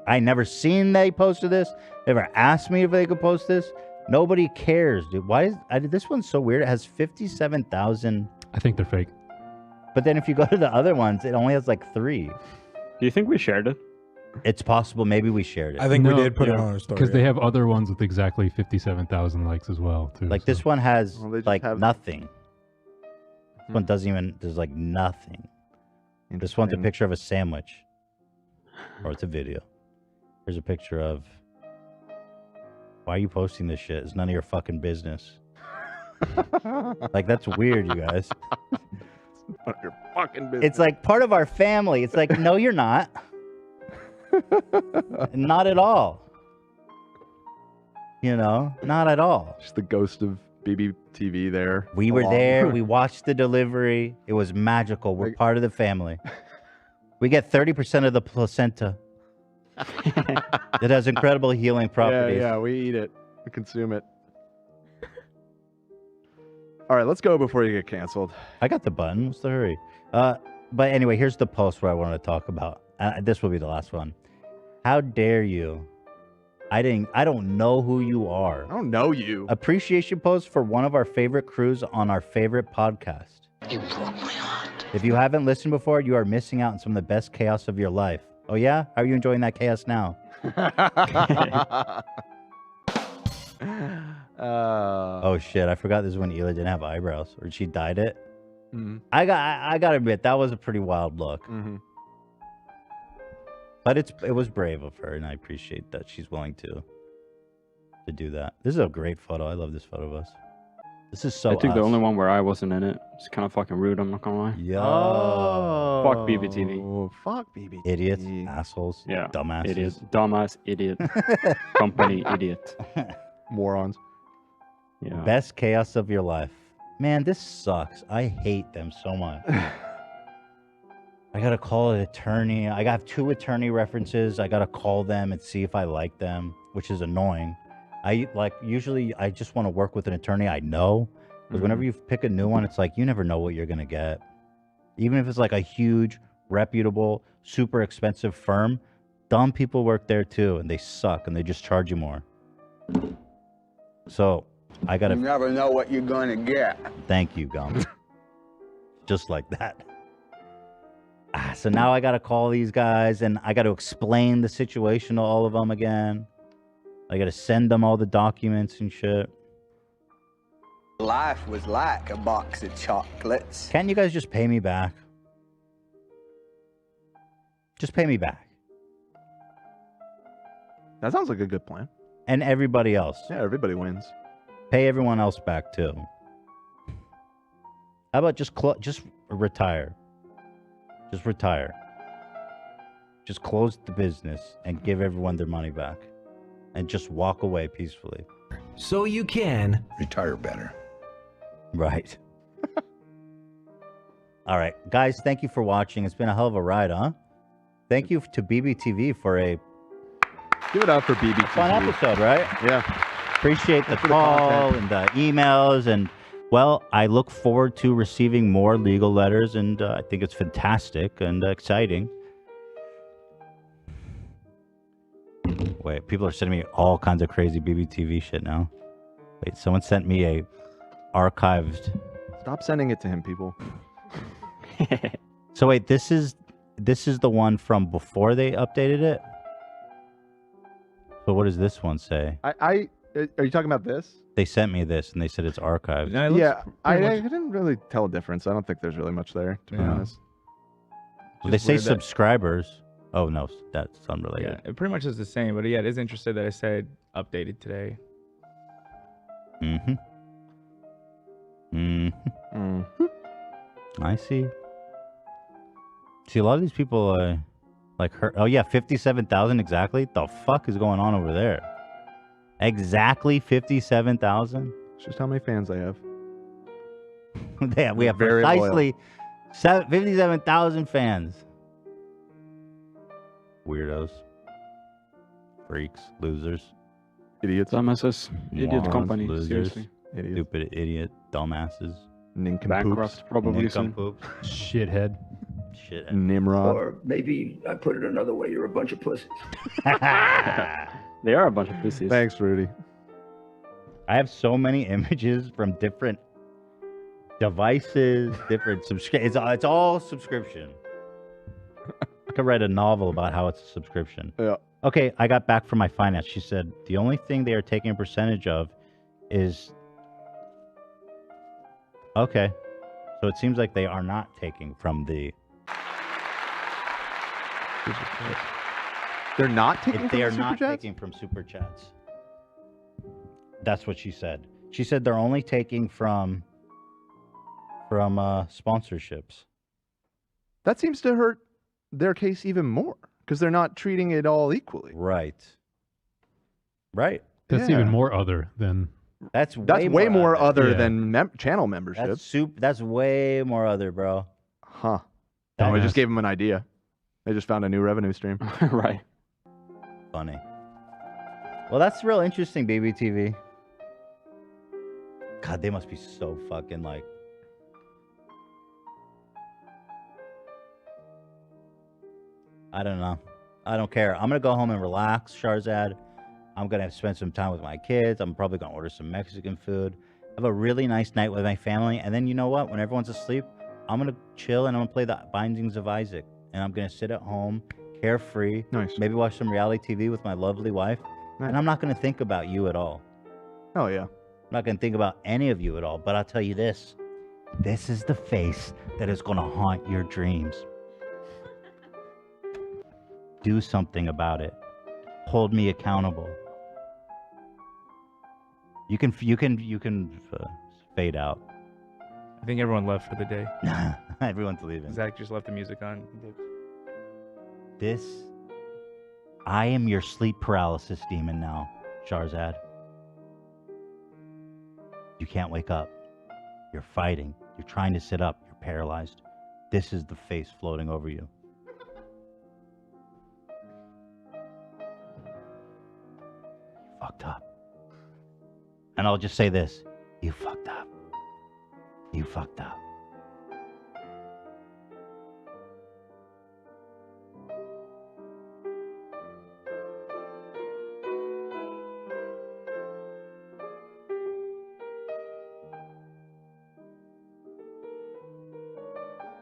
I never seen they posted this. Never asked me if they could post this. Nobody cares, dude. Why is this one's so weird? It has 57,000. I think they're fake. But then if you go to the other ones, it only has like 3. Do you think we shared it? It's possible. Maybe we shared it. I think we did put it on our story. Because they have other ones with exactly 57,000 likes as well, too. Like this one has like nothing. This one doesn't even. There's like nothing. This one's a picture of a sandwich, or it's a video. Here's a picture of. Why are you posting this shit? It's none of your fucking business. Like that's weird, you guys. It's none of your fucking business. It's like part of our family. It's like no, you're not. Not at all. You know, not at all. Just the ghost of BBTV there. We were there. We watched the delivery. It was magical. We're part of the family. We get 30% of the placenta. It has incredible healing properties. Yeah, we eat it. We consume it. All right, let's go before you get canceled. I got the button. What's the hurry? But anyway, here's the post where I wanted to talk about. This will be the last one. How dare you? I don't know who you are. I don't know you. Appreciation post for one of our favorite crews on our favorite podcast. You broke my heart. If you haven't listened before, you are missing out on some of the best chaos of your life. Oh yeah? How are you enjoying that chaos now? Oh shit! I forgot this is when Ela didn't have eyebrows, or she dyed it. Mhm. I gotta admit that was a pretty wild look. Mm-hmm. But it was brave of her, and I appreciate that she's willing to do that. This is a great photo. I love this photo of us. This is so. I think the us. only one where I wasn't in it. It's kind of fucking rude. I'm not gonna lie. Yo. Fuck BBTV. Oh, fuck BBTV. Idiots, assholes, Yeah. dumbasses. Idiot. Dumbass. Idiot. Company. Idiot. Morons. Yeah. Best chaos of your life. Man, this sucks. I hate them so much. I gotta call an attorney. I got 2 attorney references. I gotta call them and see if I like them, which is annoying. Usually I just want to work with an attorney I know, because whenever you pick a new one, it's like you never know what you're gonna get. Even if it's like a huge, reputable, super expensive firm, dumb people work there too, and they suck, and they just charge you more. So I gotta. You never know what you're going to get. Thank you, Gum. Just like that. So now I got to call these guys and I got to explain the situation to all of them again. I got to send them all the documents and shit. Life was like a box of chocolates. Can't you guys just pay me back? Just pay me back. That sounds like a good plan. And everybody else. Yeah, everybody wins. Pay everyone else back too. How about just retire? Just retire. Just close the business and give everyone their money back. And just walk away peacefully. So you can retire better. Right. All right. Guys, thank you for watching. It's been a hell of a ride, huh? Thank you to BBTV for a... Give it up for BBTV. Fun episode, right? Yeah. Appreciate the for the call content. and the emails. And, well, I look forward to receiving more legal letters. And I think it's fantastic and exciting. Wait, people are sending me all kinds of crazy BBTV shit now. Wait, someone sent me a archived... Stop sending it to him, people. So wait, this is the one from before they updated it? So what does this one say? Are you talking about this? They sent me this and they said it's archived. Yeah, I didn't really tell a difference. I don't think there's really much there, to be honest. Well, they say subscribers. Oh no, that's unrelated. Yeah, it pretty much is the same, but yeah, it is interesting that I said updated today. I see. See, a lot of these people, like her. Oh yeah, 57,000 exactly. The fuck is going on over there? Exactly 57,000. It's just how many fans I have. We have Very precisely 57,000 fans. Weirdos, freaks, losers, idiots. Dumbasses. Idiot morons, company. losers, Seriously. stupid idiot, dumbasses, Bankrupt, probably soon. nincompoops, Shithead. Shithead. Nimrod. Or maybe I put it another way, you're a bunch of pussies. They are a bunch of pussies. Thanks, Rudy. I have so many images from different devices, different subscription. It's all subscription. I could write a novel about how it's a subscription. Yeah. Okay, I got back from my finance. She said the only thing they are taking a percentage of is... Okay. So it seems like they are not taking from the... They're not taking They are from not Super Chats? taking from Super Chats. That's what she said. She said they're only taking from sponsorships. That seems to hurt their case even more because they're not treating it all equally. Right. Right. That's even more other than... That's way more other Yeah. than channel membership. That's way more other, bro. Huh. No, I just gave them an idea. They just found a new revenue stream. Right. Funny. Well, that's real interesting, BBTV. God, they must be so fucking like... I don't know. I don't care. I'm going to go home and relax, Shahrzad. I'm going to spend some time with my kids. I'm probably going to order some Mexican food. Have a really nice night with my family. And then you know what? When everyone's asleep, I'm going to chill and I'm going to play the Bindings of Isaac. And I'm going to sit at home, carefree. Nice. Maybe watch some reality TV with my lovely wife. Nice. And I'm not going to think about you at all. Oh, yeah. I'm not going to think about any of you at all. But I'll tell you this. This is the face that is going to haunt your dreams. Do something about it. Hold me accountable. You can fade out. I think everyone left for the day. Everyone's leaving. Zach just left the music on. I am your sleep paralysis demon now, Shahrzad. You can't wake up. You're fighting. You're trying to sit up. You're paralyzed. This is the face floating over you. You fucked up. And I'll just say this. You fucked up. You fucked up.